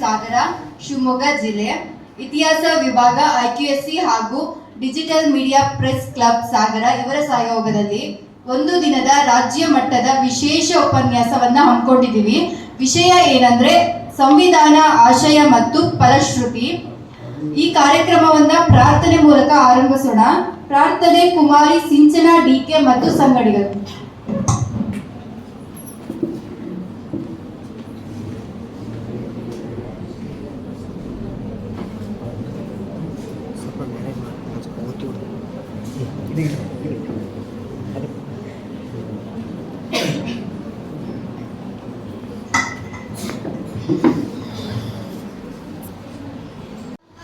ಸಾಗರ, ಶಿವಮೊಗ್ಗ ಜಿಲ್ಲೆ, ಇತಿಹಾಸ ವಿಭಾಗ IQSC ಹಾಗೂ ಡಿಜಿಟಲ್ ಮೀಡಿಯಾ ಪ್ರೆಸ್ ಕ್ಲಬ್ ಸಾಗರ ಇವರ ಸಹಯೋಗದಲ್ಲಿ ಒಂದು ದಿನದ ರಾಜ್ಯ ಮಟ್ಟದ ವಿಶೇಷ ಉಪನ್ಯಾಸವನ್ನ ಹಮ್ಮಿಕೊಂಡಿದ್ದೀವಿ. ವಿಷಯ ಏನಂದ್ರೆ ಸಂವಿಧಾನ, ಆಶಯ ಮತ್ತು ಫಲಶ್ರುತಿ. ಈ ಕಾರ್ಯಕ್ರಮವನ್ನ ಪ್ರಾರ್ಥನೆ ಮೂಲಕ ಆರಂಭಿಸೋಣ. ಪ್ರಾರ್ಥನೆ ಕುಮಾರಿ ಸಿಂಚನಾ DK ಮತ್ತು ಸಂಗಡಿಗರು.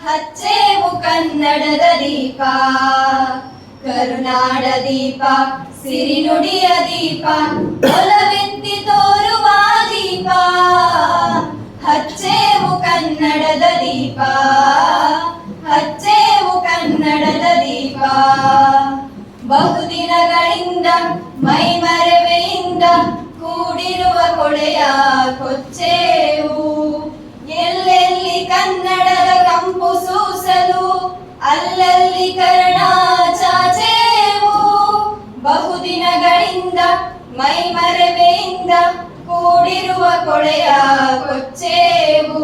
ಹಚ್ಚೇವು ಕನ್ನಡದ ದೀಪ, ಕರುನಾಡ ದೀಪ, ಸಿರಿನುಡಿಯ ದೀಪ, ಒಲವೆತ್ತಿ ತೋರುವ ದೀಪ. ಹಚ್ಚೇವು ಕನ್ನಡದ ದೀಪ, ಹಚ್ಚೇವು ಕನ್ನಡದ ದೀಪ. ಬಹುದಿನಗಳಿಂದ ಮೈಮರೆವೆಯಿಂದ ಕೂಡಿರುವ ಕೊಳೆಯ ಕೊಚ್ಚೇವು. ಎಲ್ಲೆಲ್ಲಿ ಕನ್ನಡದ ಕಂಪು ಸೂಸಲು ಅಲ್ಲಲ್ಲಿ ಕರ್ಣ ಚಾಚೇವು. ಬಹುದಿನಗಳಿಂದ ಮೈಮರೆವೆಯಿಂದ ಕೂಡಿರುವ ಕೊಳೆಯ ಕೊಚ್ಚೇವು.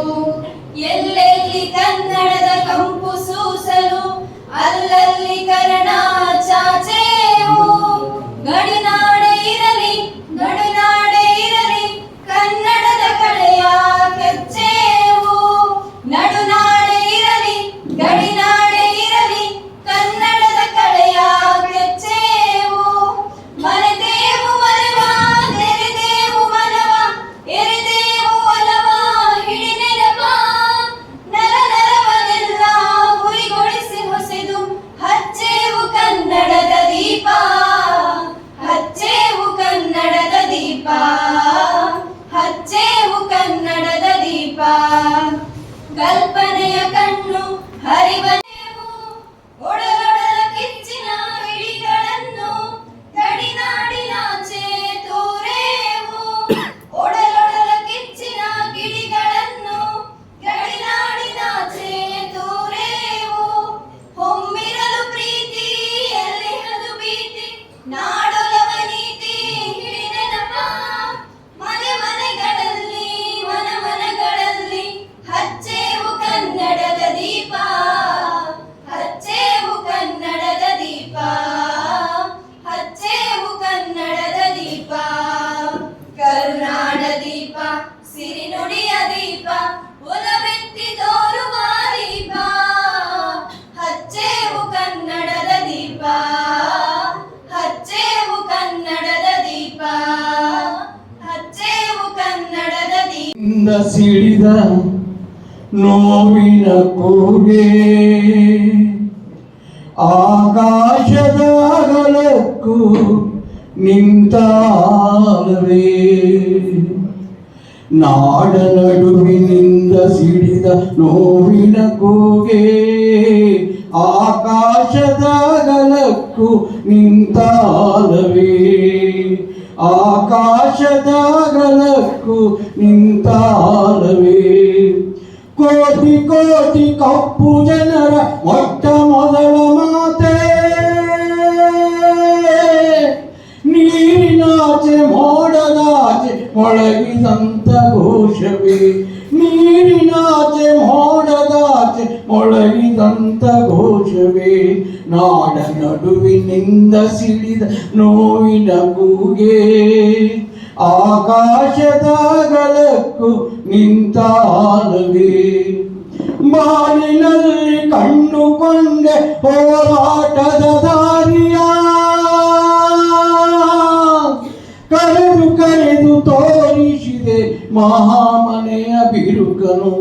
ಎಲ್ಲೆಲ್ಲಿ ಕನ್ನಡದ ಕಂಪು ಸೂಸಲು ಅಲ್ಲಲ್ಲಿ ಕರ್ಣ ಚಾಚೇವು. ಗಡಿನಾಡೆ ಇರಲಿ, ಗಡಿನಾಡೆ ಇರಲಿ, ಕನ್ನಡದ ಕಳೆಯ ಕೆಚ್ಚೇವು. ನಡುನಾಡೆ ಇರಲಿ, ಗಡಿನಾಡೆ ಇರಲಿ, ಕನ್ನಡದ ಕಳೆಯ ಕೆಚ್ಚೇವು. ಮರೆದೇವು ಮರೆವ, ತೆರೆದೇವು ಮನವ, ಎರೆದೇವು ಒಲವ, ಹಿಡಿ ನೆನಪ. ನರ ನರವನೆಲ್ಲ ಹುರಿಗೊಳಿಸಿ ಹೊಸೆದು ಹಚ್ಚೇವು ಕನ್ನಡದ ದೀಪ, ಹಚ್ಚೇವು ಕನ್ನಡದ ದೀಪ, ಹಚ್ಚೇವು ಕನ್ನಡದ ದೀಪ. ಕಲ್ಪನೆಯ ಕಣ್ಣು ಹರಿವನೆವು, ಒಡಲೊಡಲ ಕಿಚ್ಚಿನ ಹಿಡಿಗಳನ್ನು ಗಡಿನಾಡಿನಾಚೆ ತೋರೇವು. ಒಡಲೊಡಲ ಕಿಚ್ಚಿನ ಗಿಡಿಗಳನ್ನು ಗಡಿನಾಡಿನಾಚೆ ತೋರೇವು. ಹೊಮ್ಮಿರಲು ಪ್ರೀತಿ, ಎಲ್ಲಿಹದು ಭೀತಿ, ನಾಡೊಲವ ನೀತಿ, ಹಿಡಿ ನೆನಪ. ಮನೆ ಮನೆಗಳಲ್ಲಿ, ಮನ ಮನಗಳಲ್ಲಿ ಹಚ್ಚೇವು ಕನ್ನಡದ ದೀಪ, ಹಚ್ಚೇವು ಕನ್ನಡದ ದೀಪ, ಹಚ್ಚೇವು ಕನ್ನಡದ ದೀಪ. ಕರುನಾಡ ದೀಪ, ಸಿರಿನುಡಿಯ ದೀಪ, ಒಲವೆತ್ತಿ ತೋರುವ ದೀಪ. ಹಚ್ಚೇವು ಕನ್ನಡದ ದೀಪ, ಹಚ್ಚೇವು ಕನ್ನಡದ ದೀಪ, ಹಚ್ಚೇವು ಕನ್ನಡದ ದೀಪ. ಸಿಡಿದ ನೋವಿನ ಕೂಗೆ ಆಕಾಶದ ಅಗಲಕ್ಕೂ ನಿಂತಾಲವೇ. ನಾಡ ನಡುವಿನಿಂದ ಸಿಡಿದ ನೋವಿನ ಕೂಗೆ ಆಕಾಶದ ಅಗಲಕ್ಕೂ ನಿಂತಾಲವೇ. ಆಕಾಶದ ಅಗಲಕ್ಕೂ ನಿಂತಾಲವೇ. ಕೋಟಿ ಕೋಟಿ ಕಪ್ಪು ಜನರ ಮೊಟ್ಟ ಮೊದಲ ಮಾತೆ ನೀರಿನಾಚೆ ಮೋಡದಾಚೆ ಮೊಳಗಿದಂತ ಘೋಷವೇ. ನೀರಿನಾಚೆ ಮೋಡದಾಚೆ ಮೊಳಗಿದಂತ ಘೋಷವೇ. ನಾಡ ನಡುವಿನಿಂದ ಸಿಡಿದ ನೋವಿನ ಕೂಗೆ ಆಕಾಶದ ಅಗಲಕ್ಕೂ ನಿಂತಾಲವೇ. ಬಾಳಿನಲ್ಲಿ ಕಂಡುಕೊಂಡೆ ಹೋರಾಟದ ದಾರಿಯ, ಕರೆದು ಕರೆದು ತೋರಿಸಿದೆ ಮಹಾಮನೆಯ ಬಿರುಕನು.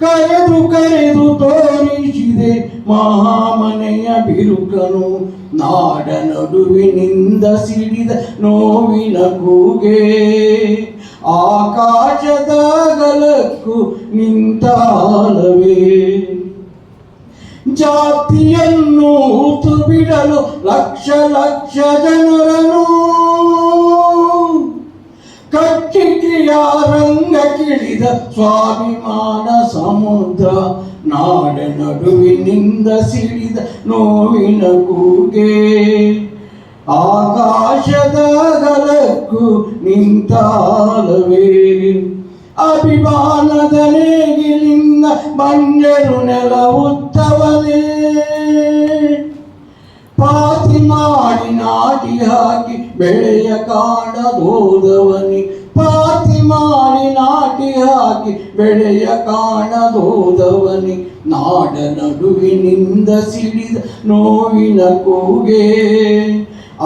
ಕರೆದು ಕರೆದು ತೋರಿಸಿದೆ ಮಹಾಮನೆಯ ಬಿರುಕನು. ನಾಡ ನಡುವಿನಿಂದ ಸಿಡಿದ ನೋವಿನ ಕೂಗೆ ಆಕಾಶದ ಅಗಲಕ್ಕೂ ನಿಂತಾಲವೇ. ಜಾತಿಯನ್ನು ಹೂತು ಬಿಡಲು ಲಕ್ಷ ಲಕ್ಷ ಜನರನ್ನು ಕಟ್ಟಿಗೆಯ ರಂಗಕ್ಕಿಳಿದ ಸ್ವಾಭಿಮಾನ ಸಮುದ್ರ ನಾಡ ನಡುವಿನಿಂದ ಸಿಡಿದ ನೋವಿನ ಕೂಗೆ ಆಕಾಶದ ಗಲಕ್ಕೂ ನಿಂತಾಲವೇ ಅಭಿಮಾನದ ನೇಗಿಲಿಂದ ಬಂಜರು ನೆಲ ಉತ್ತವನೇ ಪಾತಿ ಮಾಡಿ ನಾಟಿ ಹಾಕಿ ಬೆಳೆಯ ಕಾಣದೋದವನಿ ಪಾತಿ ಮಾಡಿ ನಾಟಿ ಹಾಕಿ ಬೆಳೆಯ ಕಾಣದೋದವನಿ ನಾಡ ನಡುವಿನಿಂದ ಸಿಡಿದ ನೋವಿನ ಕೂಗೆ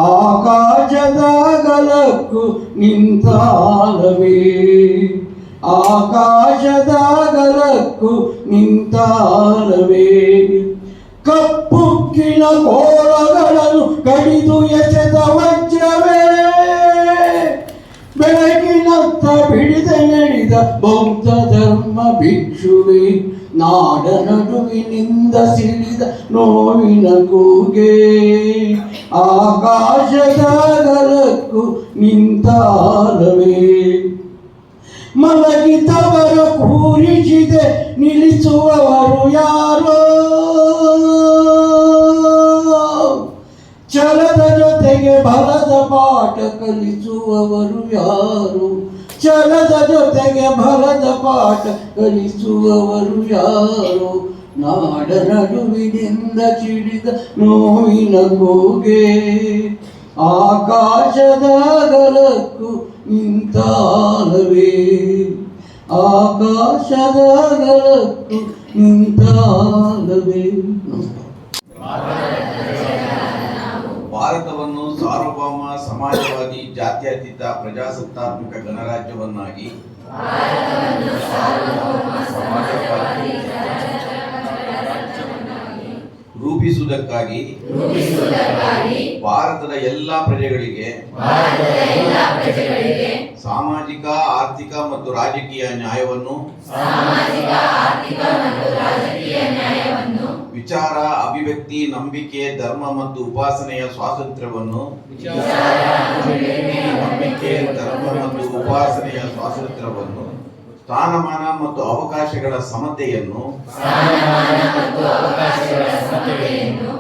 ಆಕಾಶದ ಗಲಕ್ಕೂ ನಿಂತಾಲವೇ ಆಕಾಶದ ಗಲಕ್ಕೂ ನಿಂತಾಲವೇ ಕಪ್ಪುಕ್ಕಿನ ಕೋಳಗಳನ್ನು ಕಡಿದು ಎಸೆದ ವಜ್ರವೇ ಬೆಳಗಿನತ್ತ ಬಿಡಿದ ನಡೆದ ಬೌದ್ಧ ಧರ್ಮ ಭಿಕ್ಷುವೆ ನಾಡ ನಡುವಿನಿಂದ ಸಿಡಿದ ನೋವಿನ ಕೂಗೆ ಆಕಾಶದ ಗಲಕ್ಕೂ ನಿಂತಾಲವೇ ಮಲಗಿದವರ ಕೂರಿಸಿದೆ ನಿಲ್ಲಿಸುವವರು ಯಾರೋ ಛಲದ ಜೊತೆಗೆ ಬಲದ ಪಾಠ ಕಲಿಸುವವರು ಯಾರು ಛಲದ ಜೊತೆಗೆ ಬಲದ ಪಾಠ ಕಲಿಸುವವರು ಯಾರು ನಾಡ ನಡುವಿನಿಂದ ಚಿಡಿದ ನೋವಿನ ಕೂಗೆ ಆಕಾಶದ ಗಲಕ್ಕೂ ನಿಂತಾಲವೇ ಆಕಾಶದ ಗಲಕ್ಕೂ ನಿಂತಾಲವೇ. ಭಾರತವನ್ನು ಸಾರ್ವಭೌಮ ಸಮಾಜವಾದಿ ಜಾತ್ಯತೀತ ಪ್ರಜಾಸತ್ತಾತ್ಮಕ ಗಣರಾಜ್ಯವನ್ನಾಗಿ ರೂಪಿಸುವುದಕ್ಕಾಗಿ ಭಾರತದ ಎಲ್ಲ ಪ್ರಜೆಗಳಿಗೆ ಸಾಮಾಜಿಕ ಆರ್ಥಿಕ ಮತ್ತು ರಾಜಕೀಯ ನ್ಯಾಯವನ್ನು ವಿಚಾರ ಅಭಿವ್ಯಕ್ತಿ ನಂಬಿಕೆ ಧರ್ಮ ಮತ್ತು ಉಪಾಸನೆಯ ಸ್ವಾತಂತ್ರ್ಯವನ್ನು ಸ್ಥಾನಮಾನ ಮತ್ತು ಅವಕಾಶಗಳ ಸಮತೆಯನ್ನು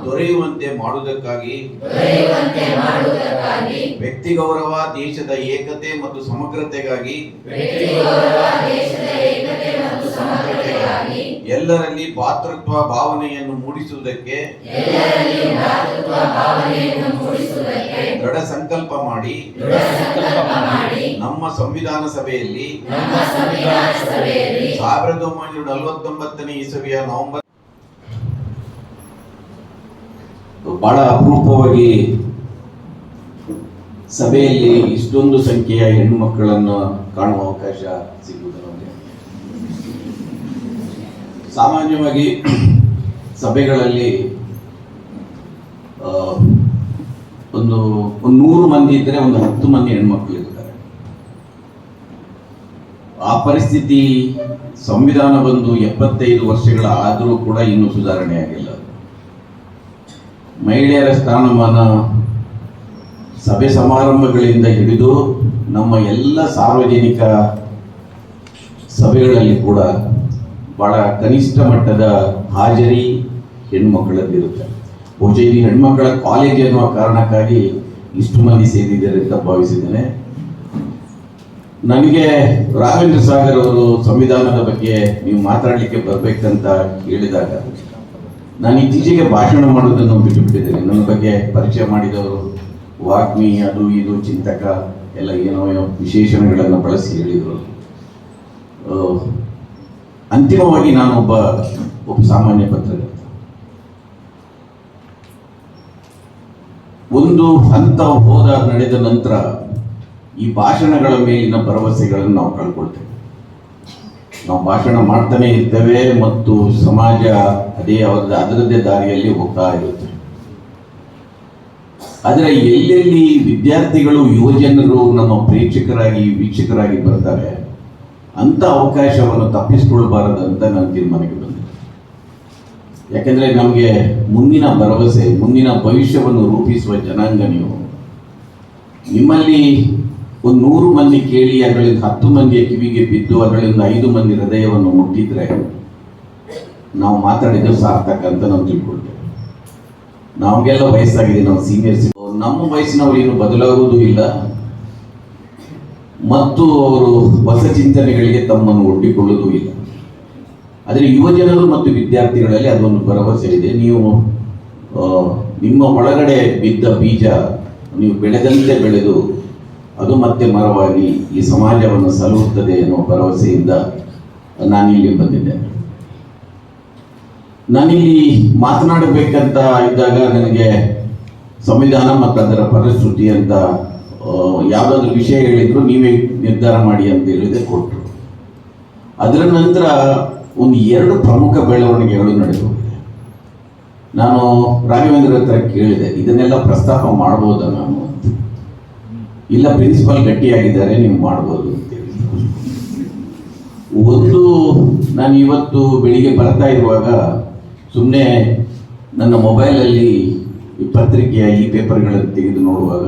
ದೊರೆಯುವಂತೆ ಮಾಡುವುದಕ್ಕಾಗಿ ವ್ಯಕ್ತಿ ಗೌರವ ದೇಶದ ಏಕತೆ ಮತ್ತು ಸಮಗ್ರತೆಗಾಗಿ ಎಲ್ಲರಲ್ಲಿ ಭಾತೃತ್ವ ಭಾವನೆಯನ್ನು ಮೂಡಿಸುವುದಕ್ಕೆ ದೃಢ ಸಂಕಲ್ಪ ಮಾಡಿ ನಮ್ಮ ಸಂವಿಧಾನ ಸಭೆಯಲ್ಲಿ 1949ನೇ ಇಸವಿಯ ನವೆಂಬರ್ ಬಹಳ ಅಪರೂಪವಾಗಿ ಸಭೆಯಲ್ಲಿ ಇಷ್ಟೊಂದು ಸಂಖ್ಯೆಯ ಹೆಣ್ಣು ಮಕ್ಕಳನ್ನು ಕಾಣುವ ಅವಕಾಶ ಸಿಗುವುದು ನಮಗೆ. ಸಾಮಾನ್ಯವಾಗಿ ಸಭೆಗಳಲ್ಲಿ ಒಂದು 100 ಮಂದಿ ಇದ್ದರೆ ಒಂದು 10 ಮಂದಿ ಹೆಣ್ಮಕ್ಳು ಇರ್ತಾರೆ. ಆ ಪರಿಸ್ಥಿತಿ ಸಂವಿಧಾನ ಬಂದು 75 ವರ್ಷಗಳ ಆದರೂ ಕೂಡ ಇನ್ನೂ ಸುಧಾರಣೆ ಆಗಿಲ್ಲ. ಮಹಿಳೆಯರ ಸ್ಥಾನಮಾನ ಸಭೆ ಸಮಾರಂಭಗಳಿಂದ ಹಿಡಿದು ನಮ್ಮ ಎಲ್ಲ ಸಾರ್ವಜನಿಕ ಸಭೆಗಳಲ್ಲಿ ಕೂಡ ಬಹಳ ಕನಿಷ್ಠ ಮಟ್ಟದ ಹಾಜರಿ ಹೆಣ್ಮಕ್ಕಳಲ್ಲಿರುತ್ತೆ. ಬಹುಶಃ ಇದು ಹೆಣ್ಮಕ್ಕಳ ಕಾಲೇಜ್ ಎನ್ನುವ ಕಾರಣಕ್ಕಾಗಿ ಇಷ್ಟು ಮಂದಿ ಸೇರಿದ್ದಾರೆ ಅಂತ ಭಾವಿಸಿದ್ದೇನೆ. ನನಗೆ ರಾಘವೇಂದ್ರ ಸಾಗರ್ ಅವರು ಸಂವಿಧಾನದ ಬಗ್ಗೆ ನೀವು ಮಾತಾಡಲಿಕ್ಕೆ ಬರಬೇಕಂತ ಹೇಳಿದಾಗ ನಾನು ಇತ್ತೀಚೆಗೆ ಭಾಷಣ ಮಾಡೋದನ್ನು ಬಿಟ್ಟುಬಿಟ್ಟಿದ್ದೇನೆ. ನನ್ನ ಬಗ್ಗೆ ಪರಿಚಯ ಮಾಡಿದವರು ವಾಗ್ಮಿ, ಅದು ಇದು ಚಿಂತಕ ಎಲ್ಲ ಏನೋ ವಿಶೇಷಣಗಳನ್ನು ಬಳಸಿ ಹೇಳಿದರು. ಅಂತಿಮವಾಗಿ ನಾನೊಬ್ಬ ಸಾಮಾನ್ಯ ಪತ್ರಕರ್ತ. ಒಂದು ಹಂತ ನಡೆದ ನಂತರ ಈ ಭಾಷಣಗಳ ಮೇಲಿನ ಭರವಸೆಗಳನ್ನು ನಾವು ಕಳ್ಕೊಳ್ತೇವೆ. ನಾವು ಭಾಷಣ ಮಾಡ್ತಾನೆ ಇರ್ತೇವೆ ಮತ್ತು ಸಮಾಜ ಅದರದ್ದೇ ದಾರಿಯಲ್ಲಿ ಹೋಗ್ತಾ ಇರುತ್ತೆ. ಆದರೆ ಎಲ್ಲೆಲ್ಲಿ ವಿದ್ಯಾರ್ಥಿಗಳು ಯುವಜನರು ನಮ್ಮ ಪ್ರೇಕ್ಷಕರಾಗಿ ವೀಕ್ಷಕರಾಗಿ ಬರ್ತಾರೆ ಅಂತ ಅವಕಾಶವನ್ನು ತಪ್ಪಿಸಿಕೊಳ್ಬಾರದಂತ ನಾನು ತೀರ್ಮಾನಕ್ಕೆ ಬಂದೆ. ಯಾಕೆಂದ್ರೆ ನಮಗೆ ಮುಂದಿನ ಭರವಸೆ, ಮುಂದಿನ ಭವಿಷ್ಯವನ್ನು ರೂಪಿಸುವ ಜನಾಂಗ ನೀವು. ನಿಮ್ಮಲ್ಲಿ ಒಂದು 100 ಮಂದಿ ಕೇಳಿ ಅದರಿಂದ 10 ಮಂದಿಯ ಕಿವಿಗೆ ಬಿದ್ದು ಅದರಿಂದ 5 ಮಂದಿ ಹೃದಯವನ್ನು ಮುಟ್ಟಿದ್ರೆ ನಾವು ಮಾತಾಡಿದ್ದು ಸಾರ್ಥಕ ಅಂತ ನಾವು ತಿಳ್ಕೊಳ್ತೇವೆ. ನಮಗೆಲ್ಲ ವಯಸ್ಸಾಗಿದೆ, ನಾವು ಸೀನಿಯರ್ಸ್, ನಮ್ಮ ವಯಸ್ಸಿನವರು ಏನು ಬದಲಾಗುವುದೂ ಇಲ್ಲ ಮತ್ತು ಅವರು ಹೊಸ ಚಿಂತನೆಗಳಿಗೆ ತಮ್ಮನ್ನು ಒಡ್ಡಿಕೊಳ್ಳುವುದೂ ಇಲ್ಲ. ಆದರೆ ಯುವಜನರು ಮತ್ತು ವಿದ್ಯಾರ್ಥಿಗಳಲ್ಲಿ ಅದೊಂದು ಭರವಸೆ ಇದೆ. ನೀವು ನಿಮ್ಮ ಒಳಗಡೆ ಬಿದ್ದ ಬೀಜ ನೀವು ಬೆಳೆದಂತೆ ಬೆಳೆದು ಅದು ಮತ್ತೆ ಮರವಾಗಿ ಈ ಸಮಾಜವನ್ನು ಸಲಹುತ್ತದೆ ಎನ್ನುವ ಭರವಸೆಯಿಂದ ನಾನಿಲ್ಲಿ ಬಂದಿದ್ದೇನೆ. ನಾನಿಲ್ಲಿ ಮಾತನಾಡಬೇಕಂತ ಇದ್ದಾಗ ನನಗೆ ಸಂವಿಧಾನ ಮತ್ತು ಅದರ ಫಲಶ್ರುತಿ ಅಂತ ಯಾವುದಾದ್ರೂ ವಿಷಯ ಹೇಳಿದ್ರು ನೀವೇ ನಿರ್ಧಾರ ಮಾಡಿ ಅಂತ ಹೇಳಿದೆ, ಕೊಟ್ಟರು. ಅದರ ನಂತರ ಒಂದು 2 ಪ್ರಮುಖ ಬೆಳವಣಿಗೆಗಳು ನಡೆದವು. ನಾನು ರಾಘವೇಂದ್ರ ಹತ್ರ ಕೇಳಿದೆ, ಇದನ್ನೆಲ್ಲ ಪ್ರಸ್ತಾಪ ಮಾಡ್ಬೋದಾ ನಾನು ಅಂತ. ಇಲ್ಲ, ಪ್ರಿನ್ಸಿಪಾಲ್ ಗಟ್ಟಿಯಾಗಿದ್ದಾರೆ, ನೀವು ಮಾಡ್ಬೋದು ಅಂತೇಳಿ. ಒಂದು, ನಾನು ಇವತ್ತು ಬೆಳಿಗ್ಗೆ ಬರ್ತಾ ಇರುವಾಗ ಸುಮ್ಮನೆ ನನ್ನ ಮೊಬೈಲಲ್ಲಿ ಈ ಪತ್ರಿಕೆಯ ಈ ಪೇಪರ್ಗಳನ್ನು ತೆಗೆದು ನೋಡುವಾಗ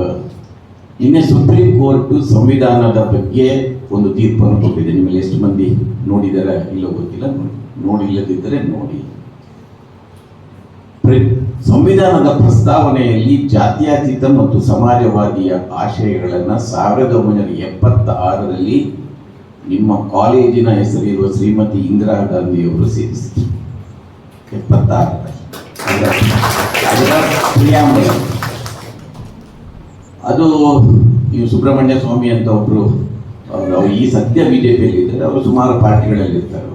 ನಿನ್ನೆ ಸುಪ್ರೀಂ ಕೋರ್ಟ್ ಸಂವಿಧಾನದ ಬಗ್ಗೆ ಒಂದು ತೀರ್ಪನ್ನು ಕೊಟ್ಟಿದೆ. ನಿಮ್ಮಲ್ಲಿ ಎಷ್ಟು ಮಂದಿ ನೋಡಿದಾರೆ ಇಲ್ಲೋ ಗೊತ್ತಿಲ್ಲ, ನೋಡಿಲ್ಲದಿದ್ದರೆ ನೋಡಿ. ಸಂವಿಧಾನದ ಪ್ರಸ್ತಾವನೆಯಲ್ಲಿ ಜಾತ್ಯತೀತ ಮತ್ತು ಸಮಾಜವಾದಿಯ ಆಶಯಗಳನ್ನು 1976ರಲ್ಲಿ ನಿಮ್ಮ ಕಾಲೇಜಿನ ಹೆಸರಿರುವ ಶ್ರೀಮತಿ ಇಂದಿರಾ ಗಾಂಧಿಯವರು ಸೇರಿಸಿದರು. 76ರಲ್ಲಿ ಅದರ ಪ್ರಿಯಾಂಬಲ್. ಅದು ನೀವು ಸುಬ್ರಹ್ಮಣ್ಯ ಸ್ವಾಮಿ ಅಂತ ಒಬ್ಬರು, ಅವರು ಈ ಸದ್ಯ ಬಿಜೆಪಿಯಲ್ಲಿ ಇದ್ದಾರೆ, ಅವರು ಸುಮಾರು ಪಾರ್ಟಿಗಳಲ್ಲಿ ಇರ್ತಾರೆ.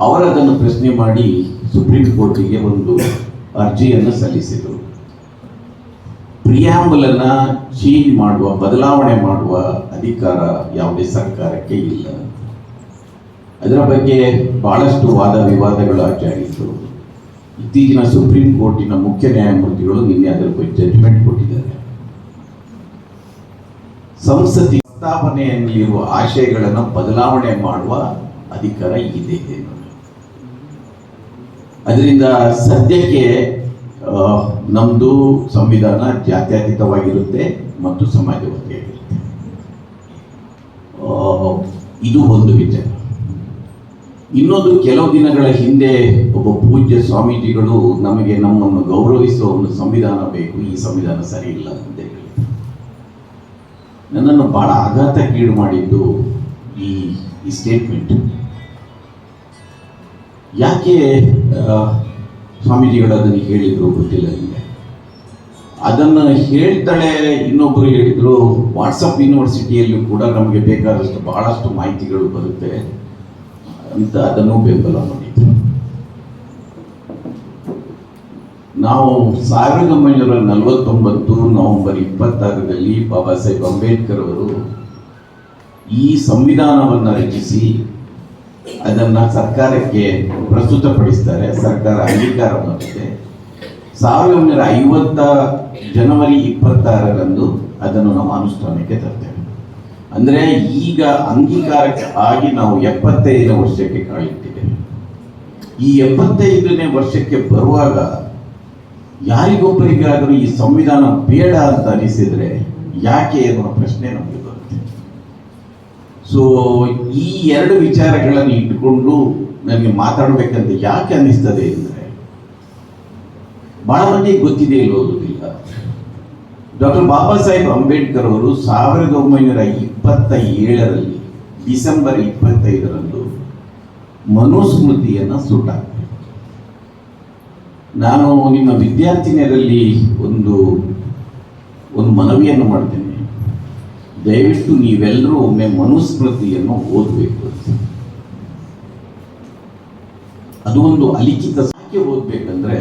ಅವರದನ್ನು ಪ್ರಶ್ನೆ ಮಾಡಿ ಸುಪ್ರೀಂ ಕೋರ್ಟಿಗೆ ಒಂದು ಅರ್ಜಿಯನ್ನು ಸಲ್ಲಿಸಿದರು. ಪ್ರಿಯಾಂಬಲ್ ಅನ್ನ ಚೇಂಜ್ ಮಾಡುವ, ಬದಲಾವಣೆ ಮಾಡುವ ಅಧಿಕಾರ ಯಾವುದೇ ಸರ್ಕಾರಕ್ಕೆ ಇಲ್ಲ. ಅದರ ಬಗ್ಗೆ ಬಹಳಷ್ಟು ವಾದ ವಿವಾದಗಳು ಆಚರಿಸಿತು. ಇತ್ತೀಚಿನ ಸುಪ್ರೀಂ ಕೋರ್ಟಿನ ಮುಖ್ಯ ನ್ಯಾಯಮೂರ್ತಿಗಳು ನಿನ್ನೆ ಅದರ ಬಗ್ಗೆ ಜಡ್ಜ್ಮೆಂಟ್ ಕೊಟ್ಟಿದ್ದಾರೆ. ಸಂಸತ್ತಿನ ಪ್ರಸ್ತಾವನೆಯಲ್ಲಿರುವ ಆಶಯಗಳನ್ನು ಬದಲಾವಣೆ ಮಾಡುವ ಅಧಿಕಾರ ಇದೆ. ಅದರಿಂದ ಸದ್ಯಕ್ಕೆ ನಮ್ಮದು ಸಂವಿಧಾನ ಜಾತ್ಯತೀತವಾಗಿರುತ್ತೆ ಮತ್ತು ಸಮಾಜವಾದಿಯಾಗಿರುತ್ತೆ. ಇದು ಒಂದು ವಿಚಾರ. ಇನ್ನೊಂದು, ಕೆಲವು ದಿನಗಳ ಹಿಂದೆ ಒಬ್ಬ ಪೂಜ್ಯ ಸ್ವಾಮೀಜಿಗಳು ನಮಗೆ ನಮ್ಮನ್ನು ಗೌರವಿಸುವ ಒಂದು ಸಂವಿಧಾನ ಬೇಕು, ಈ ಸಂವಿಧಾನ ಸರಿ ಇಲ್ಲ ಅಂತ ಹೇಳಿ ನನ್ನನ್ನು ಬಹಳ ಆಘಾತಕ್ಕೀಡು ಮಾಡಿದ್ದು ಈ ಸ್ಟೇಟ್ಮೆಂಟ್. ಯಾಕೆ ಸ್ವಾಮೀಜಿಗಳು ಅದನ್ನು ಹೇಳಿದ್ರು ಗೊತ್ತಿಲ್ಲ ನಿಮಗೆ. ಅದನ್ನು ಹೇಳ್ತಾಳೆ ಇನ್ನೊಬ್ಬರು ಹೇಳಿದ್ರು, ವಾಟ್ಸಪ್ ಯೂನಿವರ್ಸಿಟಿಯಲ್ಲೂ ಕೂಡ ನಮಗೆ ಬೇಕಾದಷ್ಟು ಬಹಳಷ್ಟು ಮಾಹಿತಿಗಳು ಬರುತ್ತೆ ಅಂತ ಅದನ್ನು ಬೆಂಬಲ ಮಾಡಿದ್ರು. ನಾವು 1949 ನವೆಂಬರ್ 26ರಲ್ಲಿ ಬಾಬಾ ಸಾಹೇಬ್ ಅಂಬೇಡ್ಕರ್ ಅವರು ಈ ಸಂವಿಧಾನವನ್ನು ರಚಿಸಿ ಅದನ್ನು ಸರ್ಕಾರಕ್ಕೆ ಪ್ರಸ್ತುತಪಡಿಸ್ತಾರೆ. ಸರ್ಕಾರ ಅಂಗೀಕಾರ ಮಾಡುತ್ತೆ. 1950 ಜನವರಿ 26ರಂದು ಅದನ್ನು ನಾವು ಅನುಷ್ಠಾನಕ್ಕೆ ತರ್ತೇವೆ. ಅಂದರೆ ಈಗ ಅಂಗೀಕಾರಕ್ಕೆ ಆಗಿ ನಾವು 75ನೇ ವರ್ಷಕ್ಕೆ ಕಾಲಿಟ್ಟಿದ್ದೇವೆ. ಈ 75ನೇ ವರ್ಷಕ್ಕೆ ಬರುವಾಗ ಯಾರಿಗೊಬ್ಬರಿಗಾದರೂ ಈ ಸಂವಿಧಾನ ಬೇಡ ಅಂತ ಅನಿಸಿದ್ರೆ ಯಾಕೆ ಎನ್ನುವ ಪ್ರಶ್ನೆ ನಮಗೆ ಬರುತ್ತೆ. ಸೊ ಈ 2 ವಿಚಾರಗಳನ್ನು ಇಟ್ಟುಕೊಂಡು ನನಗೆ ಮಾತಾಡಬೇಕಂತ ಯಾಕೆ ಅನ್ನಿಸ್ತದೆ ಅಂದರೆ, ಬಹಳ ಮಂದಿಗೆ ಗೊತ್ತಿದೆ ಇಲ್ಲೋದಿಲ್ಲ, ಡಾಕ್ಟರ್ ಬಾಬಾ ಸಾಹೇಬ್ ಅಂಬೇಡ್ಕರ್ ಅವರು 1927ರಲ್ಲಿ ಡಿಸೆಂಬರ್ 25ರಂದು ಮನುಸ್ಮೃತಿಯನ್ನು ಸುಟ್ಟಾಕ್ತಾರೆ. ನಾನು ನಿಮ್ಮ ವಿದ್ಯಾರ್ಥಿನಿಯರಲ್ಲಿ ಒಂದು ಮನವಿಯನ್ನು ಮಾಡ್ತೇನೆ. ದಯವಿಟ್ಟು ನೀವೆಲ್ಲರೂ ಒಮ್ಮೆ ಮನುಸ್ಮೃತಿಯನ್ನು ಓದಬೇಕು. ಅದು ಒಂದು ಅಲಿಖಿತ. ಯಾಕೆ ಓದಬೇಕಂದ್ರೆ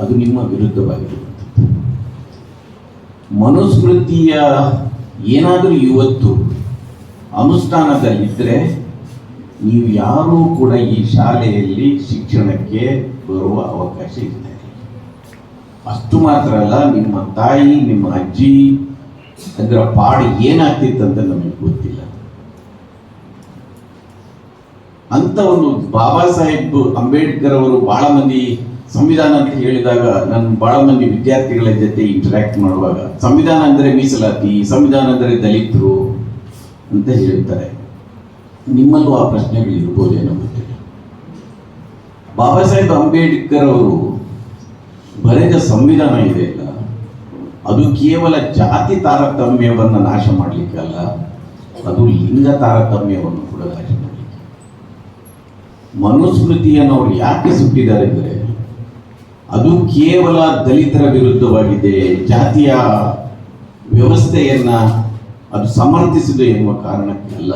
ಅದು ನಿಮ್ಮ ವಿರುದ್ಧವಾಗಿರುತ್ತದೆ. ಮನುಸ್ಮೃತಿಯ ಏನಾದರೂ ಇವತ್ತು ಅನುಷ್ಠಾನದಲ್ಲಿದ್ದರೆ ನೀವು ಯಾರೂ ಕೂಡ ಈ ಶಾಲೆಯಲ್ಲಿ ಶಿಕ್ಷಣಕ್ಕೆ ಬರುವ ಅವಕಾಶ ಇದೆ. ಅಷ್ಟು ಮಾತ್ರ ಅಲ್ಲ, ನಿಮ್ಮ ತಾಯಿ, ನಿಮ್ಮ ಅಜ್ಜಿ ಅದರ ಪಾಡು ಏನಾಗ್ತಿತ್ತಂತ ನಮಗೆ ಗೊತ್ತಿಲ್ಲ. ಅಂತ ಒಂದು ಬಾಬಾ ಸಾಹೇಬ್ ಅಂಬೇಡ್ಕರ್ ಅವರು ಬಹಳ ಮಂದಿ ಸಂವಿಧಾನ ಅಂತ ಹೇಳಿದಾಗ ನಾನು ಬಹಳ ಮಂದಿ ವಿದ್ಯಾರ್ಥಿಗಳ ಜೊತೆ ಇಂಟರಾಕ್ಟ್ ಮಾಡುವಾಗ ಸಂವಿಧಾನ ಅಂದರೆ ಮೀಸಲಾತಿ, ಸಂವಿಧಾನ ಅಂದರೆ ದಲಿತರು ಅಂತ ಹೇಳ್ತಾರೆ. ನಿಮ್ಮಲ್ಲೂ ಆ ಪ್ರಶ್ನೆಗಳು ಇರ್ಬೋದೇನೋ ಗೊತ್ತಿಲ್ಲ. ಬಾಬಾ ಸಾಹೇಬ್ ಅಂಬೇಡ್ಕರ್ ಅವರು ಬರೆದ ಸಂವಿಧಾನ ಇದೆಯಲ್ಲ, ಅದು ಕೇವಲ ಜಾತಿ ತಾರತಮ್ಯವನ್ನು ನಾಶ ಮಾಡಲಿಕ್ಕಲ್ಲ, ಅದು ಲಿಂಗ ತಾರತಮ್ಯವನ್ನು ಕೂಡ ನಾಶ ಮಾಡಲಿಕ್ಕೆ. ಮನುಸ್ಮೃತಿಯನ್ನು ಅವರು ಯಾಕೆ ಸುಟ್ಟಿದ್ದಾರೆ ಅಂದರೆ ಅದು ಕೇವಲ ದಲಿತರ ವಿರುದ್ಧವಾಗಿದೆ, ಜಾತಿಯ ವ್ಯವಸ್ಥೆಯನ್ನ ಅದು ಸಮರ್ಥಿಸಿದೆ ಎನ್ನುವ ಕಾರಣಕ್ಕಲ್ಲ,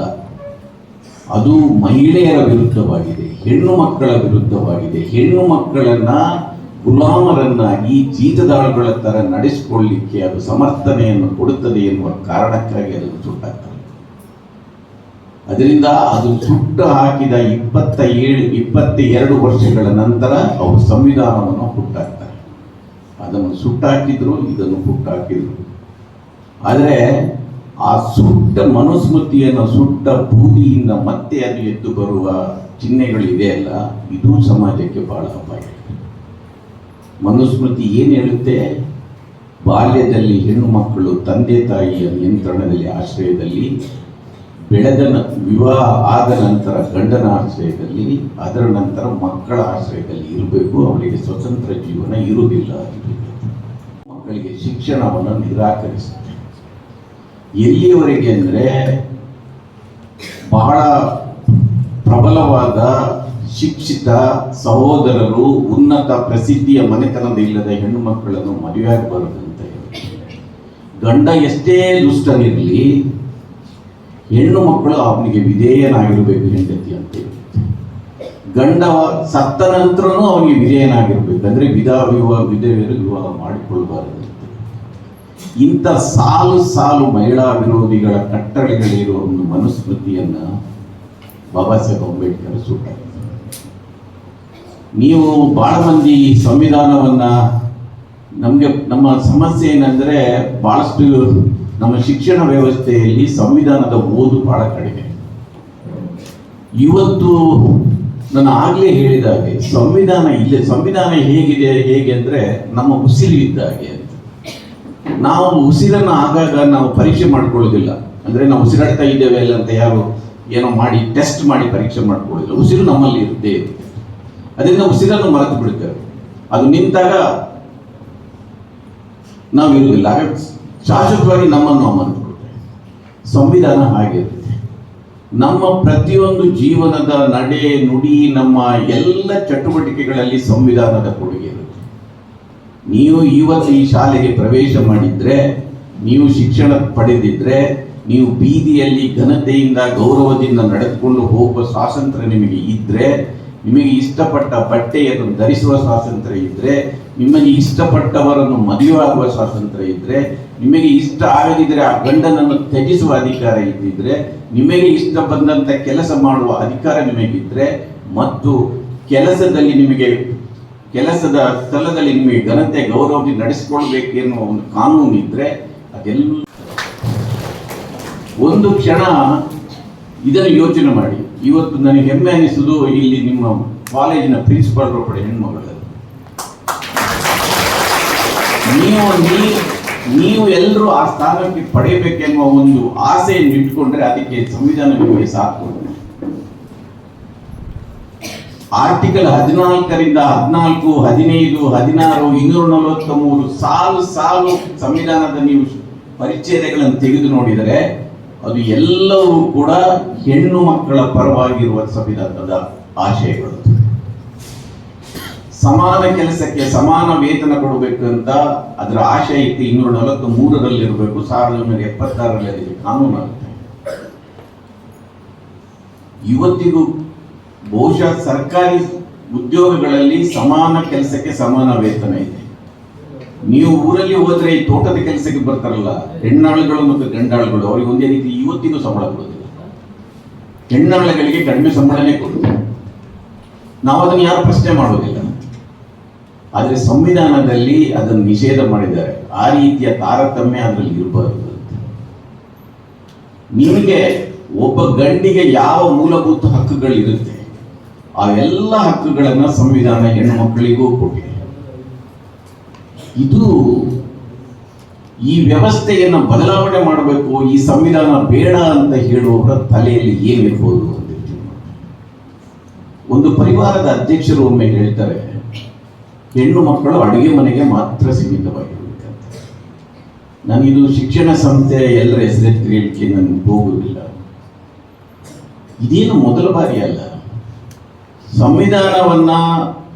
ಅದು ಮಹಿಳೆಯರ ವಿರುದ್ಧವಾಗಿದೆ, ಹೆಣ್ಣು ಮಕ್ಕಳ ವಿರುದ್ಧವಾಗಿದೆ. ಹೆಣ್ಣು ಮಕ್ಕಳನ್ನ ಗುಲಾಮರನ್ನಾಗಿ ಜೀತದಾಳುಗಳ ತರ ನಡೆಸಿಕೊಳ್ಳಲಿಕ್ಕೆ ಅದು ಸಮರ್ಥನೆಯನ್ನು ಕೊಡುತ್ತದೆ ಎನ್ನುವ ಕಾರಣಕ್ಕಾಗಿ ಅದನ್ನು ಸುಟ್ಟಾಗ್ತದೆ. ಅದರಿಂದ ಅದು ಸುಟ್ಟು ಹಾಕಿದ 22 ವರ್ಷಗಳ ನಂತರ ಅವರು ಸಂವಿಧಾನವನ್ನು ಹುಟ್ಟಾಕ್ತಾರೆ. ಅದನ್ನು ಸುಟ್ಟಾಕಿದ್ರು, ಇದನ್ನು ಹುಟ್ಟಾಕಿದ್ರು. ಆದರೆ ಆ ಸುಟ್ಟ ಮನುಸ್ಮೃತಿಯನ್ನು ಸುಟ್ಟ ಬೂದಿಯಿಂದ ಮತ್ತೆ ಅದು ಎದ್ದು ಬರುವ ಚಿಹ್ನೆಗಳಿದೆಯಲ್ಲ, ಇದು ಸಮಾಜಕ್ಕೆ ಬಹಳ ಅಪಾಯ. ಮನುಸ್ಮೃತಿ ಏನು ಹೇಳುತ್ತೆ? ಬಾಲ್ಯದಲ್ಲಿ ಹೆಣ್ಣು ಮಕ್ಕಳು ತಂದೆ ತಾಯಿಯ ನಿಯಂತ್ರಣದಲ್ಲಿ ಆಶ್ರಯದಲ್ಲಿ ಬೆಳೆದ ವಿವಾಹ ಆದ ನಂತರ ಗಂಡನ ಆಶ್ರಯದಲ್ಲಿ, ಅದರ ನಂತರ ಮಕ್ಕಳ ಆಶ್ರಯದಲ್ಲಿ ಇರಬೇಕು. ಅವರಿಗೆ ಸ್ವತಂತ್ರ ಜೀವನ ಇರುವುದಿಲ್ಲ. ಮಕ್ಕಳಿಗೆ ಶಿಕ್ಷಣವನ್ನು ನಿರಾಕರಿಸುತ್ತೆ. ಎಲ್ಲಿಯವರೆಗೆ ಅಂದರೆ ಬಹಳ ಪ್ರಬಲವಾದ ಶಿಕ್ಷಿತ ಸಹೋದರರು, ಉನ್ನತ ಪ್ರಸಿದ್ಧಿಯ ಮನೆತನದ ಇಲ್ಲದ ಹೆಣ್ಣು ಮಕ್ಕಳನ್ನು ಮದುವೆಯಾಗಬಾರದಂತ ಹೇಳಿ. ಗಂಡ ಎಷ್ಟೇ ದುಷ್ಟನಿರಲಿ, ಹೆಣ್ಣು ಮಕ್ಕಳು ಅವನಿಗೆ ವಿಧೇಯನಾಗಿರಬೇಕು ಹೆಂಡತಿ ಅಂತ ಹೇಳಿ. ಗಂಡ ಸತ್ತ ನಂತರನೂ ಅವನಿಗೆ ವಿಧೇಯನಾಗಿರ್ಬೇಕು. ಅಂದ್ರೆ ವಿಧವೆಯರು ವಿವಾಹ ಮಾಡಿಕೊಳ್ಬಾರದು. ಇಂಥ ಸಾಲು ಸಾಲು ಮಹಿಳಾ ವಿರೋಧಿಗಳ ಕಟ್ಟಳೆಗಳಿರುವ ಒಂದು ಮನುಸ್ಮೃತಿಯನ್ನ ಬಾಬಾ ಸಾಹೇಬ್ ಅಂಬೇಡ್ಕರ್ ಸುಟ್ಟಾರೆ. ನೀವು ಬಹಳ ಮಂದಿ ಸಂವಿಧಾನವನ್ನ, ನಮ್ಮ ಸಮಸ್ಯೆ ಏನಂದ್ರೆ ಬಹಳಷ್ಟು ನಮ್ಮ ಶಿಕ್ಷಣ ವ್ಯವಸ್ಥೆಯಲ್ಲಿ ಸಂವಿಧಾನದ ಓದು ಬಹಳ ಕಡಿಮೆ. ಇವತ್ತು ನಾನು ಆಗ್ಲೇ ಹೇಳಿದಾಗೆ ಸಂವಿಧಾನ ಹೇಗೆ ಅಂದ್ರೆ ನಮ್ಮ ಉಸಿರು ಇದ್ದಾಗೆ ಅಂತ. ನಾವು ಉಸಿರನ್ನು ಆಗಾಗ ನಾವು ಪರೀಕ್ಷೆ ಮಾಡ್ಕೊಳ್ಳೋದಿಲ್ಲ. ಅಂದ್ರೆ ನಾವು ಉಸಿರಾಡ್ತಾ ಇದ್ದೇವೆ ಅಲ್ಲ ಅಂತ ಯಾರು ಏನೋ ಮಾಡಿ ಟೆಸ್ಟ್ ಮಾಡಿ ಪರೀಕ್ಷೆ ಮಾಡ್ಕೊಳ್ಳೋದಿಲ್ಲ. ಉಸಿರು ನಮ್ಮಲ್ಲಿ ಇರುತ್ತೆ. ಅದರಿಂದ ಉಸಿರನ್ನು ಮರೆತು ಬಿಡ್ತೇವೆ. ಅದು ನಿಂತಾಗ ನಾವು ಇರುವುದಿಲ್ಲ. ಆಗ ಶಾಶ್ವತವಾಗಿ ನಮ್ಮನ್ನು ನಾವು ಮರೆತುಕೊಳ್ತೇವೆ. ಸಂವಿಧಾನ ಹಾಗಿರುತ್ತೆ. ನಮ್ಮ ಪ್ರತಿಯೊಂದು ಜೀವನದ ನಡೆ ನುಡಿ, ನಮ್ಮ ಎಲ್ಲ ಚಟುವಟಿಕೆಗಳಲ್ಲಿ ಸಂವಿಧಾನದ ಕೊಡುಗೆ ಇರುತ್ತೆ. ನೀವು ಇವತ್ತು ಈ ಶಾಲೆಗೆ ಪ್ರವೇಶ ಮಾಡಿದ್ರೆ, ನೀವು ಶಿಕ್ಷಣ ಪಡೆದಿದ್ರೆ, ನೀವು ಬೀದಿಯಲ್ಲಿ ಘನತೆಯಿಂದ ಗೌರವದಿಂದ ನಡೆದುಕೊಂಡು ಹೋಗುವ ಸ್ವಾತಂತ್ರ್ಯ ನಿಮಗೆ ಇದ್ರೆ, ನಿಮಗೆ ಇಷ್ಟಪಟ್ಟ ಬಟ್ಟೆಯನ್ನು ಧರಿಸುವ ಸ್ವಾತಂತ್ರ್ಯ ಇದ್ರೆ, ನಿಮಗೆ ಇಷ್ಟಪಟ್ಟವರನ್ನು ಮದುವೆ ಆಗುವ ಸ್ವಾತಂತ್ರ್ಯ ಇದ್ರೆ, ನಿಮಗೆ ಇಷ್ಟ ಆಗದಿದ್ರೆ ಆ ಗಂಡನನ್ನು ತ್ಯಜಿಸುವ ಅಧಿಕಾರ ಇದ್ದಿದ್ರೆ, ನಿಮಗೆ ಇಷ್ಟ ಬಂದಂತ ಕೆಲಸ ಮಾಡುವ ಅಧಿಕಾರ ನಿಮಗಿದ್ರೆ, ಮತ್ತು ಕೆಲಸದ ಸ್ಥಳದಲ್ಲಿ ನಿಮಗೆ ಘನತೆ ಗೌರವದಿಂದ ನಡೆಸಿಕೊಳ್ಬೇಕು ಎನ್ನುವ ಒಂದು ಕಾನೂನು ಇದ್ರೆ, ಅದೆಲ್ಲ ಒಂದು ಕ್ಷಣ ಇದನ್ನು ಯೋಚನೆ ಮಾಡಿ. ಇವತ್ತು ನನಗೆ ಹೆಮ್ಮೆ ಅನಿಸುವುದು, ಇಲ್ಲಿ ನಿಮ್ಮ ಕಾಲೇಜಿನ ಪ್ರಿನ್ಸಿಪಾಲ್ ಒಬ್ಬರು ಹೆಣ್ಮಗಳು. ನೀವು ಎಲ್ಲರೂ ಆ ಸ್ಥಾನಕ್ಕೆ ಪಡೆಯಬೇಕೆನ್ನುವ ಒಂದು ಆಸೆಯನ್ನು ಇಟ್ಕೊಂಡ್ರೆ ಅದಕ್ಕೆ ಸಂವಿಧಾನ ನಿಮಗೆ ಸಾಕು. ಆರ್ಟಿಕಲ್ 14ರಿಂದ 14, 15, 16, 243 ಸಾಲು ಸಂವಿಧಾನದ ನೀವು ಪರಿಚ್ಛೇದಗಳನ್ನು ತೆಗೆದು ನೋಡಿದರೆ ಅದು ಎಲ್ಲವೂ ಕೂಡ ಹೆಣ್ಣು ಮಕ್ಕಳ ಪರವಾಗಿರುವ ಸಂವಿಧಾನದ ಆಶಯಗಳು. ಸಮಾನ ಕೆಲಸಕ್ಕೆ ಸಮಾನ ವೇತನ ಕೊಡಬೇಕು ಅಂತ ಅದರ ಆಶಯ ಇತ್ತು. 243ರಲ್ಲಿ ಇರಬೇಕು, 1976ರಲ್ಲಿ ಅದಕ್ಕೆ ಕಾನೂನು ಆಗುತ್ತೆ. ಇವತ್ತಿಗೂ ಬಹುಶಃ ಸರ್ಕಾರಿ ಉದ್ಯೋಗಗಳಲ್ಲಿ ಸಮಾನ ಕೆಲಸಕ್ಕೆ ಸಮಾನ ವೇತನ ಇದೆ. ನೀವು ಊರಲ್ಲಿ ಹೋದ್ರೆ ಈ ತೋಟದ ಕೆಲಸಕ್ಕೆ ಬರ್ತಾರಲ್ಲ ಹೆಣ್ಣಾಳುಗಳು ಮತ್ತು ಗಂಡಾಳುಗಳು, ಅವರಿಗೆ ಒಂದೇ ರೀತಿ ಇವತ್ತಿಗೂ ಸಂಬಳ ಕೊಡೋದಿಲ್ಲ. ಹೆಣ್ಣಾಳುಗಳಿಗೆ ಕಡಿಮೆ ಸಂಬಳನೇ ಕೊಡುತ್ತೆ. ನಾವು ಅದನ್ನು ಯಾರು ಪ್ರಶ್ನೆ ಮಾಡೋದಿಲ್ಲ. ಆದರೆ ಸಂವಿಧಾನದಲ್ಲಿ ಅದನ್ನು ನಿಷೇಧ ಮಾಡಿದ್ದಾರೆ. ಆ ರೀತಿಯ ತಾರತಮ್ಯ ಅದರಲ್ಲಿ ಇರಬಾರದು. ನಿಮಗೆ ಒಬ್ಬ ಗಂಡಿಗೆ ಯಾವ ಮೂಲಭೂತ ಹಕ್ಕುಗಳಿರುತ್ತೆ ಆ ಎಲ್ಲ ಹಕ್ಕುಗಳನ್ನು ಸಂವಿಧಾನ ಹೆಣ್ಣು ಮಕ್ಕಳಿಗೂ ಕೊಟ್ಟಿದೆ. ಇದು ಈ ವ್ಯವಸ್ಥೆಯನ್ನು ಬದಲಾವಣೆ ಮಾಡಬೇಕು, ಈ ಸಂವಿಧಾನ ಬೇಡ ಅಂತ ಹೇಳುವವರ ತಲೆಯಲ್ಲಿ ಏನಿರ್ಬೋದು ಅಂತ ಒಂದು ಪರಿವಾರದ ಅಧ್ಯಕ್ಷರು ಒಮ್ಮೆ ಹೇಳ್ತಾರೆ, ಹೆಣ್ಣು ಮಕ್ಕಳು ಅಡುಗೆ ಮನೆಗೆ ಮಾತ್ರ ಸೀಮಿತವಾಗಿರಬೇಕಂತ. ನಾನಿದು ಶಿಕ್ಷಣ ಸಂಸ್ಥೆ ಎಲ್ಲರ ಹೆಸರೆತ್ತಿ ಹೇಳಿಕೆ ನನಗೆ ಹೋಗುವುದಿಲ್ಲ. ಇದೇನು ಮೊದಲ ಬಾರಿ ಅಲ್ಲ. ಸಂವಿಧಾನವನ್ನ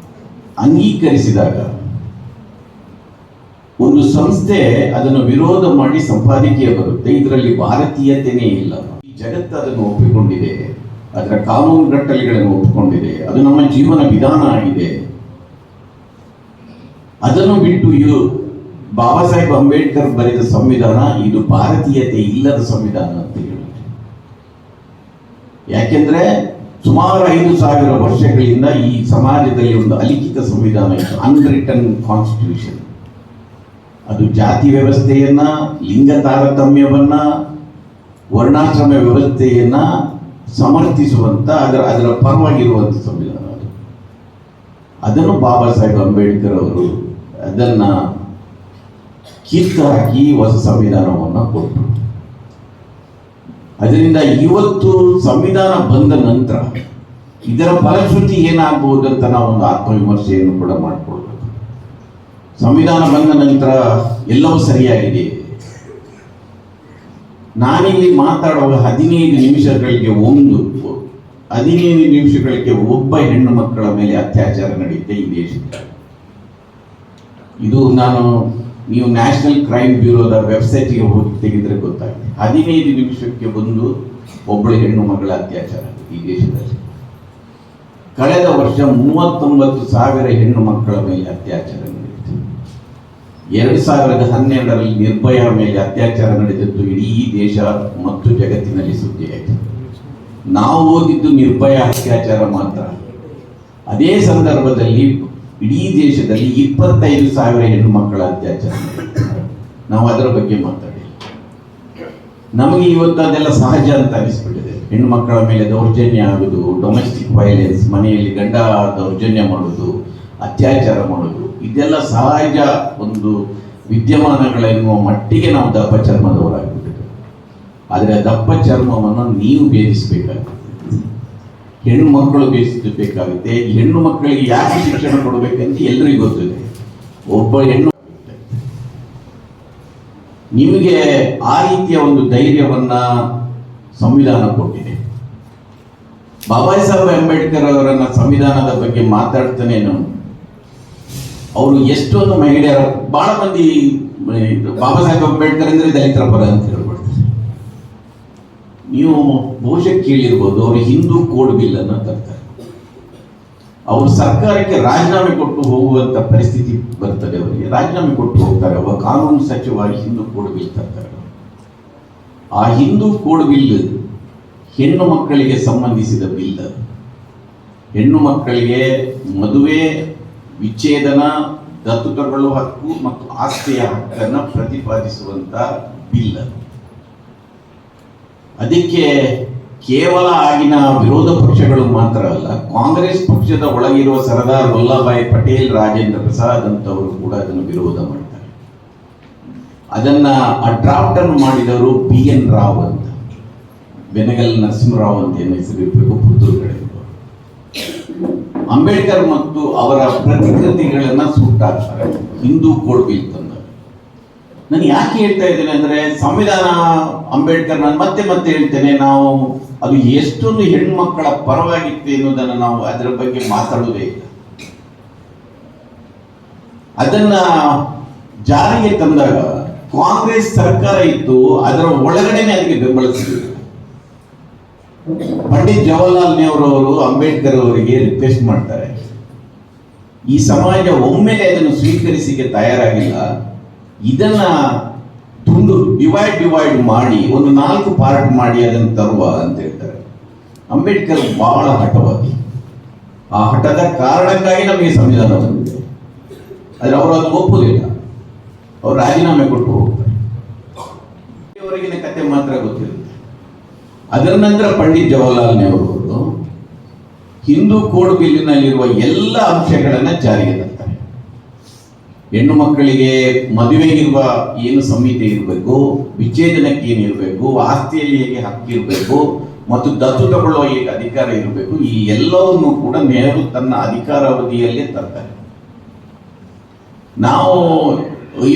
ಅಂಗೀಕರಿಸಿದಾಗ ಒಂದು ಸಂಸ್ಥೆ ಅದನ್ನು ವಿರೋಧ ಮಾಡಿ ಸಂಪಾದಕೀಯ ಬರುತ್ತೆ. ಇದರಲ್ಲಿ ಭಾರತೀಯತೆಯೇ ಇಲ್ಲ. ಈ ಜಗತ್ತು ಅದನ್ನು ಒಪ್ಪಿಕೊಂಡಿದೆ, ಅದರ ಕಾನೂನು ಗಟ್ಟಲೆಗಳನ್ನು ಒಪ್ಪಿಕೊಂಡಿದೆ, ಅದು ನಮ್ಮ ಜೀವನ ವಿಧಾನ ಆಗಿದೆ. ಅದನ್ನು ಬಿಟ್ಟು ಬಾಬಾ ಸಾಹೇಬ್ ಅಂಬೇಡ್ಕರ್ ಬರೆದ ಸಂವಿಧಾನ ಇದು ಭಾರತೀಯತೆ ಇಲ್ಲದ ಸಂವಿಧಾನ ಅಂತ ಹೇಳುತ್ತೆ. ಯಾಕೆಂದ್ರೆ ಸುಮಾರು 5,000 ವರ್ಷಗಳಿಂದ ಈ ಸಮಾಜದಲ್ಲಿ ಒಂದು ಅಲಿಖಿತ ಸಂವಿಧಾನ ಇತ್ತು, ಅನ್ರಿಟನ್ ಕಾನ್ಸ್ಟಿಟ್ಯೂಷನ್. ಅದು ಜಾತಿ ವ್ಯವಸ್ಥೆಯನ್ನ, ಲಿಂಗ ತಾರತಮ್ಯವನ್ನ, ವರ್ಣಾಶ್ರಮ ವ್ಯವಸ್ಥೆಯನ್ನ ಸಮರ್ಥಿಸುವಂತ ಅದರ ಪರವಾಗಿರುವಂತ ಸಂವಿಧಾನ ಅದು. ಅದನ್ನು ಬಾಬಾ ಸಾಹೇಬ್ ಅಂಬೇಡ್ಕರ್ ಅವರು ಅದನ್ನ ಕಿತ್ತು ಹಾಕಿ ಹೊಸ ಸಂವಿಧಾನವನ್ನು ಕೊಟ್ಟರು. ಅದರಿಂದ ಇವತ್ತು ಸಂವಿಧಾನ ಬಂದ ನಂತರ ಇದರ ಫಲಶ್ರುತಿ ಏನಾಗಬಹುದು ಅಂತ ನಾವು ಒಂದು ಆತ್ಮವಿಮರ್ಶೆಯನ್ನು ಕೂಡ ಮಾಡಿಕೊಳ್ಬೇಕು. ಸಂವಿಧಾನ ಬಂದ ನಂತರ ಎಲ್ಲವೂ ಸರಿಯಾಗಿದೆ. ನಾನಿಲ್ಲಿ ಮಾತಾಡುವಾಗ 15 ನಿಮಿಷಗಳಿಗೆ ಒಬ್ಬ ಹೆಣ್ಣು ಮಕ್ಕಳ ಮೇಲೆ ಅತ್ಯಾಚಾರ ನಡೆಯುತ್ತೆ ಈ ದೇಶದಲ್ಲಿ. ಇದು ನೀವು ನ್ಯಾಷನಲ್ ಕ್ರೈಮ್ ಬ್ಯೂರೋದ ವೆಬ್ಸೈಟ್ಗೆ ಹೋಗಿ ತೆಗೆದ್ರೆ ಗೊತ್ತಾಗುತ್ತೆ. 15 ನಿಮಿಷಕ್ಕೆ ಒಬ್ಬಳು ಹೆಣ್ಣು ಮಗಳ ಅತ್ಯಾಚಾರ ಈ ದೇಶದಲ್ಲಿ. ಕಳೆದ ವರ್ಷ 39,000 ಹೆಣ್ಣು ಮಕ್ಕಳ ಮೇಲೆ ಅತ್ಯಾಚಾರ ನಡೆಯಿತು. 2012ರಲ್ಲಿ ನಿರ್ಭಯ ಮೇಲೆ ಅತ್ಯಾಚಾರ ನಡೆದಿದ್ದು ಇಡೀ ದೇಶ ಮತ್ತು ಜಗತ್ತಿನಲ್ಲಿ ಸುದ್ದಿಯಾಯಿತು. ನಾವು ಓದಿದ್ದು ನಿರ್ಭಯ ಅತ್ಯಾಚಾರ ಮಾತ್ರ. ಅದೇ ಸಂದರ್ಭದಲ್ಲಿ ಇಡೀ ದೇಶದಲ್ಲಿ 25,000 ಹೆಣ್ಣು ಮಕ್ಕಳ ಅತ್ಯಾಚಾರ. ನಾವು ಅದರ ಬಗ್ಗೆ ಮಾತಾಡಿ. ನಮಗೆ ಇವತ್ತು ಅದೆಲ್ಲ ಸಹಜ ಅಂತ ಅನಿಸ್ಬಿಟ್ಟಿದೆ. ಹೆಣ್ಣು ಮಕ್ಕಳ ಮೇಲೆ ದೌರ್ಜನ್ಯ ಆಗುದು, ಡೊಮೆಸ್ಟಿಕ್ ವೈಲೆನ್ಸ್, ಮನೆಯಲ್ಲಿ ಗಂಡ ದೌರ್ಜನ್ಯ ಮಾಡುವುದು, ಅತ್ಯಾಚಾರ ಮಾಡುವುದು, ಇದೆಲ್ಲ ಸಹಜ ಒಂದು ವಿದ್ಯಮಾನಗಳೆನ್ನುವ ಮಟ್ಟಿಗೆ ನಾವು ದಪ್ಪ ಚರ್ಮದವರಾಗಿಬಿಟ್ಟಿದೆ. ಆದರೆ ದಪ್ಪ ಚರ್ಮವನ್ನು ನೀವು ಭೇದಿಸಬೇಕಾಗುತ್ತೆ, ಹೆಣ್ಣು ಮಕ್ಕಳು ಭೇದಿಸಬೇಕಾಗುತ್ತೆ. ಹೆಣ್ಣು ಮಕ್ಕಳಿಗೆ ಯಾಕೆ ಶಿಕ್ಷಣ ಕೊಡಬೇಕಂತ ಎಲ್ಲರಿಗೂ ಗೊತ್ತಿದೆ. ಒಬ್ಬ ಹೆಣ್ಣು ನಿಮಗೆ ಆ ರೀತಿಯ ಒಂದು ಧೈರ್ಯವನ್ನ ಸಂವಿಧಾನ ಕೊಟ್ಟಿದೆ. ಬಾಬಾ ಸಾಹೇಬ್ ಅಂಬೇಡ್ಕರ್ ಅವರನ್ನ ಸಂವಿಧಾನದ ಬಗ್ಗೆ ಮಾತಾಡ್ತಾನೆ ಅವರು ಎಷ್ಟೊಂದು ಮಹಿಳೆಯರ ಬಹಳ ಮಂದಿ ಬಾಬಾ ಸಾಹೇಬ್ ಅಂಬೇಡ್ಕರ್ ಅಂದ್ರೆ ದಲಿತರ ಪರ ಅಂತ ಹೇಳ್ಬಿಡ್ತಾರೆ. ನೀವು ಬಹುಶಃ ಕೇಳಿರ್ಬೋದು, ಅವರು ಹಿಂದೂ ಕೋಡ್ ಬಿಲ್ ಅನ್ನು ತರ್ತಾರೆ. ಅವರು ಸರ್ಕಾರಕ್ಕೆ ರಾಜೀನಾಮೆ ಕೊಟ್ಟು ಹೋಗುವಂತ ಪರಿಸ್ಥಿತಿ ಬರ್ತದೆ. ಅವರಿಗೆ ರಾಜೀನಾಮೆ ಕೊಟ್ಟು ಹೋಗ್ತಾರೆ. ಅವ ಕಾನೂನು ಸಚಿವವಾಗಿ ಹಿಂದೂ ಕೋಡ್ ಬಿಲ್ ತರ್ತಾರೆ. ಆ ಹಿಂದೂ ಕೋಡ್ ಬಿಲ್ ಹೆಣ್ಣು ಮಕ್ಕಳಿಗೆ ಸಂಬಂಧಿಸಿದ ಬಿಲ್. ಹೆಣ್ಣು ಮಕ್ಕಳಿಗೆ ಮದುವೆ, ವಿಚ್ಛೇದನ, ದತ್ತು ತಗೊಳ್ಳುವ ಹಕ್ಕು ಮತ್ತು ಆಸ್ತಿಯ ಹಕ್ಕನ್ನು ಪ್ರತಿಪಾದಿಸುವಂತ ಬಿಲ್. ಅದಕ್ಕೆ ಕೇವಲ ಆಗಿನ ವಿರೋಧ ಪಕ್ಷಗಳು ಮಾತ್ರ ಅಲ್ಲ, ಕಾಂಗ್ರೆಸ್ ಪಕ್ಷದ ಒಳಗಿರುವ ಸರ್ದಾರ್ ವಲ್ಲಭಾಯ್ ಪಟೇಲ್, ರಾಜೇಂದ್ರ ಪ್ರಸಾದ್ ಅಂತವರು ಕೂಡ ಅದನ್ನು ವಿರೋಧ ಮಾಡ್ತಾರೆ. ಅದನ್ನ ಆ ಡ್ರಾಫ್ಟ್ ಅನ್ನು ಮಾಡಿದವರು BN ರಾವ್ ಅಂತ, ಬೆನಗಲ್ ನರಸಿಂಹರಾವ್ ಅಂತ ಏನು ಹೆಸರಿರಬೇಕು, ಪುತ್ತೂರು ಕಡೆ. ಅಂಬೇಡ್ಕರ್ ಮತ್ತು ಅವರ ಪ್ರತಿಕೃತಿಗಳನ್ನ ಸುಟ್ಟಾಕ್ತಾರೆ ಹಿಂದೂ ಕೋಡ್ ಬಿಲ್ ತಂದ. ನಾನು ಯಾಕೆ ಹೇಳ್ತಾ ಇದ್ದೇನೆ ಅಂದ್ರೆ, ಸಂವಿಧಾನ ಅಂಬೇಡ್ಕರ್, ನಾನು ಮತ್ತೆ ಹೇಳ್ತೇನೆ, ನಾವು ಅದು ಎಷ್ಟೊಂದು ಹೆಣ್ಮಕ್ಕಳ ಪರವಾಗಿತ್ತು ಎನ್ನುವುದನ್ನು ನಾವು ಅದರ ಬಗ್ಗೆ ಮಾತಾಡುವುದೇ ಇಲ್ಲ. ಅದನ್ನ ಜಾರಿಗೆ ತಂದಾಗ ಕಾಂಗ್ರೆಸ್ ಸರ್ಕಾರ ಇತ್ತು, ಅದರ ಒಳಗಡೆನೆ ಅದಕ್ಕೆ ಬೆಂಬಲ ಸಿಗಲಿಲ್ಲ. ಪಂಡಿತ್ ಜವಾಹರ್ಲಾಲ್ ನೆಹರು ಅವರು ಅಂಬೇಡ್ಕರ್ ಅವರಿಗೆ ರಿಕ್ವೆಸ್ಟ್ ಮಾಡ್ತಾರೆ, ಈ ಸಮಾಜ ಒಮ್ಮೆಲೆ ಅದನ್ನು ಸ್ವೀಕರಿಸಿಕೆ ತಯಾರಾಗಿಲ್ಲ, ಇದನ್ನ ತುಂಡು ಡಿವೈಡ್ ಮಾಡಿ ಒಂದು 4 ಪಾರ್ಟ್ ಮಾಡಿ ಅದನ್ನು ತರುವ ಅಂತ ಹೇಳ್ತಾರೆ. ಅಂಬೇಡ್ಕರ್ ಬಹಳ ಹಠವಾದಿ. ಆ ಹಠದ ಕಾರಣಕ್ಕಾಗಿ ನಮಗೆ ಸಂವಿಧಾನ ಬಂದಿದೆ. ಆದ್ರೆ ಅವರು ಅದು ಒಪ್ಪುವುದಿಲ್ಲ. ಅವರು ರಾಜೀನಾಮೆ ಕೊಟ್ಟು ಹೋಗ್ತಾರೆ. ಅವರಿಗಿನ ಕತೆ ಮಾತ್ರ ಗೊತ್ತಿರುತ್ತೆ. ಅದರ ನಂತರ ಪಂಡಿತ್ ಜವಾಹರ್ಲಾಲ್ ನೆಹರು ಅವರು ಹಿಂದೂ ಕೋಡ್ ಬಿಲ್ಲಿನಲ್ಲಿರುವ ಎಲ್ಲ ಅಂಶಗಳನ್ನು ಜಾರಿಗೆ ತರ್ತಾರೆ. ಹೆಣ್ಣು ಮಕ್ಕಳಿಗೆ ಮದುವೆಗಿರುವ ಏನು ಸಂಹಿತೆ ಇರಬೇಕು, ವಿಚ್ಛೇದನಕ್ಕೆ ಏನಿರಬೇಕು, ಆಸ್ತಿಯಲ್ಲಿ ಹೇಗೆ ಹಕ್ಕಿರಬೇಕು ಮತ್ತು ದತ್ತು ತಗೊಳ್ಳುವ ಹೇಗೆ ಅಧಿಕಾರ ಇರಬೇಕು, ಈ ಎಲ್ಲವನ್ನು ಕೂಡ ನೆಹರು ತನ್ನ ಅಧಿಕಾರಾವಧಿಯಲ್ಲೇ ತರ್ತಾರೆ. ನಾವು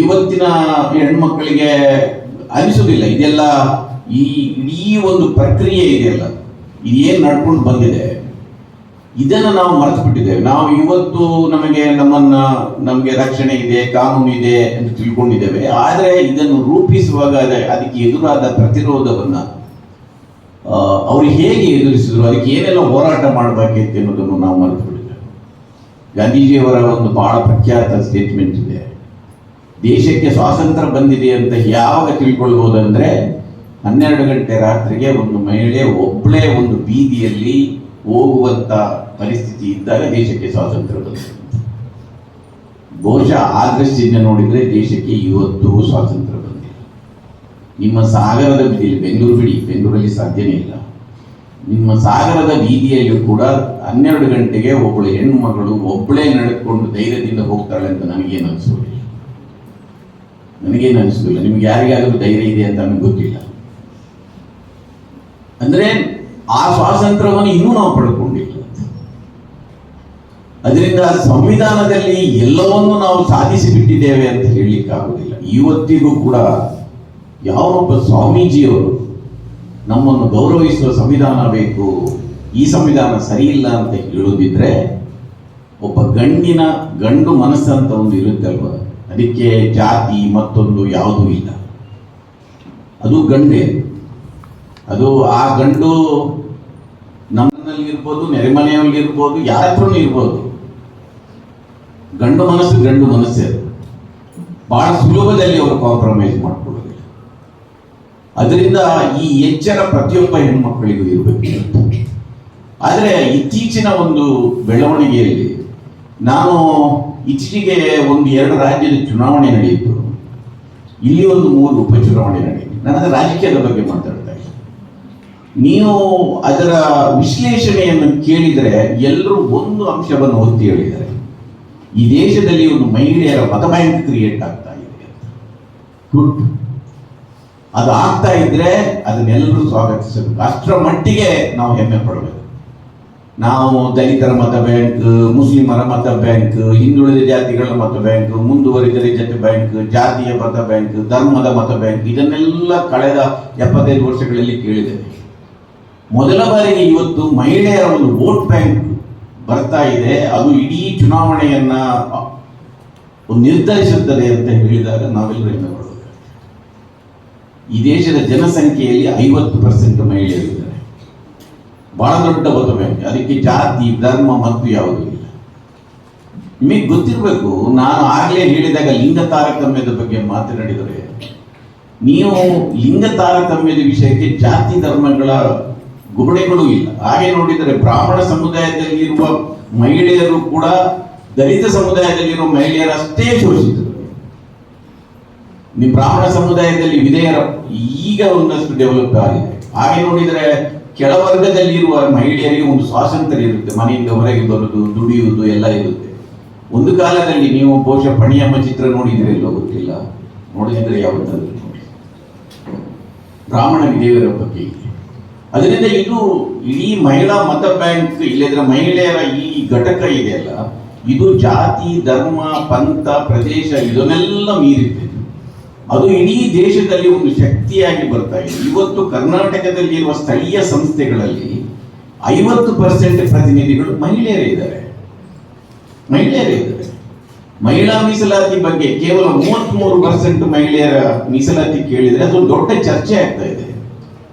ಇವತ್ತಿನ ಹೆಣ್ಮಕ್ಕಳಿಗೆ ಅನಿಸುವುದಿಲ್ಲ ಇದೆಲ್ಲ, ಈ ಇಡೀ ಒಂದು ಪ್ರಕ್ರಿಯೆ ಇದೆಯಲ್ಲ, ಇದೇನು ನಡ್ಕೊಂಡು ಬಂದಿದೆ ಇದನ್ನು ನಾವು ಮರೆತು ಬಿಟ್ಟಿದ್ದೇವೆ. ನಾವು ಇವತ್ತು ನಮಗೆ ರಕ್ಷಣೆ ಇದೆ, ಕಾನೂನು ಇದೆ ಅಂತ ತಿಳ್ಕೊಂಡಿದ್ದೇವೆ. ಆದರೆ ಇದನ್ನು ರೂಪಿಸುವಾಗ ಅದಕ್ಕೆ ಎದುರಾದ ಪ್ರತಿರೋಧವನ್ನ ಅವರು ಹೇಗೆ ಎದುರಿಸಿದ್ರು, ಅದಕ್ಕೆ ಏನೆಲ್ಲ ಹೋರಾಟ ಮಾಡಬೇಕಿತ್ತು ಅನ್ನೋದನ್ನು ನಾವು ಮರೆತು ಬಿಟ್ಟಿದ್ದೇವೆ. ಗಾಂಧೀಜಿಯವರ ಒಂದು ಬಹಳ ಪ್ರಖ್ಯಾತ ಸ್ಟೇಟ್ಮೆಂಟ್ ಇದೆ, ದೇಶಕ್ಕೆ ಸ್ವಾತಂತ್ರ್ಯ ಬಂದಿದೆ ಅಂತ ಯಾವಾಗ ತಿಳ್ಕೊಳ್ಬಹುದಂದ್ರೆ 12 ಗಂಟೆ ರಾತ್ರಿಗೆ ಒಂದು ಮಹಿಳೆ ಒಬ್ಬಳೇ ಒಂದು ಬೀದಿಯಲ್ಲಿ ಹೋಗುವಂತ ಪರಿಸ್ಥಿತಿ ಇದ್ದಾಗ ದೇಶಕ್ಕೆ ಸ್ವಾತಂತ್ರ್ಯ ಬಂದಿದೆ. ಬಹುಶಃ ಆ ದೃಷ್ಟಿಯಿಂದ ನೋಡಿದ್ರೆ ದೇಶಕ್ಕೆ ಇವತ್ತು ಸ್ವಾತಂತ್ರ್ಯ ಬಂದಿಲ್ಲ. ನಿಮ್ಮ ಸಾಗರದ ಬೀದಿಯಲ್ಲಿ, ಬೆಂಗಳೂರಲ್ಲಿ ಸಾಧ್ಯನೇ ಇಲ್ಲ, ನಿಮ್ಮ ಸಾಗರದ ಬೀದಿಯಲ್ಲೂ ಕೂಡ 12 ಗಂಟೆಗೆ ಒಬ್ಬಳು ಹೆಣ್ಣು ಮಗಳು ಒಬ್ಬಳೇ ನಡೆದುಕೊಂಡು ಧೈರ್ಯದಿಂದ ಹೋಗ್ತಾಳೆ ಅಂತ ನನಗೇನು ಅನಿಸೋದಿಲ್ಲ. ನಿಮ್ಗೆ ಯಾರಿಗಾದ್ರೂ ಧೈರ್ಯ ಇದೆ ಅಂತ ನಮ್ಗೆ ಗೊತ್ತಿಲ್ಲ. ಅಂದ್ರೆ ಆ ಸ್ವಾತಂತ್ರ್ಯವನ್ನು ಇನ್ನೂ ನಾವು ಪಡ್ಕೊಂಡಿಲ್ಲ. ಅದರಿಂದ ಸಂವಿಧಾನದಲ್ಲಿ ಎಲ್ಲವನ್ನೂ ನಾವು ಸಾಧಿಸಿ ಬಿಟ್ಟಿದ್ದೇವೆ ಅಂತ ಹೇಳಲಿಕ್ಕಾಗುವುದಿಲ್ಲ. ಇವತ್ತಿಗೂ ಕೂಡ ಯಾವೊಬ್ಬ ಸ್ವಾಮೀಜಿಯವರು ನಮ್ಮನ್ನು ಗೌರವಿಸುವ ಸಂವಿಧಾನ ಬೇಕು, ಈ ಸಂವಿಧಾನ ಸರಿ ಇಲ್ಲ ಅಂತ ಹೇಳುದಿದ್ರೆ, ಒಬ್ಬ ಗಂಡು ಮನಸ್ಸಂತ ಒಂದು ಇರುತ್ತಲ್ವ, ಅದಕ್ಕೆ ಜಾತಿ ಮತ್ತೊಂದು ಯಾವುದೂ ಇಲ್ಲ, ಅದು ಗಂಡೇ. ಅದು ಆ ಗಂಡು ನಮ್ಮಲ್ಲಿ ಇರ್ಬೋದು, ನೆರೆಮನೆಯಲ್ಲಿ ಇರ್ಬೋದು, ಯಾರ ಹತ್ರನೂ ಇರ್ಬೋದು. ಗಂಡು ಮನಸ್ಸೇ ಅದು. ಬಹಳ ಸುಲಭದಲ್ಲಿ ಅವರು ಕಾಂಪ್ರಮೈಸ್ ಮಾಡ್ಕೊಳ್ಳೋದಿಲ್ಲ. ಅದರಿಂದ ಈ ಎಚ್ಚರ ಪ್ರತಿಯೊಬ್ಬ ಹೆಣ್ಮಕ್ಕಳಿಗೂ ಇರಬೇಕು. ಆದರೆ ಇತ್ತೀಚಿನ ಒಂದು ಬೆಳವಣಿಗೆಯಲ್ಲಿ ನಾನು ಇತ್ತೀಚೆಗೆ 1-2 ರಾಜ್ಯದ ಚುನಾವಣೆ ನಡೆಯಿತು, ಇಲ್ಲಿ 3 ಉಪಚುನಾವಣೆ ನಡೆಯಿತು. ನಾನು ರಾಜಕೀಯದ ಬಗ್ಗೆ ಮಾತಾಡ್ತಾ ಇದ್ದೆ. ನೀವು ಅದರ ವಿಶ್ಲೇಷಣೆಯನ್ನು ಕೇಳಿದರೆ ಎಲ್ಲರೂ ಒಂದು ಅಂಶವನ್ನು ಒತ್ತಿ ಹೇಳಿದ್ದಾರೆ, ಈ ದೇಶದಲ್ಲಿ ಒಂದು ಮಹಿಳೆಯರ ಮತ ಬ್ಯಾಂಕ್ ಕ್ರಿಯೇಟ್ ಆಗ್ತಾ ಇದೆ ಅಂತ. ಗುಡ್, ಅದು ಆಗ್ತಾ ಇದ್ರೆ ಅದನ್ನೆಲ್ಲರೂ ಸ್ವಾಗತಿಸಬೇಕು. ಅಷ್ಟರ ಮಟ್ಟಿಗೆ ನಾವು ಹೆಮ್ಮೆ ಪಡಬೇಕು. ನಾವು ದಲಿತರ ಮತ ಬ್ಯಾಂಕ್, ಮುಸ್ಲಿಮರ ಮತ ಬ್ಯಾಂಕ್, ಹಿಂದುಳಿದ ಜಾತಿಗಳ ಮತ ಬ್ಯಾಂಕ್, ಮುಂದುವರಿದ ಜನ ಬ್ಯಾಂಕ್, ಜಾತಿಯ ಮತ ಬ್ಯಾಂಕ್, ಧರ್ಮದ ಮತ ಬ್ಯಾಂಕ್, ಇದನ್ನೆಲ್ಲ ಕಳೆದ 75 ವರ್ಷಗಳಲ್ಲಿ ಕೇಳಿದ್ದೇವೆ. ಮೊದಲ ಬಾರಿಗೆ ಇವತ್ತು ಮಹಿಳೆಯರ ಒಂದು ವೋಟ್ ಬ್ಯಾಂಕ್ ಬರ್ತಾ ಇದೆ, ಅದು ಇಡೀ ಚುನಾವಣೆಯನ್ನ ನಿರ್ಧರಿಸುತ್ತದೆ ಅಂತ ಹೇಳಿದಾಗ ನಾವೆಲ್ಲರೂ ಹೆಮ್ಮೆ ಪಡಬೇಕು. ಈ ದೇಶದ ಜನಸಂಖ್ಯೆಯಲ್ಲಿ 50% ಮಹಿಳೆಯರಿದ್ದಾರೆ. ಬಹಳ ದೊಡ್ಡ ಮತ ಬ್ಯಾಂಕ್. ಅದಕ್ಕೆ ಜಾತಿ ಧರ್ಮ ಮತ್ತು ಯಾವುದೂ ಇಲ್ಲ. ನಿಮಗೆ ಗೊತ್ತಿರಬೇಕು, ನಾನು ಆಗಲೇ ಹೇಳಿದಾಗ ಲಿಂಗ ತಾರತಮ್ಯದ ಬಗ್ಗೆ ಮಾತನಾಡಿದರೆ, ನೀವು ಲಿಂಗ ತಾರತಮ್ಯದ ವಿಷಯಕ್ಕೆ ಜಾತಿ ಧರ್ಮಗಳ ಗುಬಳೆಗಳು ಇಲ್ಲ. ಹಾಗೆ ನೋಡಿದರೆ ಬ್ರಾಹ್ಮಣ ಸಮುದಾಯದಲ್ಲಿರುವ ಮಹಿಳೆಯರು ಕೂಡ ದಲಿತ ಸಮುದಾಯದಲ್ಲಿರುವ ಮಹಿಳೆಯರಷ್ಟೇ ಶೋಷಿತರು. ನೀವು ಬ್ರಾಹ್ಮಣ ಸಮುದಾಯದಲ್ಲಿ ವಿಧೇಯರ ಈಗ ಒಂದಷ್ಟು ಡೆವಲಪ್ ಆಗಿದೆ. ಹಾಗೆ ನೋಡಿದರೆ ಕೆಳವರ್ಗದಲ್ಲಿರುವ ಮಹಿಳೆಯರಿಗೆ ಒಂದು ಸ್ವಾತಂತ್ರ್ಯ ಇರುತ್ತೆ, ಮನೆಯಿಂದ ಹೊರಗೆ ಬರುವುದು, ದುಡಿಯುವುದು ಎಲ್ಲ ಇರುತ್ತೆ. ಒಂದು ಕಾಲದಲ್ಲಿ ನೀವು ಬಹುಶಃ ಪಣಿಯಮ್ಮ ಚಿತ್ರ ನೋಡಿದಿರಲ್ಲೋ ಗೊತ್ತಿಲ್ಲ, ನೋಡಿದ್ರೆ ಯಾವತ್ತಾದ್ರೂ ನೋಡಿ, ಬ್ರಾಹ್ಮಣ ವಿಧೇಯರ ಬಗ್ಗೆ ಇದೆ. ಅದರಿಂದ ಇದು ಇಡೀ ಮಹಿಳಾ ಮತ ಬ್ಯಾಂಕ್, ಇಲ್ಲದ್ರೆ ಮಹಿಳೆಯರ ಈ ಘಟಕ ಇದೆಯಲ್ಲ, ಇದು ಜಾತಿ ಧರ್ಮ ಪಂಥ ಪ್ರದೇಶ ಇದನ್ನೆಲ್ಲ ಮೀರಿದೆ. ಅದು ಇಡೀ ದೇಶದಲ್ಲಿ ಒಂದು ಶಕ್ತಿಯಾಗಿ ಬರ್ತಾ ಇದೆ. ಇವತ್ತು ಕರ್ನಾಟಕದಲ್ಲಿರುವ ಸ್ಥಳೀಯ ಸಂಸ್ಥೆಗಳಲ್ಲಿ 50% ಪ್ರತಿನಿಧಿಗಳು ಮಹಿಳೆಯರೇ ಇದ್ದಾರೆ. ಮಹಿಳಾ ಮೀಸಲಾತಿ ಬಗ್ಗೆ ಕೇವಲ 33% ಮಹಿಳೆಯರ ಮೀಸಲಾತಿ ಕೇಳಿದರೆ ಅದು ದೊಡ್ಡ ಚರ್ಚೆ ಆಗ್ತಾ ಇದೆ.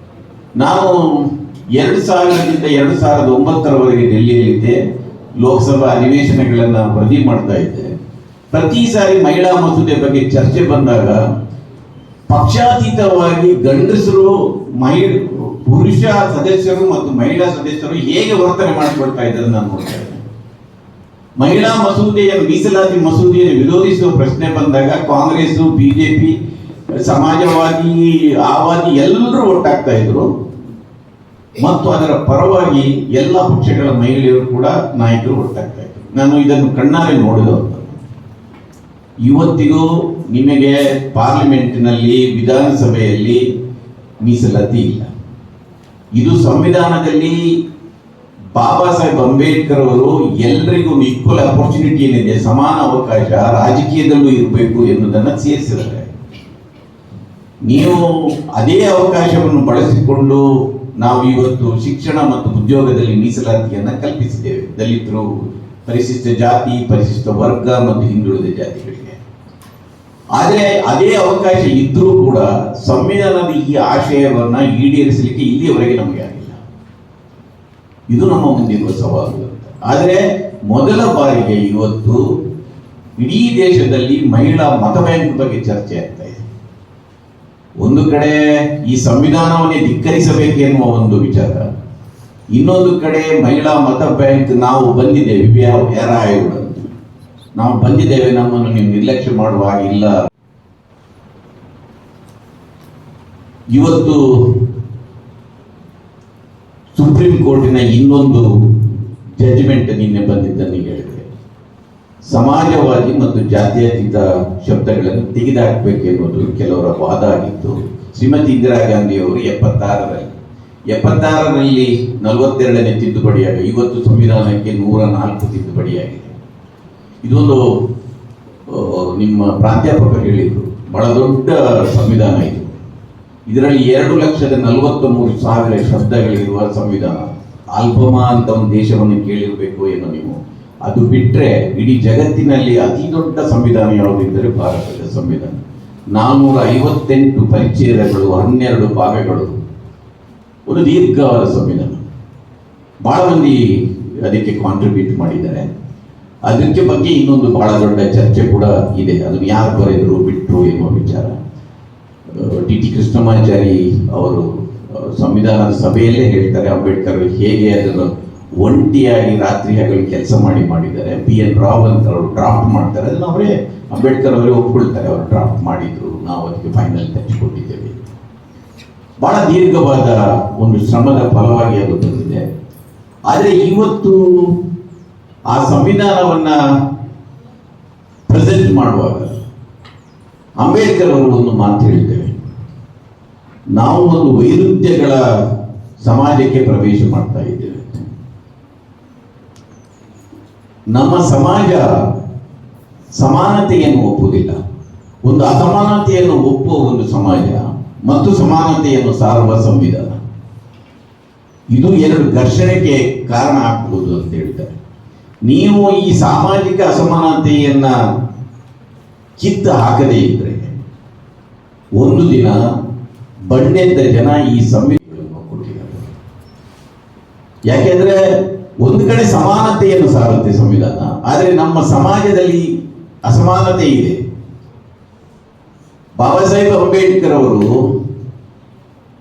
ನಾನು 2000ರಿಂದ 2009ರವರೆಗೆ ಡೆಲ್ಲಿಯಲ್ಲಿದ್ದೆ, ಲೋಕಸಭಾ ಅಧಿವೇಶನಗಳನ್ನು ವರದಿ ಮಾಡ್ತಾ ಇದ್ದೆ. ಪ್ರತಿ ಸಾರಿ ಮಹಿಳಾ ಮಸೂದೆ ಬಗ್ಗೆ ಚರ್ಚೆ ಬಂದಾಗ ಪಕ್ಷಾತೀತವಾಗಿ ಗಂಡಸರು, ಪುರುಷ ಸದಸ್ಯರು ಮತ್ತು ಮಹಿಳಾ ಸದಸ್ಯರು ಹೇಗೆ ವರ್ತನೆ ಮಾಡಿಕೊಳ್ತಾ ಇದ್ದಾರೆ ನಾನು ನೋಡ್ತಾ ಇದ್ದೆ. ಮಹಿಳಾ ಮೀಸಲಾತಿ ಮಸೂದೆಯನ್ನು ವಿರೋಧಿಸುವ ಪ್ರಶ್ನೆ ಬಂದಾಗ ಕಾಂಗ್ರೆಸ್, ಬಿಜೆಪಿ, ಸಮಾಜವಾದಿ, ಆವಾದಿ ಎಲ್ಲರೂ ಒಟ್ಟಾಗ್ತಾ ಇದ್ರು. ಮತ್ತು ಅದರ ಪರವಾಗಿ ಎಲ್ಲ ಪಕ್ಷಗಳ ಮಹಿಳೆಯರು ಕೂಡ ನಾಯಕರು ಒಟ್ಟಾಗ್ತಾ ಇದ್ರು. ನಾನು ಇದನ್ನು ಕಣ್ಣಾರೆ ನೋಡಿದವರು. ಇವತ್ತಿಗೂ ನಿಮಗೆ ಪಾರ್ಲಿಮೆಂಟಿನಲ್ಲಿ, ವಿಧಾನಸಭೆಯಲ್ಲಿ ಮೀಸಲಾತಿ ಇಲ್ಲ. ಇದು ಸಂವಿಧಾನದಲ್ಲಿ ಬಾಬಾ ಸಾಹೇಬ್ ಅಂಬೇಡ್ಕರ್ ಅವರು ಎಲ್ಲರಿಗೂ ಈಕ್ವಲ್ ಅಪರ್ಚುನಿಟಿ ಏನಿದೆ, ಸಮಾನ ಅವಕಾಶ ರಾಜಕೀಯದಲ್ಲೂ ಇರಬೇಕು ಎನ್ನುವುದನ್ನು ಸೇರಿಸಿದ್ದಾರೆ. ನೀವು ಅದೇ ಅವಕಾಶವನ್ನು ಬಳಸಿಕೊಂಡು ನಾವು ಇವತ್ತು ಶಿಕ್ಷಣ ಮತ್ತು ಉದ್ಯೋಗದಲ್ಲಿ ಮೀಸಲಾತಿಯನ್ನು ಕಲ್ಪಿಸಿದ್ದೇವೆ. ದಲಿತರು, ಪರಿಶಿಷ್ಟ ಜಾತಿ, ಪರಿಶಿಷ್ಟ ವರ್ಗ ಮತ್ತು ಹಿಂದುಳಿದ ಜಾತಿಗಳಿಗೆ. ಆದರೆ ಅದೇ ಅವಕಾಶ ಇದ್ರೂ ಕೂಡ ಸಂವಿಧಾನದ ಈ ಆಶಯವನ್ನು ಈಡೇರಿಸಲಿಕ್ಕೆ ಇಲ್ಲಿಯವರೆಗೆ ನಮಗೆ ಆಗಿಲ್ಲ. ಇದು ನಮ್ಮ ಮುಂದಿರುವ ಸವಾಲು. ಆದರೆ ಮೊದಲ ಬಾರಿಗೆ ಇವತ್ತು ಇಡೀ ದೇಶದಲ್ಲಿ ಮಹಿಳಾ ಮತ ಬ್ಯಾಂಕ್ ಬಗ್ಗೆ ಚರ್ಚೆ ಆಗ್ತಾ ಇದೆ. ಒಂದು ಕಡೆ ಈ ಸಂವಿಧಾನವನ್ನೇ ಧಿಕ್ಕರಿಸಬೇಕು ಎನ್ನುವ ಒಂದು ವಿಚಾರ, ಇನ್ನೊಂದು ಕಡೆ ಮಹಿಳಾ ಮತ ಬ್ಯಾಂಕ್ ನಾವು ಬಂದಿದ್ದೇವೆ, ನಾವು ಬಂದಿದ್ದೇವೆ, ನಮ್ಮನ್ನು ನೀವು ನಿರ್ಲಕ್ಷ್ಯ ಮಾಡುವ ಹಾಗಿಲ್ಲ. ಇವತ್ತು ಸುಪ್ರೀಂ ಕೋರ್ಟಿನ ಇನ್ನೊಂದು ಜಡ್ಜ್ಮೆಂಟ್ ನಿನ್ನೆ ಬಂದಿದ್ದನ್ನು ಹೇಳಿದೆ. ಸಮಾಜವಾದಿ ಮತ್ತು ಜಾತ್ಯತೀತ ಶಬ್ದಗಳನ್ನು ತೆಗೆದುಹಾಕಬೇಕು ಎನ್ನುವುದು ಕೆಲವರ ವಾದ ಆಗಿತ್ತು. ಶ್ರೀಮತಿ ಇಂದಿರಾ ಗಾಂಧಿ ಅವರು 76ರಲ್ಲಿ 42ನೇ ತಿದ್ದುಪಡಿಯಾಗಿ ಇವತ್ತು ಸಂವಿಧಾನಕ್ಕೆ 104 ತಿದ್ದುಪಡಿಯಾಗಿದೆ. ಇದೊಂದು ನಿಮ್ಮ ಪ್ರಾಧ್ಯಾಪಕರು ಹೇಳಿದರು, ಬಹಳ ದೊಡ್ಡ ಸಂವಿಧಾನ ಇದು. ಇದರಲ್ಲಿ 2,43,000 ಶಬ್ದಗಳಿರುವ ಸಂವಿಧಾನ. ಆಲ್ಬಮಾ ಅಂತ ಒಂದು ದೇಶವನ್ನು ಕೇಳಿರಬೇಕು ಏನೋ ನೀವು. ಅದು ಬಿಟ್ಟರೆ ಇಡೀ ಜಗತ್ತಿನಲ್ಲಿ ಅತಿ ದೊಡ್ಡ ಸಂವಿಧಾನ ಯಾವುದಿದ್ದರೆ ಭಾರತದ ಸಂವಿಧಾನ. 458 ಪರಿಚ್ಛೇದಗಳು, 12 ಭಾಗಗಳು, ಒಂದು ದೀರ್ಘವಾದ ಸಂವಿಧಾನ. ಬಹಳ ಮಂದಿ ಅದಕ್ಕೆ ಕಾಂಟ್ರಿಬ್ಯೂಟ್ ಮಾಡಿದ್ದಾರೆ. ಅದಕ್ಕೆ ಬಗ್ಗೆ ಇನ್ನೊಂದು ಬಹಳ ದೊಡ್ಡ ಚರ್ಚೆ ಕೂಡ ಇದೆ. ಅದನ್ನು ಯಾರು ಬರೆದರು ಬಿಟ್ಟರು ಎನ್ನುವ ವಿಚಾರ. ಟಿ ಕೃಷ್ಣಮಾಚಾರಿ ಅವರು ಸಂವಿಧಾನದ ಸಭೆಯಲ್ಲೇ ಹೇಳ್ತಾರೆ, ಅಂಬೇಡ್ಕರ್ ಹೇಗೆ ಅದನ್ನು ಒಂಟಿಯಾಗಿ ರಾತ್ರಿ ಹಗಲು ಕೆಲಸ ಮಾಡಿದ್ದಾರೆ. BN ರಾವ್ ಅಂತ ಅವರು ಡ್ರಾಫ್ಟ್ ಮಾಡ್ತಾರೆ, ಅದನ್ನು ಅವರೇ ಅಂಬೇಡ್ಕರ್ ಅವರೇ ಒಪ್ಕೊಳ್ತಾರೆ, ಅವರು ಡ್ರಾಫ್ಟ್ ಮಾಡಿದ್ರು, ನಾವು ಅದಕ್ಕೆ ಫೈನಲ್ ಟಚ್ ಕೊಟ್ಟಿದ್ದೇವೆ. ಬಹಳ ದೀರ್ಘವಾದ ಒಂದು ಶ್ರಮದ ಫಲವಾಗಿ ಅದು ಬಂದಿದೆ. ಆದರೆ ಇವತ್ತು ಆ ಸಂವಿಧಾನವನ್ನ ಪ್ರೆಸೆಂಟ್ ಮಾಡುವಾಗ ಅಂಬೇಡ್ಕರ್ ಅವರು ಒಂದು ಮಾತು ಹೇಳಿದ್ದೇವೆ, ನಾವು ಒಂದು ವೈರುಧ್ಯಗಳ ಸಮಾಜಕ್ಕೆ ಪ್ರವೇಶ ಮಾಡ್ತಾ ಇದ್ದೇವೆ. ನಮ್ಮ ಸಮಾಜ ಸಮಾನತೆಯನ್ನು ಒಪ್ಪುವುದಿಲ್ಲ. ಒಂದು ಅಸಮಾನತೆಯನ್ನು ಒಪ್ಪುವ ಒಂದು ಸಮಾಜ ಮತ್ತು ಸಮಾನತೆಯನ್ನು ಸಾರುವ ಸಂವಿಧಾನ, ಇದು 2 ಘರ್ಷಣೆಗೆ ಕಾರಣ ಆಗಬಹುದು ಅಂತ ಹೇಳ್ತಾರೆ. ನೀವು ಈ ಸಾಮಾಜಿಕ ಅಸಮಾನತೆಯನ್ನ ಕಿತ್ತು ಹಾಕದೇ ಇದ್ರೆ ಒಂದು ದಿನ ಬಂಡೆದ್ದ ಜನ ಈ ಸಂವಿಧಾನವನ್ನು ಕೊಟ್ಟಿದ್ದಾರೆ. ಯಾಕೆಂದ್ರೆ ಒಂದು ಕಡೆ ಸಮಾನತೆಯನ್ನು ಸಾರುತ್ತೆ ಸಂವಿಧಾನ, ಆದರೆ ನಮ್ಮ ಸಮಾಜದಲ್ಲಿ ಅಸಮಾನತೆ ಇದೆ. ಬಾಬಾ ಸಾಹೇಬ್ ಅಂಬೇಡ್ಕರ್ ಅವರು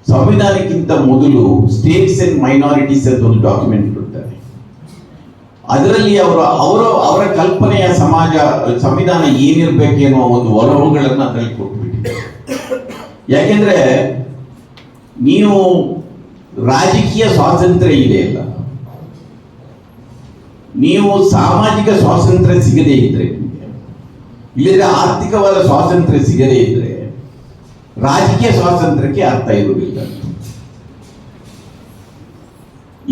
ಸಂವಿಧಾನಕ್ಕಿಂತ ಮೊದಲು ಸ್ಟೇಟ್ಸ್ ಅಂಡ್ ಮೈನಾರಿಟೀಸ್ ಅಂತ ಒಂದು ಡಾಕ್ಯುಮೆಂಟ್ ಕೊಡ್ತಾರೆ. ಅದರಲ್ಲಿ ಅವರ ಕಲ್ಪನೆಯ ಸಂವಿಧಾನ ಏನಿರ್ಬೇಕು ಎನ್ನುವ ಒಂದು ಒಲವುಗಳನ್ನು ಅದರಲ್ಲಿ ಕೊಟ್ಬಿಟ್ಟಿದ್ದಾರೆ. ಯಾಕೆಂದ್ರೆ ನೀವು ರಾಜಕೀಯ ಸ್ವಾತಂತ್ರ್ಯ ಇದೆ ಅಲ್ಲ, ನೀವು ಸಾಮಾಜಿಕ ಸ್ವಾತಂತ್ರ್ಯ ಸಿಗದೇ ಇದ್ರೆ, ಇಲ್ಲದ್ರೆ ಆರ್ಥಿಕವಾದ ಸ್ವಾತಂತ್ರ್ಯ ಸಿಗದೇ ಇದ್ರೆ ರಾಜಕೀಯ ಸ್ವಾತಂತ್ರ್ಯಕ್ಕೆ ಅರ್ಥ ಇರುವುದಿಲ್ಲ.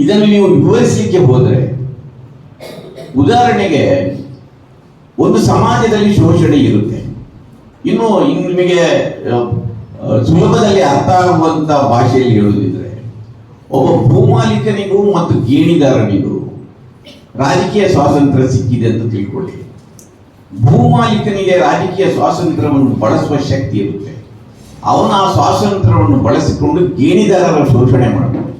ಇದನ್ನು ನೀವು ವಿವರಿಸಲಿಕ್ಕೆ ಹೋದರೆ, ಉದಾಹರಣೆಗೆ ಒಂದು ಸಮಾಜದಲ್ಲಿ ಶೋಷಣೆ ಇರುತ್ತೆ. ಇನ್ನು ನಿಮಗೆ ಸುಲಭದಲ್ಲಿ ಅರ್ಥ ಆಗುವಂತ ಭಾಷೆಯಲ್ಲಿ ಹೇಳುವುದಿದ್ರೆ, ಒಬ್ಬ ಭೂಮಾಲೀಕನಿಗೂ ಮತ್ತು ಗೇಣಿದಾರನಿಗೂ ರಾಜಕೀಯ ಸ್ವಾತಂತ್ರ್ಯ ಸಿಕ್ಕಿದೆ ಅಂತ ತಿಳ್ಕೊಳ್ಳಿ. ಭೂಮಾಲೀಕನಿಗೆ ರಾಜಕೀಯ ಸ್ವಾತಂತ್ರ್ಯವನ್ನು ಬಳಸುವ ಶಕ್ತಿ ಇರುತ್ತೆ. ಅವನು ಆ ಸ್ವಾತಂತ್ರ್ಯವನ್ನು ಬಳಸಿಕೊಂಡು ಗೇಣಿದಾರರ ಶೋಷಣೆ ಮಾಡ್ತಾನೆ.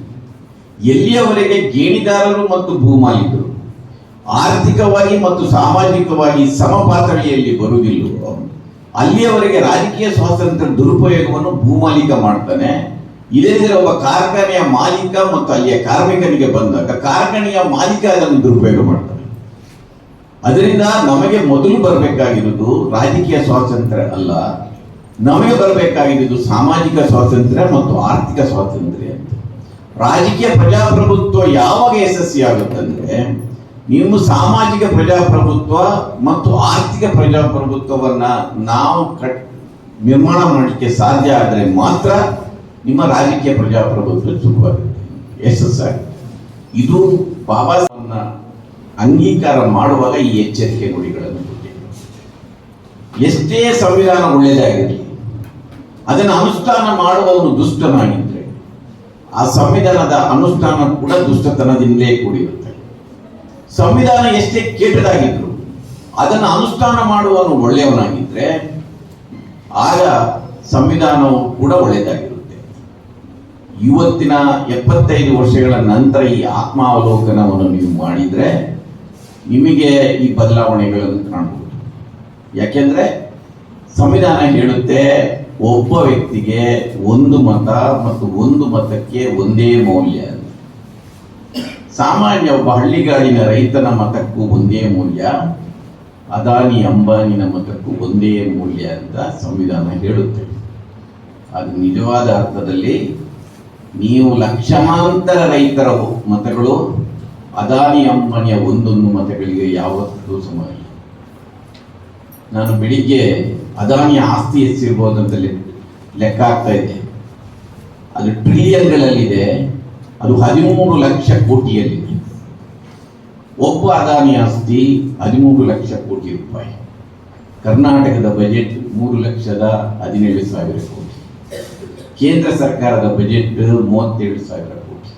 ಎಲ್ಲಿಯವರೆಗೆ ಗೇಣಿದಾರರು ಮತ್ತು ಭೂಮಾಲೀಕರು ಆರ್ಥಿಕವಾಗಿ ಮತ್ತು ಸಾಮಾಜಿಕವಾಗಿ ಸಮಪಾತಳಿಯಲ್ಲಿ ಬರುವುದಿಲ್ಲವೋ ಅಲ್ಲಿಯವರೆಗೆ ರಾಜಕೀಯ ಸ್ವಾತಂತ್ರ್ಯ ದುರುಪಯೋಗವನ್ನು ಭೂಮಾಲೀಕ ಮಾಡ್ತಾನೆ. ಇಲ್ಲದಿದ್ದರೆ ಒಬ್ಬ ಕಾರ್ಖಾನೆಯ ಮಾಲೀಕ ಮತ್ತು ಅಲ್ಲಿಯ ಕಾರ್ಮಿಕನಿಗೆ ಬಂದಾಗ ಕಾರ್ಖಾನೆಯ ಮಾಲೀಕ ಅದನ್ನು ದುರುಪಯೋಗ ಮಾಡ್ತಾನೆ. ಅದರಿಂದ ನಮಗೆ ಮೊದಲು ಬರಬೇಕಾಗಿರುವುದು ರಾಜಕೀಯ ಸ್ವಾತಂತ್ರ್ಯ ಅಲ್ಲ, ನಮಗೆ ಬರಬೇಕಾಗಿರುವುದು ಸಾಮಾಜಿಕ ಸ್ವಾತಂತ್ರ್ಯ ಮತ್ತು ಆರ್ಥಿಕ ಸ್ವಾತಂತ್ರ್ಯ ಅಂತ. ರಾಜಕೀಯ ಪ್ರಜಾಪ್ರಭುತ್ವ ಯಾವಾಗ ಯಶಸ್ವಿಯಾಗುತ್ತಂದ್ರೆ ನೀವು ಸಾಮಾಜಿಕ ಪ್ರಜಾಪ್ರಭುತ್ವ ಮತ್ತು ಆರ್ಥಿಕ ಪ್ರಜಾಪ್ರಭುತ್ವವನ್ನ ನಾವು ನಿರ್ಮಾಣ ಮಾಡಲಿಕ್ಕೆ ಸಾಧ್ಯ ಆದರೆ ಮಾತ್ರ ನಿಮ್ಮ ರಾಜಕೀಯ ಪ್ರಜಾಪ್ರಭುತ್ವ ಶುರುವಾಗುತ್ತೆ, ಯಶಸ್ಸಾಗುತ್ತೆ. ಇದು ಬಾಬಾ ಸಾಹೇಬನ ಅಂಗೀಕಾರ ಮಾಡುವಾಗ ಈ ಎಚ್ಚರಿಕೆ ನುಡಿಗಳನ್ನು ಕೊಟ್ಟಿದ್ದರು. ಎಷ್ಟೇ ಸಂವಿಧಾನ ಒಳ್ಳೆಯದಾಗಿರಲಿ, ಅದನ್ನು ಅನುಷ್ಠಾನ ಮಾಡುವವನು ದುಷ್ಟನಾಗಿದ್ದರೆ ಆ ಸಂವಿಧಾನದ ಅನುಷ್ಠಾನ ಕೂಡ ದುಷ್ಟತನದಿಂದಲೇ ಕೂಡಿರುತ್ತೆ. ಸಂವಿಧಾನ ಎಷ್ಟೇ ಕೆಟ್ಟದಾಗಿದ್ರು ಅದನ್ನು ಅನುಷ್ಠಾನ ಮಾಡುವವನು ಒಳ್ಳೆಯವನಾಗಿದ್ರೆ ಆಗ ಸಂವಿಧಾನವು ಕೂಡ ಒಳ್ಳೆಯದಾಗಿರುತ್ತೆ. ಇವತ್ತಿನ 75 ವರ್ಷಗಳ ನಂತರ ಈ ಆತ್ಮಾವಲೋಕನವನ್ನು ನೀವು ಮಾಡಿದ್ರೆ ನಿಮಗೆ ಈ ಬದಲಾವಣೆಗಳನ್ನು ಕಾಣಬಹುದು. ಯಾಕೆಂದ್ರೆ ಸಂವಿಧಾನ ಹೇಳುತ್ತೆ ಒಬ್ಬ ವ್ಯಕ್ತಿಗೆ ಒಂದು ಮತ ಮತ್ತು ಒಂದು ಮತಕ್ಕೆ ಒಂದೇ ಮೌಲ್ಯ. ಸಾಮಾನ್ಯ ಒಬ್ಬ ಹಳ್ಳಿಗಾಡಿನ ರೈತನ ಮತಕ್ಕೂ ಒಂದೇ ಮೂಲ್ಯ, ಅದಾನಿ ಅಂಬಾನಿನ ಮತಕ್ಕೂ ಒಂದೇ ಮೂಲ್ಯ ಅಂತ ಸಂವಿಧಾನ ಹೇಳುತ್ತೆ. ಅದು ನಿಜವಾದ ಅರ್ಥದಲ್ಲಿ ನೀವು ಲಕ್ಷಾಂತರ ರೈತರ ಮತಗಳು ಅದಾನಿ ಅಂಬಾನಿಯ ಒಂದೊಂದು ಮತಗಳಿಗೆ ಯಾವತ್ತೂ ಸಮ ಇಲ್ಲ. ನಾನು ಬೆಳಿಗ್ಗೆ ಅದಾನಿಯ ಆಸ್ತಿ ಎಷ್ಟಿರ್ಬೋದು ಅಂತ ಲೆಕ್ಕ ಆಗ್ತಾ ಇದ್ದೆ. ಅದು ಟ್ರಿಲಿಯನ್ಗಳಲ್ಲಿದೆ, ಅದು 13 ಲಕ್ಷ ಕೋಟಿಯಲ್ಲಿದೆ. ಒಬ್ಬ ಅದಾನಿ ಆಸ್ತಿ 13 ಲಕ್ಷ ಕೋಟಿ ರೂಪಾಯಿ. ಕರ್ನಾಟಕದ ಬಜೆಟ್ 3,17,000 ಕೋಟಿ. ಕೇಂದ್ರ ಸರ್ಕಾರದ ಬಜೆಟ್ 37,000 ಕೋಟಿ.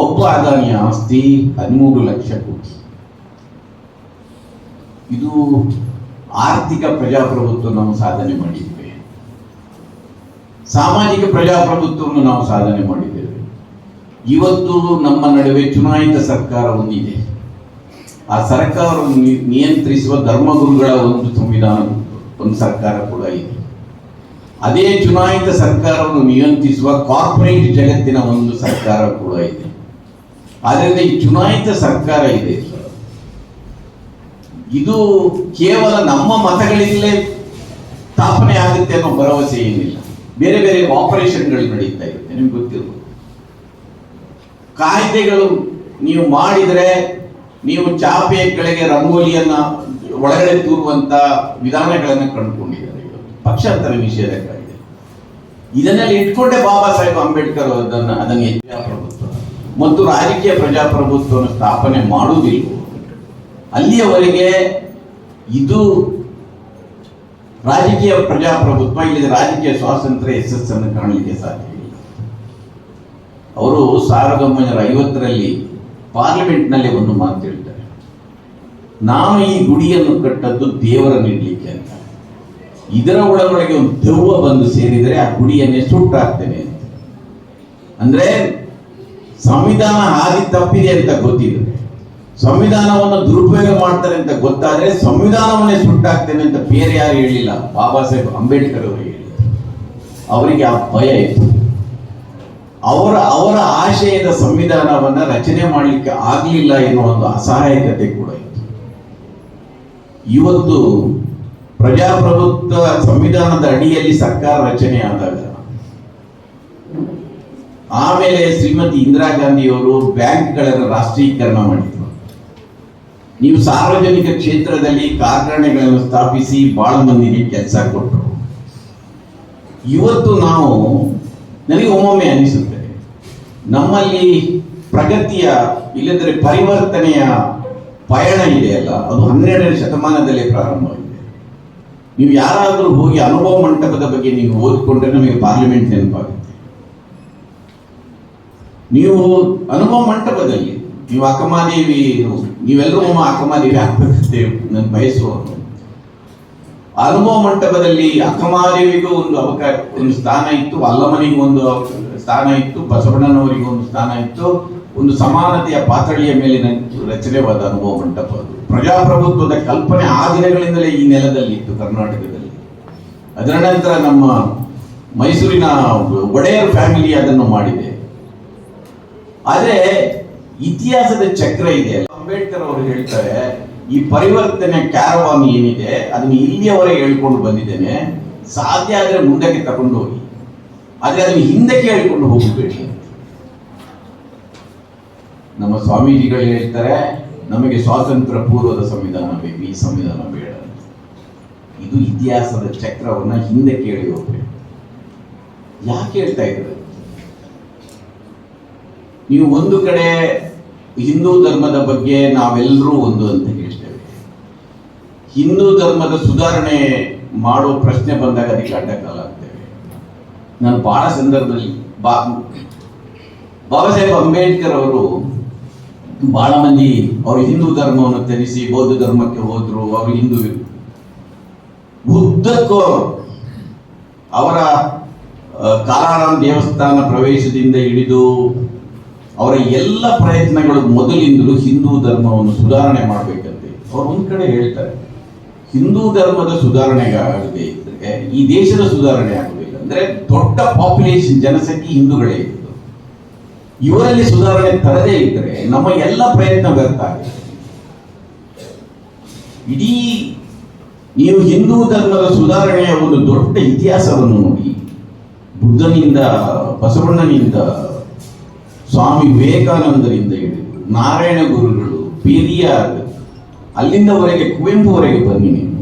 ಒಬ್ಬ ಅದಾನಿಯ ಆಸ್ತಿ 13 ಲಕ್ಷ ಕೋಟಿ. ಇದು ಆರ್ಥಿಕ ಪ್ರಜಾಪ್ರಭುತ್ವ ನಾವು ಸಾಧನೆ ಮಾಡಿದ್ದೇವೆ. ಸಾಮಾಜಿಕ ಪ್ರಜಾಪ್ರಭುತ್ವವನ್ನು ನಾವು ಸಾಧನೆ ಮಾಡಿದ್ದೇವೆ. ಇವತ್ತು ನಮ್ಮ ನಡುವೆ ಚುನಾಯಿತ ಸರ್ಕಾರ ಒಂದಿದೆ. ಆ ಸರ್ಕಾರವನ್ನು ನಿಯಂತ್ರಿಸುವ ಧರ್ಮಗುರುಗಳ ಒಂದು ಸಂವಿಧಾನ, ಒಂದು ಸರ್ಕಾರ ಕೂಡ ಇದೆ. ಅದೇ ಚುನಾಯಿತ ಸರ್ಕಾರವನ್ನು ನಿಯಂತ್ರಿಸುವ ಕಾರ್ಪೊರೇಟ್ ಜಗತ್ತಿನ ಒಂದು ಸರ್ಕಾರ ಕೂಡ ಇದೆ. ಆದ್ದರಿಂದ ಈ ಚುನಾಯಿತ ಸರ್ಕಾರ ಇದೆ, ಇದು ಕೇವಲ ನಮ್ಮ ಮತಗಳಿಂದಲೇ ಸ್ಥಾಪನೆ ಆಗುತ್ತೆ ಅನ್ನೋ ಭರವಸೆ ಏನಿಲ್ಲ. ಬೇರೆ ಬೇರೆ ಆಪರೇಷನ್ಗಳು ನಡೀತಾ ಇರುತ್ತೆ, ನಿಮ್ಗೆ ಗೊತ್ತಿರ್ಬೋದು. ಕಾಯ್ದೆಗಳು ನೀವು ಮಾಡಿದರೆ ನೀವು ಚಾಪೆಯ ಕೆಳಗೆ ರಂಗೋಲಿಯನ್ನ ಒಳಗಡೆ ತೂರುವಂತ ವಿಧಾನಗಳನ್ನು ಕಂಡುಕೊಂಡಿದ್ದಾರೆ. ಪಕ್ಷಾಂತರ ನಿಷೇಧ ಕಾಯ್ದೆ ಇದನ್ನೆಲ್ಲ ಇಟ್ಕೊಂಡೇ ಬಾಬಾ ಸಾಹೇಬ್ ಅಂಬೇಡ್ಕರ್ ಅದನ್ನು ಪ್ರಜಾಪ್ರಭುತ್ವ ಮತ್ತು ರಾಜಕೀಯ ಪ್ರಜಾಪ್ರಭುತ್ವವನ್ನು ಸ್ಥಾಪನೆ ಮಾಡುವುದಿಲ್ಲ. ಅಲ್ಲಿಯವರೆಗೆ ಇದು ರಾಜಕೀಯ ಪ್ರಜಾಪ್ರಭುತ್ವ, ಇಲ್ಲದೆ ರಾಜಕೀಯ ಸ್ವಾತಂತ್ರ್ಯ ಯಶಸ್ಸನ್ನು ಕಾಣಲಿಕ್ಕೆ ಸಾಧ್ಯ ಇಲ್ಲ. ಅವರು 1950ರಲ್ಲಿ ಪಾರ್ಲಿಮೆಂಟ್ನಲ್ಲಿ ಒಂದು ಮಾತು ಹೇಳ್ತಾರೆ, ನಾನು ಈ ಗುಡಿಯನ್ನು ಕಟ್ಟದ್ದು ದೇವರನ್ನು ಇಡ್ಲಿಕ್ಕೆ ಅಂತ. ಇದರ ಒಳಗೊಳಗೆ ಒಂದು ದೆವ್ವ ಬಂದು ಸೇರಿದರೆ ಆ ಗುಡಿಯನ್ನೇ ಸುಟ್ಟಾಗ್ತೇನೆ ಅಂತ. ಅಂದ್ರೆ ಸಂವಿಧಾನ ಹಾದಿ ತಪ್ಪಿದೆ ಅಂತ ಗೊತ್ತಿದೆ, ಸಂವಿಧಾನವನ್ನು ದುರುಪಯೋಗ ಮಾಡ್ತಾರೆ ಅಂತ ಗೊತ್ತಾದ್ರೆ ಸಂವಿಧಾನವನ್ನೇ ಸುಟ್ಟಾಗ್ತೇನೆ ಅಂತ ಬೇರೆ ಯಾರು ಹೇಳಿಲ್ಲ, ಬಾಬಾ ಸಾಹೇಬ್ ಅಂಬೇಡ್ಕರ್ ಅವರು ಹೇಳಿದ್ರು. ಅವರಿಗೆ ಆ ಭಯ ಇತ್ತು. ಅವರ ಆಶಯದ ಸಂವಿಧಾನವನ್ನ ರಚನೆ ಮಾಡಲಿಕ್ಕೆ ಆಗಲಿಲ್ಲ ಎನ್ನುವ ಒಂದು ಅಸಹಾಯಕತೆ ಕೂಡ ಇತ್ತು. ಇವತ್ತು ಪ್ರಜಾಪ್ರಭುತ್ವ ಸಂವಿಧಾನದ ಅಡಿಯಲ್ಲಿ ಸರ್ಕಾರ ರಚನೆ ಆದಾಗ ಆಮೇಲೆ ಶ್ರೀಮತಿ ಇಂದಿರಾ ಗಾಂಧಿಯವರು ಬ್ಯಾಂಕ್ಗಳನ್ನು ರಾಷ್ಟ್ರೀಕರಣ ಮಾಡಿದರು. ನೀವು ಸಾರ್ವಜನಿಕ ಕ್ಷೇತ್ರದಲ್ಲಿ ಕಾರ್ಖಾನೆಗಳನ್ನು ಸ್ಥಾಪಿಸಿ ಬಹಳ ಮಂದಿಗೆ ಕೆಲಸ ಕೊಟ್ಟರು. ಇವತ್ತು ನನಗೆ ಒಮ್ಮೊಮ್ಮೆ ಅನಿಸುತ್ತೆ, ನಮ್ಮಲ್ಲಿ ಪ್ರಗತಿಯ ಇಲ್ಲದ್ರೆ ಪರಿವರ್ತನೆಯ ಪಯಣ ಇದೆಯಲ್ಲ, ಅದು 12ನೇ ಶತಮಾನದಲ್ಲೇ ಪ್ರಾರಂಭವಾಗಿದೆ. ನೀವು ಯಾರಾದರೂ ಹೋಗಿ ಅನುಭವ ಮಂಟಪದ ಬಗ್ಗೆ ನೀವು ಓದಿಕೊಂಡ್ರೆ ನಮಗೆ ಪಾರ್ಲಿಮೆಂಟ್ ನೆನಪಾಗುತ್ತೆ. ನೀವು ಅನುಭವ ಮಂಟಪದಲ್ಲಿ ನೀವು ಅಕ್ಕಮಹಾದೇವಿ, ನೀವೆಲ್ಲರೂ ಅಕ್ಕಮಹಾದೇವಿ ಆಗ್ಬೇಕಂತೆ ನನ್ನ ಬಯಸುವವರು. ಅನುಭವ ಮಂಟಪದಲ್ಲಿ ಅಕ್ಕಮಹಾದೇವಿಗೂ ಒಂದು ಸ್ಥಾನ ಇತ್ತು, ಅಲ್ಲಮನಿಗೂ ಒಂದು ಸ್ಥಾನ ಇತ್ತು, ಬಸವಣ್ಣನವರಿಗೂ ಒಂದು ಸ್ಥಾನ ಇತ್ತು. ಒಂದು ಸಮಾನತೆಯ ಪಾತಳಿಯ ಮೇಲಿನ ರಚನೆವಾದ ಅನುಭವ ಮಂಟಪ. ಪ್ರಜಾಪ್ರಭುತ್ವದ ಕಲ್ಪನೆ ಆ ದಿನಗಳಿಂದಲೇ ಈ ನೆಲದಲ್ಲಿ ಇತ್ತು ಕರ್ನಾಟಕದಲ್ಲಿ. ಅದರ ನಂತರ ನಮ್ಮ ಮೈಸೂರಿನ ಒಡೆಯರ್ ಫ್ಯಾಮಿಲಿ ಅದನ್ನು ಮಾಡಿದೆ. ಆದರೆ ಇತಿಹಾಸದ ಚಕ್ರ ಇದೆ. ಅಂಬೇಡ್ಕರ್ ಅವರು ಹೇಳ್ತಾರೆ, ಈ ಪರಿವರ್ತನೆ ಕ್ಯಾರವಾನ್ ಏನಿದೆ ಅದನ್ನು ಇಲ್ಲಿಯವರೆಗೆ ಹೇಳ್ಕೊಂಡು ಬಂದಿದ್ದೇನೆ, ಸಾಧ್ಯ ಆದರೆ ಮುಂದಕ್ಕೆ ತಗೊಂಡು ಹೋಗಿ, ಆದರೆ ಅದನ್ನು ಹಿಂದಕ್ಕೆ ಹೇಳ್ಕೊಂಡು ಹೋಗಬೇಡಿ. ನಮ್ಮ ಸ್ವಾಮೀಜಿಗಳು ಹೇಳ್ತಾರೆ, ನಮಗೆ ಸ್ವಾತಂತ್ರ್ಯ ಪೂರ್ವದ ಸಂವಿಧಾನ ಬೇಕು, ಈ ಸಂವಿಧಾನ ಬೇಡ. ಇದು ಇತಿಹಾಸದ ಚಕ್ರವನ್ನ ಹಿಂದೆ ಕೇಳಿ ಹೋಗ್ಬೇಕು. ಯಾಕೆ ಹೇಳ್ತಾ ಇದ್ದಾರೆ? ನೀವು ಒಂದು ಕಡೆ ಹಿಂದೂ ಧರ್ಮದ ಬಗ್ಗೆ ನಾವೆಲ್ಲರೂ ಒಂದು ಅಂತ ಹೇಳ್ತೇವೆ, ಹಿಂದೂ ಧರ್ಮದ ಸುಧಾರಣೆ ಮಾಡೋ ಪ್ರಶ್ನೆ ಬಂದಾಗ ಅದಕ್ಕೆ ಅಡ್ಡಗಾಲಾಗ್ತೇವೆ. ನಾನು ಬಹಳ ಸಂದರ್ಭದಲ್ಲಿ ಬಾಬಾ ಸಾಹೇಬ್ ಅಂಬೇಡ್ಕರ್ ಅವರು ಬಹಳ ಮಂದಿ ಅವರು ಹಿಂದೂ ಧರ್ಮವನ್ನು ತ್ಯಜಿಸಿ ಬೌದ್ಧ ಧರ್ಮಕ್ಕೆ ಹೋದ್ರು, ಅವರು ಹಿಂದೂ. ಉದ್ದಕ್ಕೂ ಅವರ ಕಾಲಾರಾಮ್ ದೇವಸ್ಥಾನ ಪ್ರವೇಶದಿಂದ ಹಿಡಿದು ಅವರ ಎಲ್ಲ ಪ್ರಯತ್ನಗಳು ಮೊದಲಿಂದಲೂ ಹಿಂದೂ ಧರ್ಮವನ್ನು ಸುಧಾರಣೆ ಮಾಡಬೇಕಂತೆ. ಅವ್ರು ಒಂದ್ ಕಡೆ ಹೇಳ್ತಾರೆ, ಹಿಂದೂ ಧರ್ಮದ ಸುಧಾರಣೆಗಾಗದೆ ಇದ್ರೆ ಈ ದೇಶದ ಸುಧಾರಣೆ ಆಗುವುದಿಲ್ಲ. ಅಂದ್ರೆ ದೊಡ್ಡ ಪಾಪ್ಯುಲೇಷನ್ ಜನಸಂಖ್ಯೆ ಹಿಂದೂಗಳೇ ಇತ್ತು, ಇವರಲ್ಲಿ ಸುಧಾರಣೆ ತರದೇ ಇದ್ರೆ ನಮ್ಮ ಎಲ್ಲ ಪ್ರಯತ್ನ ವ್ಯರ್ಥ ಆಗಿದೆ. ಇಡೀ ನೀವು ಹಿಂದೂ ಧರ್ಮದ ಸುಧಾರಣೆಯ ಒಂದು ದೊಡ್ಡ ಇತಿಹಾಸವನ್ನು ನೋಡಿ, ಬುದ್ಧನಿಂದ, ಬಸವಣ್ಣನಿಂದ, ಸ್ವಾಮಿ ವಿವೇಕಾನಂದರಿಂದ ಹಿಡಿದು ನಾರಾಯಣ ಗುರುಗಳು, ಪೆರಿಯಾರ್, ಅಲ್ಲಿಂದವರೆಗೆ ಕುವೆಂಪುವರೆಗೆ ಬನ್ನಿ ನೀವು,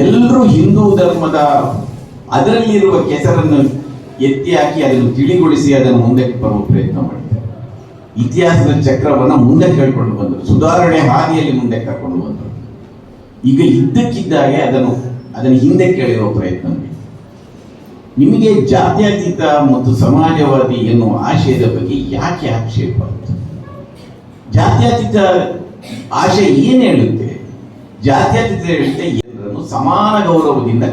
ಎಲ್ಲರೂ ಹಿಂದೂ ಧರ್ಮದ ಅದರಲ್ಲಿರುವ ಕೆಸರನ್ನು ಎತ್ತಿ ಹಾಕಿ ಅದನ್ನು ತಿಳಿಗೊಳಿಸಿ ಅದನ್ನು ಮುಂದಕ್ಕೆ ಬರುವ ಪ್ರಯತ್ನ ಮಾಡಿದ್ದಾರೆ. ಇತಿಹಾಸದ ಚಕ್ರವನ್ನ ಮುಂದೆ ಕೇಳ್ಕೊಂಡು ಬಂದರು, ಸುಧಾರಣೆ ಹಾದಿಯಲ್ಲಿ ಮುಂದೆ ಕರ್ಕೊಂಡು ಬಂದರು. ಈಗ ಇದ್ದಕ್ಕಿದ್ದಾಗೆ ಅದನ್ನು ಹಿಂದೆ ಕೇಳಿರುವ ಪ್ರಯತ್ನ ಮಾಡಿ. ನಿಮಗೆ ಜಾತ್ಯತೀತ ಮತ್ತು ಸಮಾಜವಾದಿ ಎನ್ನುವ ಆಶಯದ ಬಗ್ಗೆ ಯಾಕೆ ಆಕ್ಷೇಪ? ಜಾತ್ಯತೀತ ಆಶಯ ಏನ್ ಹೇಳುತ್ತೆ? ಜಾತ್ಯತೀತ ಹೇಳುತ್ತೆ ಎಲ್ಲರನ್ನು ಸಮಾನ ಗೌರವದಿಂದ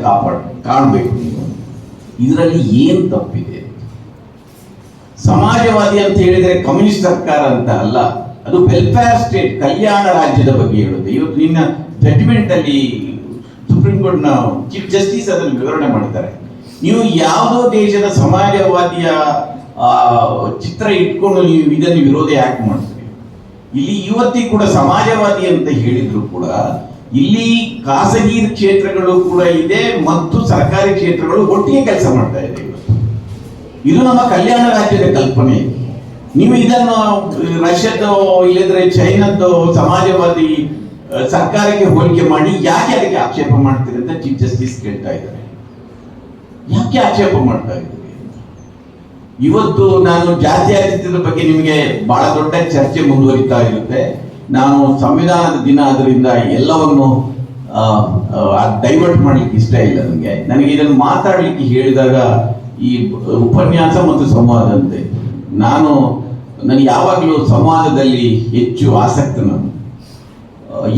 ಕಾಣಬೇಕು ನೀವು. ಇದರಲ್ಲಿ ಏನ್ ತಪ್ಪಿದೆ? ಸಮಾಜವಾದಿ ಅಂತ ಹೇಳಿದ್ರೆ ಕಮ್ಯುನಿಸ್ಟ್ ಸರ್ಕಾರ ಅಂತ ಅಲ್ಲ, ಅದು ವೆಲ್ಫೇರ್ ಸ್ಟೇಟ್, ಕಲ್ಯಾಣ ರಾಜ್ಯದ ಬಗ್ಗೆ ಹೇಳುತ್ತೆ. ಇವತ್ತು ನಿನ್ನ ಜಡ್ಜ್ಮೆಂಟ್ ಅಲ್ಲಿ ಸುಪ್ರೀಂ ಕೋರ್ಟ್ ನ ಚೀಫ್ ಜಸ್ಟಿಸ್ ಅದನ್ನು ವಿವರಣೆ ಮಾಡ್ತಾರೆ. ನೀವು ಯಾವುದೋ ದೇಶದ ಸಮಾಜವಾದಿಯ ಚಿತ್ರ ಇಟ್ಕೊಂಡು ನೀವು ಇದನ್ನು ವಿರೋಧ ಯಾಕೆ ಮಾಡ್ತೀರಿ? ಇಲ್ಲಿ ಇವತ್ತಿಗೂ ಕೂಡ ಸಮಾಜವಾದಿ ಅಂತ ಹೇಳಿದ್ರು ಕೂಡ ಇಲ್ಲಿ ಖಾಸಗಿ ಕ್ಷೇತ್ರಗಳು ಕೂಡ ಇದೆ ಮತ್ತು ಸರ್ಕಾರಿ ಕ್ಷೇತ್ರಗಳು ಒಟ್ಟಿಗೆ ಕೆಲಸ ಮಾಡ್ತಾ ಇದೆ. ಇದು ನಮ್ಮ ಕಲ್ಯಾಣ ರಾಜ್ಯದ ಕಲ್ಪನೆ. ನೀವು ಇದನ್ನು ರಷ್ಯಾದ ಇಲ್ಲದ್ರೆ ಚೈನಾದ ಸಮಾಜವಾದಿ ಸರ್ಕಾರಕ್ಕೆ ಹೋಲಿಕೆ ಮಾಡಿ ಯಾಕೆ ಅದಕ್ಕೆ ಆಕ್ಷೇಪ ಮಾಡ್ತೀರಿ ಅಂತ ಚೀಫ್ ಜಸ್ಟಿಸ್ ಕೇಳ್ತಾ ಇದ್ದಾರೆ. ಯಾಕೆ ಆಕ್ಷೇಪ ಮಾಡ್ತಾ ಇದ್ದೀರಿ? ಇವತ್ತು ನಾನು ಜಾತ್ಯತೀತದ ಬಗ್ಗೆ ನಿಮಗೆ ಬಹಳ ದೊಡ್ಡ ಚರ್ಚೆ ಮುಂದುವರಿತಾ ಇರುತ್ತೆ. ನಾನು ಸಂವಿಧಾನದ ದಿನ ಅದರಿಂದ ಎಲ್ಲವನ್ನು ಡೈವರ್ಟ್ ಮಾಡ್ಲಿಕ್ಕೆ ಇಷ್ಟ ಇಲ್ಲ. ನನಗೆ ಇದನ್ನು ಮಾತಾಡ್ಲಿಕ್ಕೆ ಹೇಳಿದಾಗ ಈ ಉಪನ್ಯಾಸ ಮತ್ತು ಸಂವಾದ ಅಂತೆ, ನನಗೆ ಯಾವಾಗಲೂ ಸಂವಾದದಲ್ಲಿ ಹೆಚ್ಚು ಆಸಕ್ತಿ. ನಾನು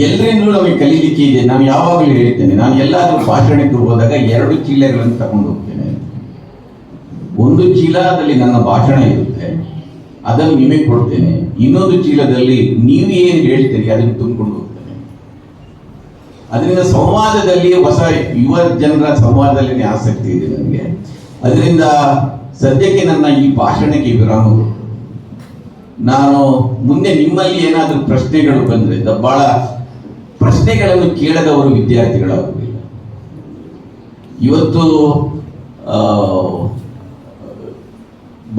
ಎಲ್ಲರಿಂದಲೂ ನಮಗೆ ಕಲೀಲಿಕ್ಕೆ ಇದೆ. ನಾನು ಯಾವಾಗಲೂ ಹೇಳ್ತೇನೆ, ನಾನು ಎಲ್ಲಾದ್ರೂ ಭಾಷಣಕ್ಕೆ ಹೋದಾಗ 2 ಚೀಲಗಳನ್ನು ತಗೊಂಡು ಹೋಗ್ತೇನೆ. ಒಂದು ಚೀಲದಲ್ಲಿ ನನ್ನ ಭಾಷಣ ಇರುತ್ತೆ, ಅದನ್ನು ನಿಮಗೆ ಕೊಡ್ತೇನೆ. ಇನ್ನೊಂದು ಚೀಲದಲ್ಲಿ ನೀವು ಏನು ಹೇಳ್ತೀರಿ ಅದನ್ನು ತುಂಬಿಕೊಂಡು ಹೋಗ್ತೇನೆ. ಅದರಿಂದ ಸಂವಾದದಲ್ಲಿ ಹೊಸ ಯುವ ಜನರ ಸಂವಾದದಲ್ಲಿ ಆಸಕ್ತಿ ಇದೆ ನನಗೆ. ಅದರಿಂದ ಸದ್ಯಕ್ಕೆ ನನ್ನ ಈ ಭಾಷಣಕ್ಕೆ ವಿರಾಮ ಕೊಟ್ಟು ನಾನು ಮುಂದೆ ನಿಮ್ಮಲ್ಲಿ ಏನಾದರೂ ಪ್ರಶ್ನೆಗಳು ಬಂದ್ರೆ, ಬಹಳ ಪ್ರಶ್ನೆಗಳನ್ನು ಕೇಳದವರು ವಿದ್ಯಾರ್ಥಿಗಳಾಗುವುದಿಲ್ಲ. ಇವತ್ತು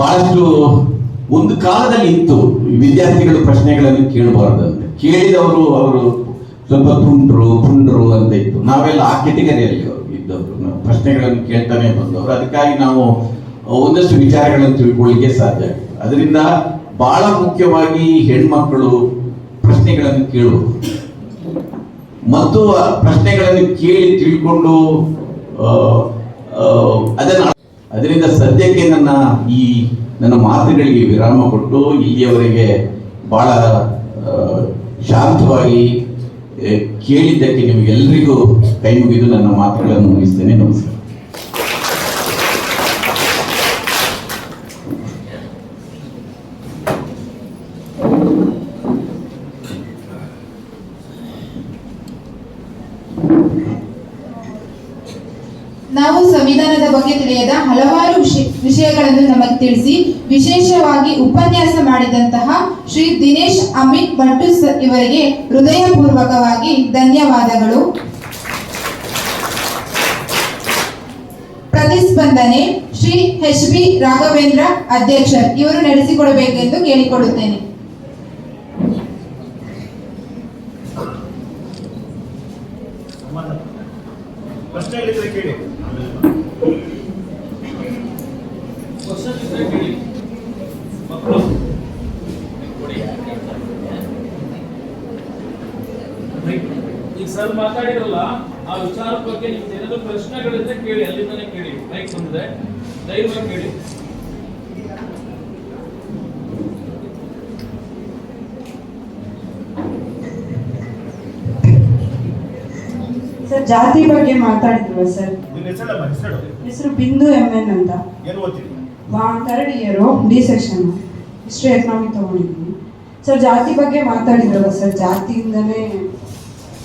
ಬಹಳಷ್ಟು ಒಂದು ಕಾಲದಲ್ಲಿ ಇತ್ತು ವಿದ್ಯಾರ್ಥಿಗಳು ಪ್ರಶ್ನೆಗಳನ್ನು ಕೇಳಬಾರದಂತೆ, ಕೇಳಿದವರು ಅವರು ಸ್ವಲ್ಪ ಪುಂಡ್ರು ಅಂತ ಇತ್ತು. ನಾವೆಲ್ಲ ಆ ಕೆಟಗರಿಯಲ್ಲಿ ಇದ್ದವರು, ನಾವು ಪ್ರಶ್ನೆಗಳನ್ನು ಕೇಳ್ತಾನೆ ಬಂದವರು. ಅದಕ್ಕಾಗಿ ನಾವು ಒಂದಷ್ಟು ವಿಚಾರಗಳನ್ನು ತಿಳ್ಕೊಳ್ಳಿಕ್ಕೆ ಸಾಧ್ಯ ಆಗಿದೆ. ಅದರಿಂದ ಬಹಳ ಮುಖ್ಯವಾಗಿ ಹೆಣ್ಮಕ್ಕಳು ಪ್ರಶ್ನೆಗಳನ್ನು ಕೇಳುವುದು ಮತ್ತು ಪ್ರಶ್ನೆಗಳನ್ನು ಕೇಳಿ ತಿಳ್ಕೊಂಡು ಅದರಿಂದ ಸದ್ಯಕ್ಕೆ ನನ್ನ ಮಾತುಗಳಿಗೆ ವಿರಾಮ ಕೊಟ್ಟು ಇಲ್ಲಿಯವರೆಗೆ ಬಹಳ ಶಾಂತವಾಗಿ ಕೇಳಿದ್ದಕ್ಕೆ ನಿಮಗೆಲ್ಲರಿಗೂ ಕೈ ಮುಗಿದು ನನ್ನ ಮಾತುಗಳನ್ನು ಮುಗಿಸ್ತೇನೆ. ನಮಸ್ಕಾರ. ನಾವು ಸಂವಿಧಾನದ ಬಗ್ಗೆ ತಿಳಿಯದ ಹಲವಾರು ವಿಷಯಗಳನ್ನು ನಮಗೆ ತಿಳಿಸಿ ವಿಶೇಷವಾಗಿ ಉಪನ್ಯಾಸ ಮಾಡಿದಂತಹ ಶ್ರೀ ದಿನೇಶ್ ಅಮಿತ್ ಭಟ್ಟು ಇವರಿಗೆ ಹೃದಯಪೂರ್ವಕವಾಗಿ ಧನ್ಯವಾದಗಳು. ಪ್ರತಿಸ್ಪಂದನೆ ಶ್ರೀ ಎಚ್.ಬಿ. ರಾಘವೇಂದ್ರ ಅಧ್ಯಕ್ಷರು ಇವರು ನಡೆಸಿಕೊಡಬೇಕೆಂದು ಕೇಳಿಕೊಳ್ಳುತ್ತೇನೆ. ಪ್ರಶ್ನೆ ಹೇಳಿದ್ರೆ ಕೇಳಿ. ಈಗ ಸರ್ ಮಾತಾಡಿರಲ್ಲ ಆ ವಿಚಾರದ ಬಗ್ಗೆ ನಿಮ್ಗೆ ಏನಾದ್ರು ಪ್ರಶ್ನೆಗಳಿದ್ರೆ ಕೇಳಿ, ಅಲ್ಲಿಂದನೇ ಕೇಳಿ. ಮೈಕ್ ಬಂದಿದೆ, ಧೈರ್ಯವಾಗಿ ಕೇಳಿ. ಸರ್ ಜಾತಿ ಬಗ್ಗೆ ಮಾತಾಡಿದ್ರಲ್ಲ ಸರ್. ನಿನ್ನ ಹೆಸರಮ್ಮ, ಹೆಸರು ಹೆಸರು ಬಿಂದು ಎಂ.ಎನ್. ಅಂತ. ಏನು ಓದ್ತೀರಿ? 3rd year D section history economic ತಗೊಂಡಿದ್ದೀನಿ. ಸರ್ ಜಾತಿ ಬಗ್ಗೆ ಮಾತಾಡಿದ್ರಲ್ಲ ಸರ್, ಜಾತಿಯಿಂದನೇ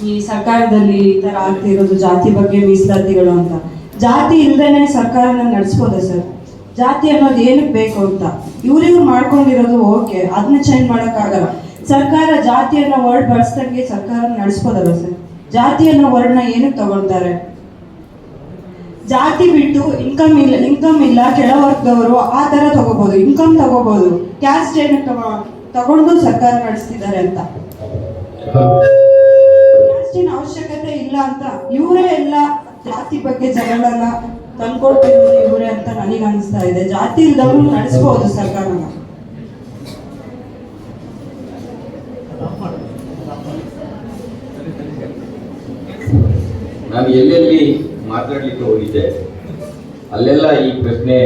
ಈ ಸರ್ಕಾರದಲ್ಲಿ ಈ ಥರ ಆಗ್ತಿರೋದು, ಜಾತಿ ಬಗ್ಗೆ ಮೀಸಲಾತಿಗಳು ಅಂತ. ಜಾತಿ ಇಲ್ಲದೇನೆ ಸರ್ಕಾರನ ನಡೆಸ್ಬೋದಾ ಸರ್? ಜಾತಿ ಅನ್ನೋದು ಏನಕ್ಕೆ ಬೇಕು ಅಂತ ಇವ್ರಿಗೂ ಮಾಡ್ಕೊಂಡಿರೋದು ಓಕೆ, ಅದನ್ನ ಚೇಂಜ್ ಮಾಡೋಕ್ಕಾಗಲ್ಲ. ಸರ್ಕಾರ ಜಾತಿ ಅನ್ನೋ ವರ್ಡ್ ಬಳಸ್ದಂಗೆ ಸರ್ಕಾರ ನಡೆಸ್ಬೋದಲ್ಲ ಸರ್? ಜಾತಿ ಅನ್ನೋ ವರ್ಡ್ನ ಏನಕ್ಕೆ ತಗೊಳ್ತಾರೆ? ಜಾತಿ ಬಿಟ್ಟು ಇನ್ಕಮ್ ಇಲ್ಲ ಕೆಳವರ್ಗದವರು ಆ ಥರ ತಗೋಬಹುದು, ಇನ್ಕಮ್ ತಗೋಬಹುದು. ಕ್ಯಾಸ್ಟ್ ಏನಕ್ಕೆ ತಗೊಂಡು ಸರ್ಕಾರ ನಡೆಸ್ತಿದ್ದಾರೆ ಅಂತ. ಕ್ಯಾಸ್ಟಿನ ಅವಶ್ಯಕತೆ ಇಲ್ಲ ಅಂತ ಇವರೇ ಎಲ್ಲ ಜಾತಿ ಬಗ್ಗೆ ಜಗಳನ್ನ ತಂದ್ಕೊಡ್ತಿರೋದು ಇವರೇ ಅಂತ ನನಗೆ ಅನಿಸ್ತಾ ಇದೆ. ಜಾತಿ ಇಲ್ದವರು ನಡೆಸ್ಬೋದು ಸರ್ಕಾರನ. ನಾನು ಎಲ್ಲೆಲ್ಲಿ ಮಾತಾಡಲಿಕ್ಕೆ ಹೋಗಿದ್ದೆ ಅಲ್ಲೆಲ್ಲ ಈ ಪ್ರಶ್ನೆ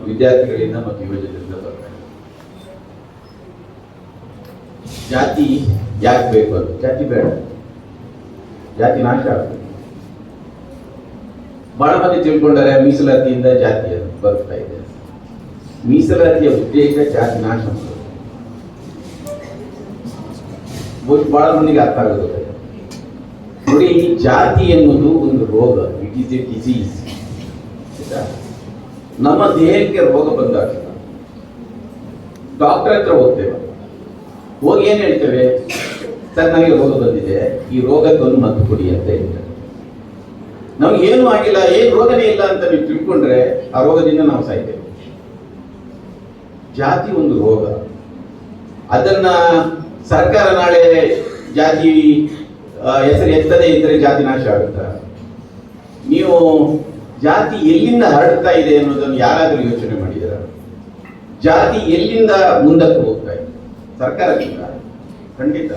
ವಿದ್ಯಾರ್ಥಿಗಳಿಂದ ಮತ್ತು ಯುವಜನರಿಂದ ಬರ್ತದೆ. ಜಾತಿ ಯಾಕೆ ಬೇಕು ಅಂತ. ಜಾತಿ ಬೇಡ, ಜಾತಿ ನಾಶ ಆಗ್ತದೆ. ಬಹಳ ಮಂದಿ ತಿಳ್ಕೊಂಡಾರೆ ಮೀಸಲಾತಿಯಿಂದ ಜಾತಿ ಬರ್ತಾ ಇದೆ. ಮೀಸಲಾತಿಯ ಉದ್ದೇಶ ಜಾತಿ ನಾಶ ಮಾಡೋದು. ಬಹಳ ಮಂದಿಗೆ ಅರ್ಥ ಆಗೋದು ನೋಡಿ, ಜಾತಿ ಎನ್ನುವುದು ಒಂದು ರೋಗ, ಇಟ್ ಈಸ್ ಎ ಡಿಸೀಸ್. ನಮ್ಮ ದೇಹಕ್ಕೆ ರೋಗ ಬಂದಾಗ ಡಾಕ್ಟರ್ ಹತ್ರ ಹೋಗ್ತೇವೆ, ಹೋಗಿ ಏನ್ ಹೇಳ್ತೇವೆ? ಸರ್ ನನಗೆ ರೋಗ ಬಂದಿದೆ, ಈ ರೋಗಕ್ಕೊಂದು ಮದ್ದು ಕೊಡಿ ಅಂತ ಹೇಳ್ತೇವೆ. ನಮ್ಗೆ ಏನೂ ಆಗಿಲ್ಲ, ಏನ್ ರೋಗನೇ ಇಲ್ಲ ಅಂತ ನೀವು ತಿಳ್ಕೊಂಡ್ರೆ ಆ ರೋಗದಿಂದ ನಾವು ಸಾಯ್ತೇವೆ. ಜಾತಿ ಒಂದು ರೋಗ. ಅದನ್ನ ಸರ್ಕಾರ ನಾಳೆ ಜಾತಿ ಹೆಸರು ಎತ್ತದೇ ಇದ್ರೆ ಜಾತಿ ನಾಶ ಆಗುತ್ತಾ? ನೀವು ಜಾತಿ ಎಲ್ಲಿಂದ ಹರಡ್ತಾ ಇದೆ ಅನ್ನೋದನ್ನು ಯಾರಾದರೂ ಯೋಚನೆ ಮಾಡಿದಾರ? ಜಾತಿ ಎಲ್ಲಿಂದ ಮುಂದಕ್ಕೆ ಹೋಗ್ತಾ ಇದೆ? ಸರ್ಕಾರದಿಂದ? ಖಂಡಿತ.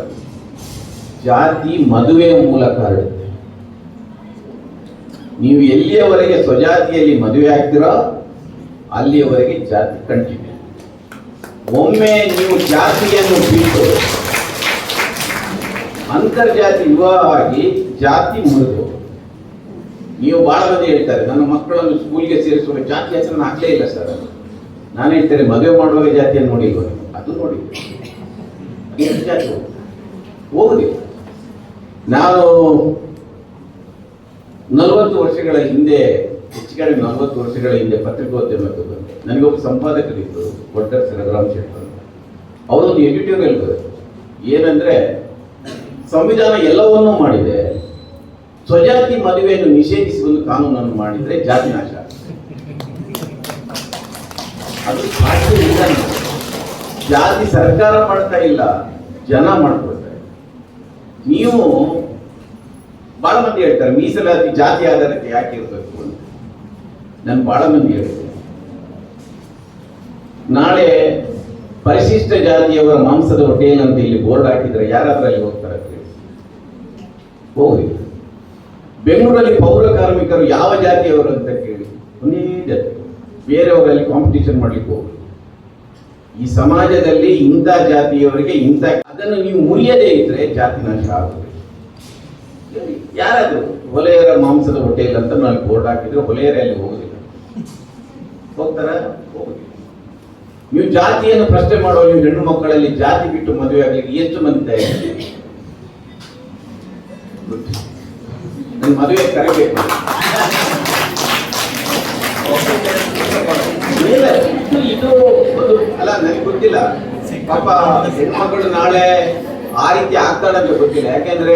ಜಾತಿ ಮದುವೆಯ ಮೂಲಕ ಹರಡುತ್ತೆ. ನೀವು ಎಲ್ಲಿಯವರೆಗೆ ಸ್ವಜಾತಿಯಲ್ಲಿ ಮದುವೆ ಆಗ್ತೀರೋ ಅಲ್ಲಿಯವರೆಗೆ ಜಾತಿ ಕಂಟಿನ್ಯೂ. ಒಮ್ಮೆ ನೀವು ಜಾತಿಯನ್ನು ಬಿಟ್ಟು ಅಂತರ್ಜಾತಿ ವಿವಾಹ ಆಗಿ ಜಾತಿ ಮುರಿದು, ನೀವು ಬಹಳ ಮಂದಿ ಹೇಳ್ತಾರೆ ನನ್ನ ಮಕ್ಕಳನ್ನು ಸ್ಕೂಲ್ಗೆ ಸೇರಿಸುವ ಜಾತಿ ಹೆಸರನ್ನು ಹಾಕ್ಲೇ ಇಲ್ಲ ಸರ್. ನಾನು ಹೇಳ್ತೇನೆ ಮದುವೆ ಮಾಡುವಾಗ ಜಾತಿಯನ್ನು ನೋಡಿಲ್ವ? ಅದು ನೋಡಿ ಜಾತಿ ಹೋಗುದಿಲ್ಲ. ನಾನು 40 ವರ್ಷಗಳ ಹಿಂದೆ, ಹೆಚ್ಚು ಕಡಿಮೆ 40 ವರ್ಷಗಳ ಹಿಂದೆ ಪತ್ರಿಕೋದ್ಯಮಕ್ಕೆ ಬಂದೆ. ನನಗೊಬ್ಬ ಸಂಪಾದಕರಿದ್ದರು, ಕೊಟ್ಟರ್ ರಘುರಾಮ್ ಶೆಟ್ಟರ್. ಅವರೊಂದು ಎಡಿಟೋರಿಯಲ್ ಬರೆದರು. ಏನಂದ್ರೆ, ಸಂವಿಧಾನ ಎಲ್ಲವನ್ನೂ ಮಾಡಿದೆ, ಸ್ವಜಾತಿ ಮದುವೆಯನ್ನು ನಿಷೇಧಿಸಿ ಒಂದು ಕಾನೂನನ್ನು ಮಾಡಿದ್ರೆ ಜಾತಿ ನಾಶ. ಅದು ಸಾಧ್ಯ ಇಲ್ಲ. ಜಾತಿ ಸರ್ಕಾರ ಮಾಡ್ತಾ ಇಲ್ಲ, ಜನ ಮಾಡ್ಕೊಳ್ತಾರೆ. ನೀವು ಬಹಳ ಮಂದಿ ಹೇಳ್ತಾರೆ ಮೀಸಲಾತಿ ಜಾತಿ ಆಧಾರಕ್ಕೆ ಯಾಕೆ ಇರಬೇಕು ಅಂತ. ನಾನು ಬಹಳ ಮಂದಿ ಹೇಳ್ತೇನೆ, ನಾಳೆ ಪರಿಶಿಷ್ಟ ಜಾತಿಯವರ ಮಾಂಸದ ಹೋಟೆಲ್ ಅಂತ ಇಲ್ಲಿ ಬೋರ್ಡ್ ಹಾಕಿದ್ರೆ ಯಾರಾದ್ರೂ ಅಲ್ಲಿ ಹೋಗ್ತಾರೆ? ಹೋಗಿ. ಬೆಂಗಳೂರಲ್ಲಿ ಪೌರ ಕಾರ್ಮಿಕರು ಯಾವ ಜಾತಿಯವರು ಅಂತ ಕೇಳಿ, ಒಂದೇ ಜಾತಿ. ಬೇರೆಯವರಲ್ಲಿ ಕಾಂಪಿಟೇಷನ್ ಮಾಡ್ಲಿಕ್ಕೆ ಹೋಗಿ. ಈ ಸಮಾಜದಲ್ಲಿ ಇಂಥ ಜಾತಿಯವರಿಗೆ ಇಂಥ, ಅದನ್ನು ನೀವು ಮುರಿಯದೇ ಇದ್ರೆ ಜಾತಿ ನಾಶ ಆಗುತ್ತೆ. ಯಾರಾದ್ರು ಹೊಲೆಯರ ಮಾಂಸದ ಹೋಟೆಲ್ ಅಂತ ನಾನು ಬೋರ್ಡ್ ಹಾಕಿದ್ರೆ ಹೊಲೆಯರೇ ಅಲ್ಲಿ ಹೋಗುದಿಲ್ಲ. ಹೋಗ್ತಾರ? ಹೋಗುದಿಲ್ಲ. ನೀವು ಜಾತಿಯನ್ನು ಪ್ರಶ್ನೆ ಮಾಡುವ ನೀವು ಹೆಣ್ಣು ಮಕ್ಕಳಲ್ಲಿ ಜಾತಿ ಬಿಟ್ಟು ಮದುವೆ ಆಗ್ಲಿಕ್ಕೆ ಎಷ್ಟು ಮಂದಿ ತಯಾರಿದ್ದೀರಿ? ನನ್ನ ಮದುವೆ ಕರೆಬೇಕು. ಇದು ಅಲ್ಲ, ನನಗೆ ಗೊತ್ತಿಲ್ಲ. ಪಾಪ ಹೆಣ್ಮಕ್ಳು ನಾಳೆ ಆ ರೀತಿ ಆಗ್ತಾಳಂತ ಗೊತ್ತಿಲ್ಲ. ಯಾಕೆಂದ್ರೆ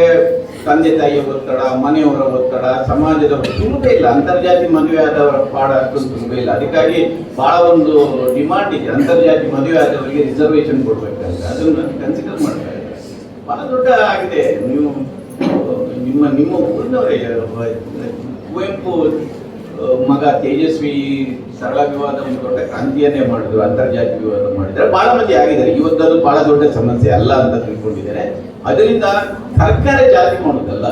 ತಂದೆ ತಾಯಿಯ ಒತ್ತಡ, ಮನೆಯವರ ಒತ್ತಡ, ಸಮಾಜದವರ ಸುಲಭ ಇಲ್ಲ. ಅಂತರ್ಜಾತಿ ಮದುವೆ ಆದವರ ಪಾಡ ಅಷ್ಟೊಂದು ಸುಲಭ ಇಲ್ಲ. ಅದಕ್ಕಾಗಿ ಬಹಳ ಒಂದು ಡಿಮಾಂಡ್ ಇದೆ, ಅಂತರ್ಜಾತಿ ಮದುವೆ ಆದವರಿಗೆ ರಿಸರ್ವೇಶನ್ ಕೊಡ್ಬೇಕಂತ. ಅದನ್ನು ಕನ್ಸಿಡರ್ ಮಾಡ್ತಾ ಇದ್ದಾರೆ. ಬಹಳ ದೊಡ್ಡ ಆಗಿದೆ. ನೀವು ನಿಮ್ಮ ಊರಿನವರೇ ಕುವೆಂಪು ಮಗ ತೇಜಸ್ವಿ ಸರಳ ವಿವಾದ ಒಂದು ದೊಡ್ಡ ಕ್ರಾಂತಿಯನ್ನೇ ಮಾಡಿದ್ರು, ಅಂತರ್ಜಾತಿ ವಿವಾದ ಮಾಡಿದ್ರೆ ಬಹಳ ಮಂದಿ ಆಗಿದ್ದಾರೆ. ಇವತ್ತದು ಬಹಳ ದೊಡ್ಡ ಸಮಸ್ಯೆ ಅಲ್ಲ ಅಂತ ತಿಳ್ಕೊಂಡಿದ್ದಾರೆ. ಅದರಿಂದ ಸರ್ಕಾರ ಜಾತಿ ಮಾಡೋದಲ್ಲ.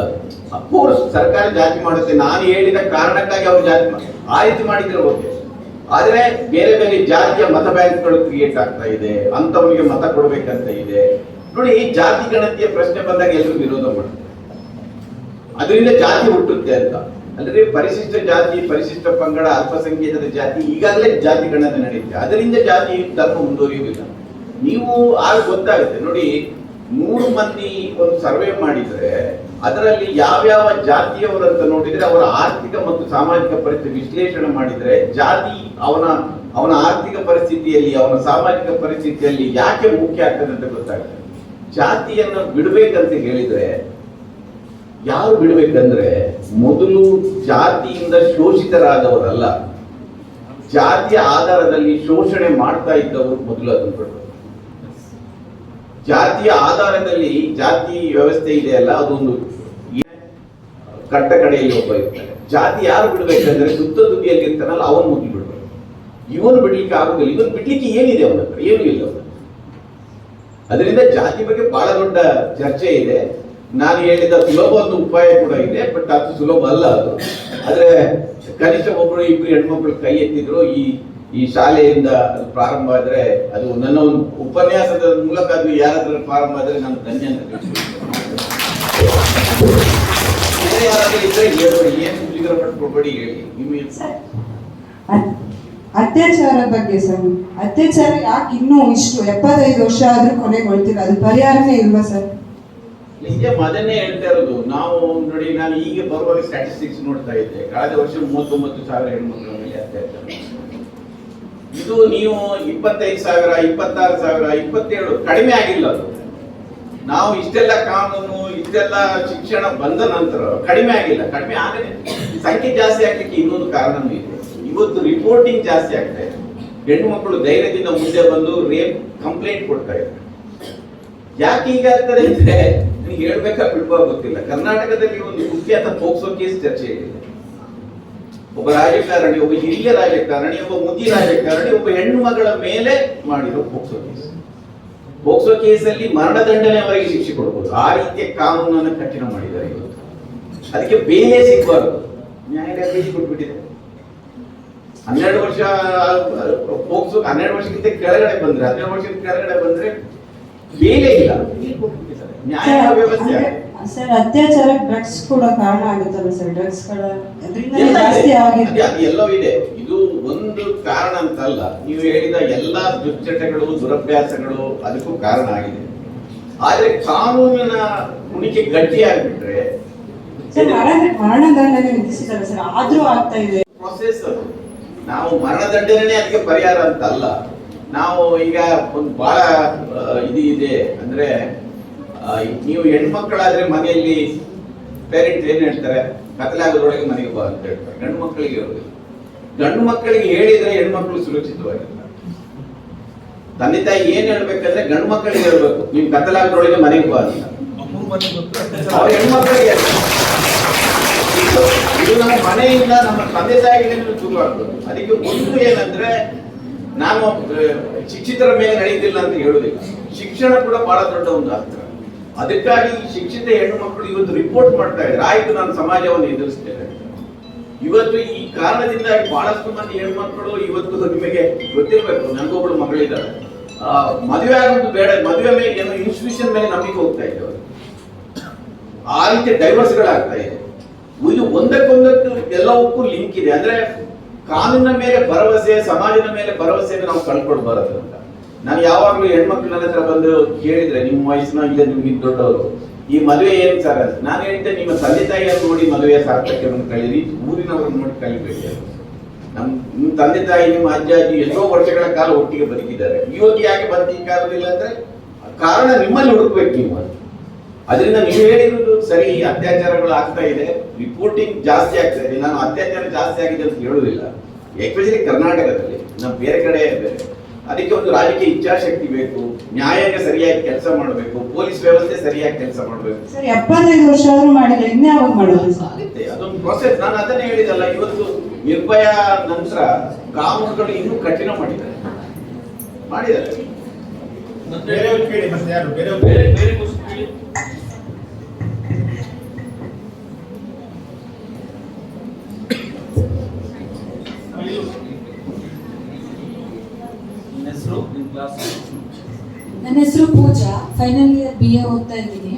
ಅಫ್ಕೋರ್ಸ್ ಸರ್ಕಾರ ಜಾತಿ ಮಾಡುತ್ತೆ, ನಾನು ಹೇಳಿದ ಕಾರಣಕ್ಕಾಗಿ ಅವರು ಜಾತಿ ಆ ರೀತಿ ಮಾಡಿದ್ರೆ ಓಕೆ. ಆದ್ರೆ ಬೇರೆ ಬೇರೆ ಜಾತಿಯ ಮತ ಬ್ಯಾಂಕ್ಗಳು ಕ್ರಿಯೇಟ್ ಆಗ್ತಾ ಇದೆ, ಅಂತವರಿಗೆ ಮತ ಕೊಡ್ಬೇಕಂತ ಇದೆ. ನೋಡಿ, ಈ ಜಾತಿ ಗಣತಿಯ ಪ್ರಶ್ನೆ ಬಂದಾಗ ಎಲ್ಲರೂ ವಿರೋಧ ಮಾಡ್ತಾರೆ, ಅದರಿಂದ ಜಾತಿ ಹುಟ್ಟುತ್ತೆ ಅಂತ. ಅಂದ್ರೆ ಪರಿಶಿಷ್ಟ ಜಾತಿ, ಪರಿಶಿಷ್ಟ ಪಂಗಡ, ಅಲ್ಪಸಂಖ್ಯಾತರ ಜಾತಿ ಈಗಾಗಲೇ ಜಾತಿ ಗಣನೆ ನಡೆಯುತ್ತೆ. ಅದರಿಂದ ಜಾತಿ ಧರ್ಮ ಮುಂದುವರಿಯುವುದಿಲ್ಲ. ನೀವು ಆಗ ಗೊತ್ತಾಗುತ್ತೆ ನೋಡಿ, 100 ಮಂದಿ ಒಂದು ಸರ್ವೆ ಮಾಡಿದ್ರೆ ಅದರಲ್ಲಿ ಯಾವ್ಯಾವ ಜಾತಿಯವರಂತ ನೋಡಿದ್ರೆ ಅವರ ಆರ್ಥಿಕ ಮತ್ತು ಸಾಮಾಜಿಕ ಪರಿಸ್ಥಿತಿ ವಿಶ್ಲೇಷಣೆ ಮಾಡಿದ್ರೆ ಜಾತಿ ಅವನ ಆರ್ಥಿಕ ಪರಿಸ್ಥಿತಿಯಲ್ಲಿ, ಅವನ ಸಾಮಾಜಿಕ ಪರಿಸ್ಥಿತಿಯಲ್ಲಿ ಯಾಕೆ ಮುಖ್ಯ ಆಗ್ತದೆ ಅಂತ ಗೊತ್ತಾಗ್ತದೆ. ಜಾತಿಯನ್ನು ಬಿಡ್ಬೇಕಂತ ಹೇಳಿದ್ರೆ ಯಾರು ಬಿಡ್ಬೇಕಂದ್ರೆ ಮೊದಲು ಜಾತಿಯಿಂದ ಶೋಷಿತರಾದವರಲ್ಲ, ಜಾತಿಯ ಆಧಾರದಲ್ಲಿ ಶೋಷಣೆ ಮಾಡ್ತಾ ಇದ್ದವರು ಮೊದಲು ಅದನ್ನು ಬಿಡಬೇಕು. ಜಾತಿಯ ಆಧಾರದಲ್ಲಿ ಜಾತಿ ವ್ಯವಸ್ಥೆ ಇದೆಯಲ್ಲ, ಅದೊಂದು ಕಟ್ಟ ಕಡೆಯಲ್ಲಿ ಒಬ್ಬ ಇರ್ತಾನೆ. ಜಾತಿ ಯಾರು ಬಿಡ್ಬೇಕಂದ್ರೆ ಸುತ್ತ ತುದಿಯಲ್ಲಿ ಇರ್ತಾನಲ್ಲ ಅವನು ಮೊದಲು ಬಿಡ್ಬೇಕು. ಇವನು ಬಿಡ್ಲಿಕ್ಕೆ ಆಗುದಿಲ್ಲ. ಇವನು ಬಿಡ್ಲಿಕ್ಕೆ ಏನಿದೆ ಅವನ ಹತ್ರ? ಏನೂ ಇಲ್ಲ ಅವನ. ಅದರಿಂದ ಜಾತಿ ಬಗ್ಗೆ ಬಹಳ ದೊಡ್ಡ ಚರ್ಚೆ ಇದೆ. ನಾನು ಹೇಳಿದ ಸುಲಭ ಒಂದು ಉಪಾಯ ಕೂಡ ಇದೆ, ಬಟ್ ಅದು ಸುಲಭ ಅಲ್ಲ ಅದು. ಆದ್ರೆ ಕನಿಷ್ಠ ಒಬ್ರು ಇಬ್ರು ಹೆಣ್ಮಕ್ಳು ಕೈ ಎತ್ತಿದ್ರು. ಈ ಶಾಲೆಯಿಂದ ಅದು ಪ್ರಾರಂಭ ಆದ್ರೆ, ಅದು ನನ್ನ ಒಂದು ಉಪನ್ಯಾಸದ ಮೂಲಕ ಅದು ಯಾರಾದ್ರೂ ಪ್ರಾರಂಭ ಆದ್ರೆ ನಾನು ಧನ್ಯ ಅಂತ ಬೇರೆ ಯಾರಾದ್ರೂ ಇದ್ರೆ ಹೇಳ್ಬೇಡಿ, ಏನು ಮುಜುಗರ ಪಟ್ಕೊಳ್ಬೇಡಿ, ಹೇಳಿ ನಿಮಗೆ. ಅತ್ಯಾಚಾರ ಬಗ್ಗೆ ಸರ್, ಅತ್ಯಾಚಾರ ಯಾಕೆ ಇನ್ನೂ ಇಷ್ಟು 75 ವರ್ಷ ಆದ್ರೂ ಕೊನೆಗೊಳ್ತಿಲ್ಲ? ಅದು ಪರಿಹಾರನೇ ಇಲ್ವಾ ಸರ್? ನಿಜ, ಅದನ್ನೇ ಹೇಳ್ತಾ ಇರೋದು ನಾವು. ನೋಡಿ, ನಾನು ಈಗ ಬರುವಾಗ ಸ್ಟ್ಯಾಟಿಸ್ಟಿಕ್ಸ್ ನೋಡ್ತಾ ಇದ್ದೆ. ಕಳೆದ ವರ್ಷ 39,000 ಹೆಣ್ಮಕ್ಳ ಮೇಲೆ ಅತ್ಯಾಚಾರ. ಇದು ನೀವು 25,000, 26,000, 27 ಕಡಿಮೆ ಆಗಿಲ್ಲ. ಅದು ನಾವು ಇಷ್ಟೆಲ್ಲ ಕಾನೂನು, ಇಷ್ಟೆಲ್ಲ ಶಿಕ್ಷಣ ಬಂದ ನಂತರ ಕಡಿಮೆ ಆಗಿಲ್ಲ. ಕಡಿಮೆ ಆಗದೆ ಸಂಖ್ಯೆ ಜಾಸ್ತಿ ಆಗ್ಲಿಕ್ಕೆ ಇನ್ನೊಂದು ಕಾರಣನೂ ಇದೆ. ಇವತ್ತು ರಿಪೋರ್ಟಿಂಗ್ ಜಾಸ್ತಿ ಆಗ್ತಾ ಇದೆ. ಹೆಣ್ಣು ಮಕ್ಕಳು ಧೈರ್ಯದಿಂದ ಮುಂದೆ ಬಂದು ರೇಪ್ ಕಂಪ್ಲೇಂಟ್ ಕೊಡ್ತಾ ಇದ್ದಾರೆ. ಯಾಕೆ ಈಗ ಆಗ್ತದೆ ಅಂದ್ರೆ ನಿಮ್ಗೆ ಹೇಳ್ಬೇಕಾ ಬಿಡ್ಬಾ ಗೊತ್ತಿಲ್ಲ. ಕರ್ನಾಟಕದಲ್ಲಿ ಒಂದು ಕುಖ್ಯಾತ ಪೋಕ್ಸೋ ಕೇಸ್ ಚರ್ಚೆ ಇದೆ. ಒಬ್ಬ ರಾಜಕಾರಣಿ, ಒಬ್ಬ ಹಿರಿಯ ರಾಜಕಾರಣಿ, ಒಬ್ಬ ಮುದಿ ರಾಜಕಾರಣಿ, ಒಬ್ಬ ಹೆಣ್ಣು ಮಗಳ ಮೇಲೆ ಮಾಡಿರೋ ಪೋಕ್ಸೋ ಕೇಸ್. ಪೋಕ್ಸೋ ಕೇಸಲ್ಲಿ ಮರಣದಂಡನೆವರೆಗೆ ಶಿಕ್ಷೆ ಕೊಡಬಹುದು. ಆ ರೀತಿಯ ಕಾನೂನನ್ನು ಕಠಿಣ ಮಾಡಿದ್ದಾರೆ ಇವತ್ತು. ಅದಕ್ಕೆ ಬೇಲೆ ಸಿಗಬಾರದು. ನ್ಯಾಯಾಲಯ ಬೇಲಿ ಕೊಟ್ಬಿಟ್ಟಿದೆ. 12 ವರ್ಷ ಪೋಕ್ಸೋ 12 ವರ್ಷಕ್ಕಿಂತ ಕೆಳಗಡೆ ಬಂದ್ರೆ, 12 ವರ್ಷದ ಕೆಳಗಡೆ ಬಂದ್ರೆ ಬೇಲೆ ಇಲ್ಲ. ನ್ಯಾಯ ವ್ಯವಸ್ಥೆ ಸರ್, ಅತ್ಯಾಚಾರ ಡ್ರಗ್ಸ್ ಕೂಡ ಕಾರಣ ಆಗುತ್ತಲ್ಲ ಸರ್? ಡ್ರಗ್ಸ್ ಗಳ ಜಾಸ್ತಿ ಆಗಿದೆ. ಎಲ್ಲವೂ ಇದೆ. ಇದು ಒಂದು ಕಾರಣ ಅಂತಲ್ಲ. ನೀವು ಹೇಳಿದ ಎಲ್ಲಾ ದುಶ್ಚಟಗಳು, ದುರಭ್ಯಾಸಗಳು ಅದಕ್ಕೂ ಕಾರಣ ಆಗಿದೆ. ಆದ್ರೆ ಕಾನೂನಿನ ಕುಣಿಕೆ ಗಟ್ಟಿಯಾಗ್ಬಿಟ್ರೆ ಮರಣದಂಡನೆ ವಿಧಿಸಿದ್ದಾರೆ ಸರ್, ಆದ್ರೂ ಆಗ್ತಾ ಇದೆ. ಪ್ರೊಸೆಸ್ ಅದು. ನಾವು ಮರಣದಂಡನೆ ಅದಕ್ಕೆ ಪರಿಹಾರ ಅಂತ ಅಲ್ಲ. ನಾವು ಈಗ ಒಂದು ಬಹಳ ಇದು ಇದೆ ಅಂದ್ರೆ, ನೀವು ಹೆಣ್ಮಕ್ಕಳಾದ್ರೆ ಮನೆಯಲ್ಲಿ ಪೇರೆಂಟ್ಸ್ ಏನ್ ಹೇಳ್ತಾರೆ, ಕತ್ತಲಾಗೋದ್ರೊಳಗೆ ಮನೆಗೆ ಬಾ ಅಂತ ಹೇಳ್ತಾರೆ. ಗಂಡು ಮಕ್ಕಳಿಗೆ ಹೇಳುದಿಲ್ಲ. ಗಂಡು ಮಕ್ಕಳಿಗೆ ಹೇಳಿದ್ರೆ ಹೆಣ್ಮಕ್ಳು ಸುರಕ್ಷಿತವಾಗಿರ್ತಾರೆ. ತಂದೆ ತಾಯಿ ಏನ್ ಹೇಳ್ಬೇಕಂದ್ರೆ ಗಂಡು ಮಕ್ಕಳಿಗೆ ಹೇಳ್ಬೇಕು, ನೀವು ಕತ್ತಲಾಗೋದ್ರೊಳಗೆ ಮನೆಗೆ ಬಾ ಅಂತ. ಅವ್ರ ಹೆಣ್ಮಕ್ಕಳಿಗೆ ಇದು ನಮ್ಮ ಮನೆಯಿಂದ ನಮ್ಮ ತಂದೆ ತಾಯಿಗೆ ಶುರು ಆಗ್ತದೆ. ಅದಕ್ಕೆ ಒಂದು ಏನಂದ್ರೆ, ನಾನು ಶಿಕ್ಷಿತರ ಮೇಲೆ ನಡೆಯುತ್ತಿಲ್ಲ ಅಂತ ಹೇಳುದಿಲ್ಲ. ಶಿಕ್ಷಣ ಕೂಡ ಬಹಳ ದೊಡ್ಡ ಒಂದು ಅಸ್ತ್ರ. ಅದಕ್ಕಾಗಿ ಶಿಕ್ಷಿತ ಹೆಣ್ಣು ಮಕ್ಕಳು ಇವತ್ತು ರಿಪೋರ್ಟ್ ಮಾಡ್ತಾ ಇದ್ದಾರೆ, ಆಯ್ತು ನಾನು ಸಮಾಜವನ್ನು ಎದುರಿಸ್ತೇನೆ. ಇವತ್ತು ಈ ಕಾರಣದಿಂದಾಗಿ ಬಹಳಷ್ಟು ಮಂದಿ ಹೆಣ್ಮಕ್ಳು ಇವತ್ತು, ನಿಮಗೆ ಗೊತ್ತಿರಬೇಕು, ನನಗೊಬ್ಬಳು ಮಗಳಿದ್ದಾರೆ, ಮದುವೆ ಆಗೋದು ಬೇಡ, ಮದುವೆ ಮೇಲೆ ಏನೋ ಇನ್ಸ್ಟಿಟ್ಯೂಷನ್ ಮೇಲೆ ನಂಬಿಕೆ ಹೋಗ್ತಾ ಇದ್ದೇವೆ. ಆ ರೀತಿ ಡೈವರ್ಸ್ಗಳಾಗ್ತಾ ಇದೆ. ಇದು ಒಂದಕ್ಕೊಂದಕ್ಕೆ ಎಲ್ಲವಕ್ಕೂ ಲಿಂಕ್ ಇದೆ. ಅಂದ್ರೆ ಕಾನೂನಿನ ಮೇಲೆ ಭರವಸೆ, ಸಮಾಜದ ಮೇಲೆ ಭರವಸೆಯನ್ನು ನಾವು ಕಳ್ಕೊಳ್ಬಾರದು ಅಂತ. ನಾನು ಯಾವಾಗ್ಲೂ ಹೆಣ್ಮಕ್ಳು ನನ್ನ ಹತ್ರ ಬಂದು ಕೇಳಿದ್ರೆ, ನಿಮ್ಮ ವಯಸ್ಸಿನ ಇಲ್ಲ, ನಿಮ್ಗೆ ದೊಡ್ಡವರು, ಈ ಮದುವೆ ಏನ್ ಸರ್ ಅಂತ ನಾನು ಹೇಳಿದ್ದೆ, ನಿಮ್ಮ ತಂದೆ ತಾಯಿಯನ್ನು ನೋಡಿ ಮದುವೆಯ ಸಾರ್ಥಕ್ಯವನ್ನು ಕಳೀರಿ, ಊರಿನವರನ್ನು ನೋಡಿ ಕಲಿಬೇಡಿ. ನಿಮ್ಮ ತಂದೆ ತಾಯಿ, ನಿಮ್ಮ ಅಜ್ಜ ಅಜ್ಜಿ ಎಷ್ಟೋ ವರ್ಷಗಳ ಕಾಲ ಒಟ್ಟಿಗೆ ಬದುಕಿದ್ದಾರೆ. ಇವತ್ತು ಯಾಕೆ ಬದುಕಿಕ್ಕಾಗೋದಿಲ್ಲ ಅಂದ್ರೆ ಕಾರಣ ನಿಮ್ಮಲ್ಲಿ ಹುಡುಕ್ಬೇಕು ನೀವು. ಅದರಿಂದ ನೀವು ಹೇಳಿರೋದು ಸರಿ, ಅತ್ಯಾಚಾರಗಳು ಆಗ್ತಾ ಇದೆ, ರಿಪೋರ್ಟಿಂಗ್ ಜಾಸ್ತಿ ಆಗ್ತಾ ಇದೆ. ನಾನು ಅತ್ಯಾಚಾರ ಜಾಸ್ತಿ ಆಗಿದೆ ಅಂತ ಹೇಳುವುದಿಲ್ಲ, ಎಸ್ಪೆಷಲಿ ಕರ್ನಾಟಕದಲ್ಲಿ, ನಮ್ಮ ಬೇರೆ ಕಡೆ ಬೇರೆ. ಅದಕ್ಕೆ ಒಂದು ರಾಜಕೀಯ ಇಚ್ಛಾಶಕ್ತಿ ಬೇಕು, ನ್ಯಾಯಾಂಗ ಸರಿಯಾಗಿ ಕೆಲಸ ಮಾಡಬೇಕು, ಪೊಲೀಸ್ ವ್ಯವಸ್ಥೆ ಸರಿಯಾಗಿ ಕೆಲಸ ಮಾಡಬೇಕು. ಸರ್ 75 ವರ್ಷ ಆದ್ರೂ ಮಾಡಿದ್ರೆ ಇನ್ಯಾವಾಗ ಮಾಡೋದು ಸರ್? ಆಗುತ್ತೆ, ಅದೊಂದು ಪ್ರೊಸೆಸ್. ನಾನು ಅದನ್ನೇ ಹೇಳಿದಲ್ಲ, ಇವತ್ತು ನಿರ್ಭಯ ನಂತರ ಕಾನೂನುಗಳು ಇನ್ನೂ ಕಠಿಣ ಮಾಡಿದ್ದಾರೆ. ಬೇರೆಯವ್ರು ಕೇಳಿ, ಮತ್ತೆ ಯಾರು ಬೇರೆಯವ್ರು ಬೇರೆ ಬೇರೆ ಕ್ವಶನ್ ಕೇಳಿ. ನಿನ್ನ ಹೆಸರು, ನಿನ್ನ ಕ್ಲಾಸ್? ನನ್ನ ಹೆಸರು ಪೂಜಾ, ಫೈನಲ್ ಇಯರ್ BA ಓದ್ತಾ ಇದ್ದೀನಿ.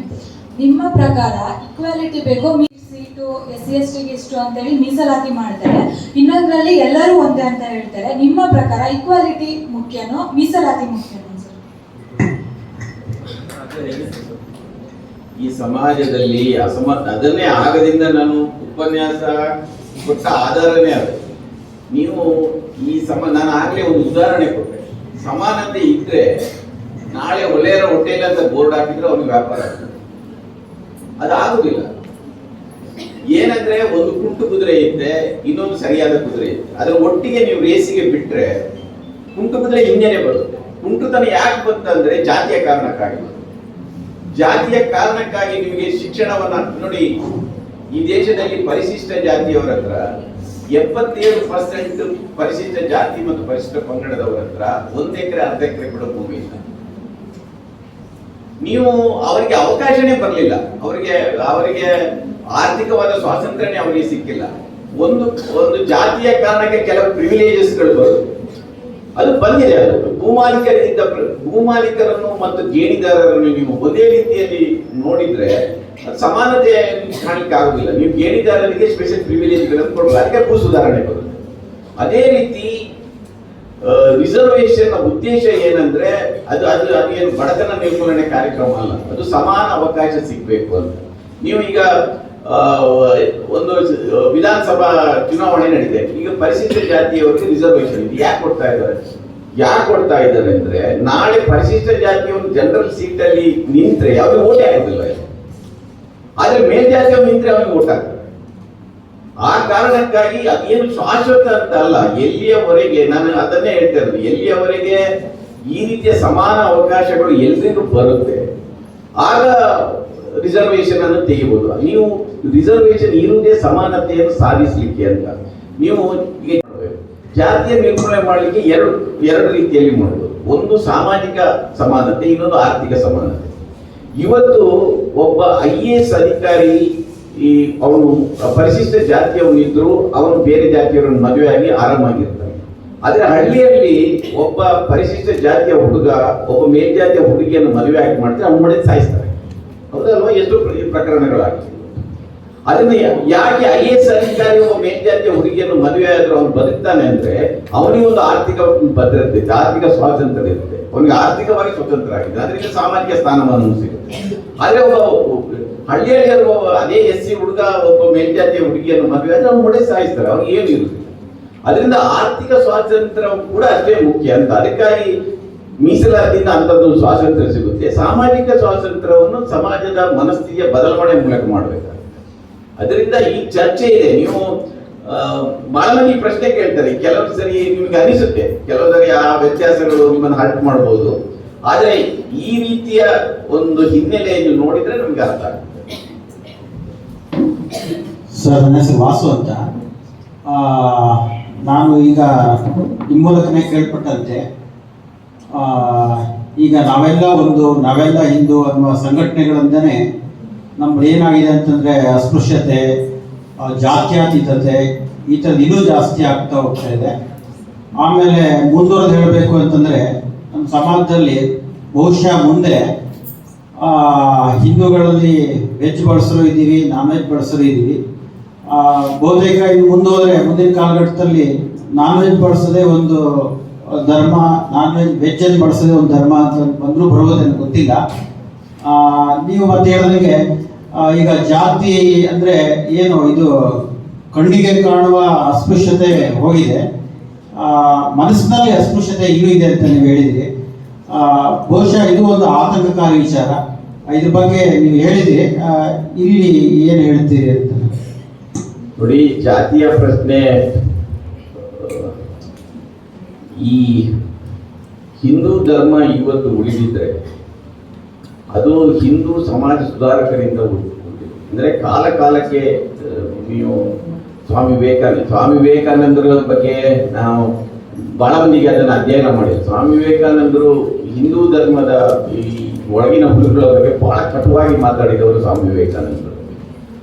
ನಿಮ್ಮ ಪ್ರಕಾರ ಇಕ್ವಾಲಿಟಿ ಬೇಕು, ಸೀಟು SC/ST ಗೆ ಇಷ್ಟು ಅಂತೇಳಿ ಮೀಸಲಾತಿ ಮಾಡ್ತಾರೆ, ಇನ್ನೊಂದರಲ್ಲಿ ಎಲ್ಲರೂ ಒಂದೇ ಅಂತ ಹೇಳ್ತಾರೆ. ನಿಮ್ಮ ಪ್ರಕಾರ ಇಕ್ವಾಲಿಟಿ ಮುಖ್ಯನೋ ಮೀಸಲಾತಿ ಮುಖ್ಯನೋ ಸರ್? ಈ ಸಮಾಜದಲ್ಲಿ ಅದನ್ನೇ ಆಗದಿಂದ ನಾನು ಉಪನ್ಯಾಸ ಕೊಟ್ಟ ಆಧಾರನೇ ಅದು. ನೀವು ನಾನು ಆಗ್ಲೇ ಒಂದು ಉದಾಹರಣೆ ಕೊಟ್ಟೆ. ಸಮಾನತೆ ಇದ್ರೆ ನಾಳೆ ಒಲೆಯರ ಹೋಟೆಲ್ ಅಂತ ಬೋರ್ಡ್ ಹಾಕಿದ್ರೆ ಅವನಿಗೆ ವ್ಯಾಪಾರ ಆಗ್ತದೆ. ಅದಾಗುದಿಲ್ಲ. ಏನಂದ್ರೆ ಒಂದು ಕುಂಟು ಕುದುರೆ ಇದ್ದೆ, ಇನ್ನೊಂದು ಸರಿಯಾದ ಕುದುರೆ ಇದ್ದೆ, ಅದರ ಒಟ್ಟಿಗೆ ನೀವು ರೇಸಿಗೆ ಬಿಟ್ರೆ ಕುಂಟು ಕುದುರೆ ಹಿಂದೆನೆ ಬರುತ್ತೆ. ಕುಂಟುತನ ಯಾಕೆ ಬಂತಂದ್ರೆ ಜಾತಿಯ ಕಾರಣಕ್ಕಾಗಿ. ಜಾತಿಯ ಕಾರಣಕ್ಕಾಗಿ ನಿಮಗೆ ಶಿಕ್ಷಣವನ್ನ ನೋಡಿ, ಈ ದೇಶದಲ್ಲಿ ಪರಿಶಿಷ್ಟ ಜಾತಿಯವರ ಹತ್ರ 77% ಪರಿಶಿಷ್ಟ ಜಾತಿ ಮತ್ತು ಪರಿಶಿಷ್ಟ ಪಂಗಡದವರ ಹತ್ರ 1 ಎಕರೆ 1/2 ಎಕರೆ ಕೂಡ ಭೂಮಿ ಇಲ್ಲ. ನೀವು ಅವರಿಗೆ ಅವಕಾಶನೇ ಬರಲಿಲ್ಲ, ಅವರಿಗೆ ಆರ್ಥಿಕವಾದ ಸ್ವಾತಂತ್ರ್ಯನೇ ಅವರಿಗೆ ಸಿಕ್ಕಿಲ್ಲ. ಒಂದು ಜಾತಿಯ ಕಾರಣಕ್ಕೆ ಕೆಲವು ಪ್ರಿವಿಲೇಜಸ್ಗಳು ಬರುತ್ತೆ, ಅದು ಬಂದಿದೆ. ಅದು ಭೂಮಾಲೀಕರನ್ನು ಮತ್ತು ಗೇಣಿದಾರರನ್ನು ನೀವು ಒಂದೇ ರೀತಿಯಲ್ಲಿ ನೋಡಿದ್ರೆ ಸಮಾನತೆ ಕಾಣಲಿಕ್ಕೆ ಆಗುದಿಲ್ಲ. ನೀವು ಗೇಣಿದಾರರಿಗೆ ಸ್ಪೆಷಲ್ ಪ್ರಿವಿಲೇಜ್ಗಳನ್ನು ಕೊಡಬೇಕು, ಅದಕ್ಕೆ ಭೂ ಸುಧಾರಣೆ ಬರುತ್ತೆ. ಅದೇ ರೀತಿ ರಿಸರ್ವೇಶನ್ ಉದ್ದೇಶ ಏನಂದ್ರೆ ಅದೇನು ಬಡತನ ನಿರ್ಮೂಲನೆ ಕಾರ್ಯಕ್ರಮ ಅಲ್ಲ, ಅದು ಸಮಾನ ಅವಕಾಶ ಸಿಗ್ಬೇಕು ಅಂತ. ನೀವು ಈಗ ಒಂದು ವಿಧಾನಸಭಾ ಚುನಾವಣೆ ನಡೀದೆ, ಈಗ ಪರಿಶಿಷ್ಟ ಜಾತಿಯವರಿಗೆ ರಿಸರ್ವೇಶನ್ ಇದೆ. ಯಾಕೆ ಕೊಡ್ತಾ ಇದ್ದಾರೆ ಅಂದ್ರೆ ನಾಳೆ ಪರಿಶಿಷ್ಟ ಜಾತಿಯವರು ಜನರಲ್ ಸೀಟ್ ಅಲ್ಲಿ ನಿಂತ್ರೆ ಅವ್ರಿಗೆ ಓಟ್ ಆಗೋದಿಲ್ಲ, ಆದ್ರೆ ಮೇಲ್ಜಾತಿಯವರು ನಿಂತ್ರೆ ಅವ್ರಿಗೆ ಓಟ್ ಆಗ್ತದೆ. ಆ ಕಾರಣಕ್ಕಾಗಿ ಅದೇನು ಶಾಶ್ವತ ಅಂತ ಅಲ್ಲ, ಎಲ್ಲಿಯವರೆಗೆ ನಾನು ಅದನ್ನೇ ಹೇಳ್ತಾ ಇರೋದು, ಎಲ್ಲಿಯವರೆಗೆ ಈ ರೀತಿಯ ಸಮಾನ ಅವಕಾಶಗಳು ಎಲ್ರಿಗೂ ಬರುತ್ತೆ ಆಗ ರಿಸರ್ವೇಶನ್ ಅನ್ನು ತೆಗಿಬಹುದು. ನೀವು ರಿಸರ್ವೇಶನ್ ಇರುವುದೇ ಸಮಾನತೆಯನ್ನು ಸಾಧಿಸಲಿಕ್ಕೆ ಅಂತ. ನೀವು ಈಗ ಜಾತಿಯ ನಿರ್ಮೂಲನೆ ಮಾಡಲಿಕ್ಕೆ ಎರಡು ರೀತಿಯಲ್ಲಿ ಮಾಡಬಹುದು. ಒಂದು ಸಾಮಾಜಿಕ ಸಮಾನತೆ, ಇನ್ನೊಂದು ಆರ್ಥಿಕ ಸಮಾನತೆ. ಇವತ್ತು ಒಬ್ಬ IAS ಅಧಿಕಾರಿ ಅವನು ಪರಿಶಿಷ್ಟ ಜಾತಿಯವನಿದ್ರು ಅವನು ಬೇರೆ ಜಾತಿಯವರನ್ನು ಮದುವೆಯಾಗಿ ಆರಾಮಾಗಿರ್ತಾನೆ. ಆದ್ರೆ ಹಳ್ಳಿಯಲ್ಲಿ ಒಬ್ಬ ಪರಿಶಿಷ್ಟ ಜಾತಿಯ ಹುಡುಗ ಒಬ್ಬ ಮೇಲ್ಜಾತಿಯ ಹುಡುಗಿಯನ್ನು ಮದುವೆ ಆಗಿ ಮಾಡಿದ್ರೆ ಅವನ ಮನೆ ಸಾಯಿಸ್ತಾರೆ. ಹೌದಲ್ವಾ? ಎಷ್ಟು ಪ್ರಕರಣಗಳಾಗಿವೆ. ಅದನ್ನ ಯಾಕೆ IAS ಅಧಿಕಾರಿ ಒಬ್ಬ ಮೇಲ್ಜಾತಿಯ ಹುಡುಗಿಯನ್ನು ಮದುವೆ ಆದ್ರೂ ಅವನು ಬದುಕ್ತಾನೆ ಅಂದ್ರೆ ಅವನಿಗೆ ಒಂದು ಆರ್ಥಿಕ ಭದ್ರತೆ ಇದೆ, ಆರ್ಥಿಕ ಸ್ವಾತಂತ್ರ್ಯ ಇರುತ್ತೆ, ಅವನಿಗೆ ಆರ್ಥಿಕವಾಗಿ ಸ್ವತಂತ್ರ ಆಗಿದೆ, ಅದರಿಂದ ಸಾಮಾಜಿಕ ಸ್ಥಾನಮಾನ ಸಿಗುತ್ತೆ. ಆದ್ರೆ ಒಬ್ಬ ಹಳ್ಳಿಯಲ್ಲಿ ಅದೇ SC ಹುಡುಗ ಒಬ್ಬ ಮೇಲ್ಜಾತಿಯ ಹುಡುಗಿಯನ್ನು ಮದುವೆ ಆದ್ರೆ ಅವ್ನು ಮೊಡೆ ಸಾಯಿಸ್ತಾರೆ, ಅವ್ರಿಗೆ ಏನು ಇರುವುದಿಲ್ಲ. ಅದರಿಂದ ಆರ್ಥಿಕ ಸ್ವಾತಂತ್ರ್ಯ ಕೂಡ ಅಷ್ಟೇ ಮುಖ್ಯ ಅಂತ. ಅದಕ್ಕಾಗಿ ಮೀಸಲಾತಿಯಿಂದ ಅಂತದ್ದು ಸ್ವಾತಂತ್ರ್ಯ ಸಿಗುತ್ತೆ. ಸಾಮಾಜಿಕ ಸ್ವಾತಂತ್ರ್ಯವನ್ನು ಸಮಾಜದ ಮನಸ್ಥಿತಿಯ ಬದಲಾವಣೆ ಮೂಲಕ ಮಾಡಬೇಕು. ಅದರಿಂದ ಈ ಚರ್ಚೆ ಇದೆ. ನೀವು ಬಹಳ ಮಂದಿ ಪ್ರಶ್ನೆ ಕೇಳ್ತಾರೆ, ಕೆಲವು ಸರಿ ನಿಮ್ಗೆ ಅನಿಸುತ್ತೆ, ಕೆಲವು ಸರಿ ಆ ವ್ಯತ್ಯಾಸಗಳು ನಿಮ್ಮನ್ನು ಹರ್ಟ್ ಮಾಡಬಹುದು. ಆದ್ರೆ ಈ ರೀತಿಯ ಒಂದು ಹಿನ್ನೆಲೆಯನ್ನು ನೋಡಿದ್ರೆ ನಮ್ಗೆ ಅರ್ಥ ಆಗ್ತದೆ. ಸರ್, ನನ್ನ ಹೆಸರು ವಾಸು ಅಂತ. ನಾನು ಈಗ ನಿಮ್ಮ ಮೂಲಕನೇ ಕೇಳ್ಪಟ್ಟಂತೆ ಈಗ ನಾವೆಲ್ಲ ಹಿಂದೂ ಅನ್ನುವ ಸಂಘಟನೆಗಳಿಂದನೇ ನಮ್ದು ಏನಾಗಿದೆ ಅಂತಂದರೆ ಅಸ್ಪೃಶ್ಯತೆ, ಜಾತ್ಯತೀತತೆ ಈ ಥರದ್ದು ಇನ್ನೂ ಜಾಸ್ತಿ ಆಗ್ತಾ ಹೋಗ್ತಾ ಇದೆ. ಆಮೇಲೆ ಮುಂದುವರೆದು ಹೇಳಬೇಕು ಅಂತಂದರೆ ನಮ್ಮ ಸಮಾಜದಲ್ಲಿ ಬಹುಶಃ ಮುಂದೆ ಹಿಂದೂಗಳಲ್ಲಿ ವೆಜ್ ಬಳಸರು ಇದ್ದೀವಿ, ನಾನ್ ವೆಜ್ ಬಳಸರು ಇದ್ದೀವಿ. ಬಹುತೇಕ ಇನ್ನು ಮುಂದುವರೆ ಮುಂದಿನ ಕಾಲಘಟ್ಟದಲ್ಲಿ ನಾನ್ ವೆಜ್ ಬಳಸೋದೇ ಒಂದು ಧರ್ಮ, ವೆಜ್ಜನ್ನು ಬಳಸೋದೇ ಒಂದು ಧರ್ಮ ಅಂತ ಬಂದರೂ ಬರುವುದೇನು ಗೊತ್ತಿಲ್ಲ. ನೀವು ಮತ್ತೆ ಹೇಳಿದಂಗೆ ಈಗ ಜಾತಿ ಅಂದರೆ ಏನು, ಇದು ಕಣ್ಣಿಗೆ ಕಾಣುವ ಅಸ್ಪೃಶ್ಯತೆ ಹೋಗಿದೆ, ಮನಸ್ಸಿನಲ್ಲಿ ಅಸ್ಪೃಶ್ಯತೆ ಇನ್ನೂ ಇದೆ ಅಂತ ನೀವು ಹೇಳಿದ್ರಿ. ಬಹುಶಃ ಇದು ಒಂದು ಆತಂಕಕಾರಿ ವಿಚಾರ. ಇದ್ರ ಬಗ್ಗೆ ನೀವು ಹೇಳಿದ್ರಿ, ಇಲ್ಲಿ ಏನು ಹೇಳ್ತೀರಿ ಅಂತ. ನೋಡಿ, ಜಾತಿಯ ಪ್ರಶ್ನೆ ಈ ಹಿಂದೂ ಧರ್ಮ ಇವತ್ತು ಉಳಿದಿದ್ರೆ ಅದು ಹಿಂದೂ ಸಮಾಜ ಸುಧಾರಕರಿಂದ ಉಳಿದಿದೆ. ಅಂದರೆ ಕಾಲ ಕಾಲಕ್ಕೆ ನೀವು ಸ್ವಾಮಿ ವಿವೇಕಾನಂದರ ಬಗ್ಗೆ ನಾವು ಬಹಳ ಮಂದಿಗೆ ಅದನ್ನು ಅಧ್ಯಯನ ಮಾಡಿದ್ವಿ. ಸ್ವಾಮಿ ವಿವೇಕಾನಂದರು ಹಿಂದೂ ಧರ್ಮದ ಈ ಒಳಗಿನ ಹುಡುಗರ ಬಗ್ಗೆ ಬಹಳ ಕಟುವಾಗಿ ಮಾತಾಡಿದವರು ಸ್ವಾಮಿ ವಿವೇಕಾನಂದರು.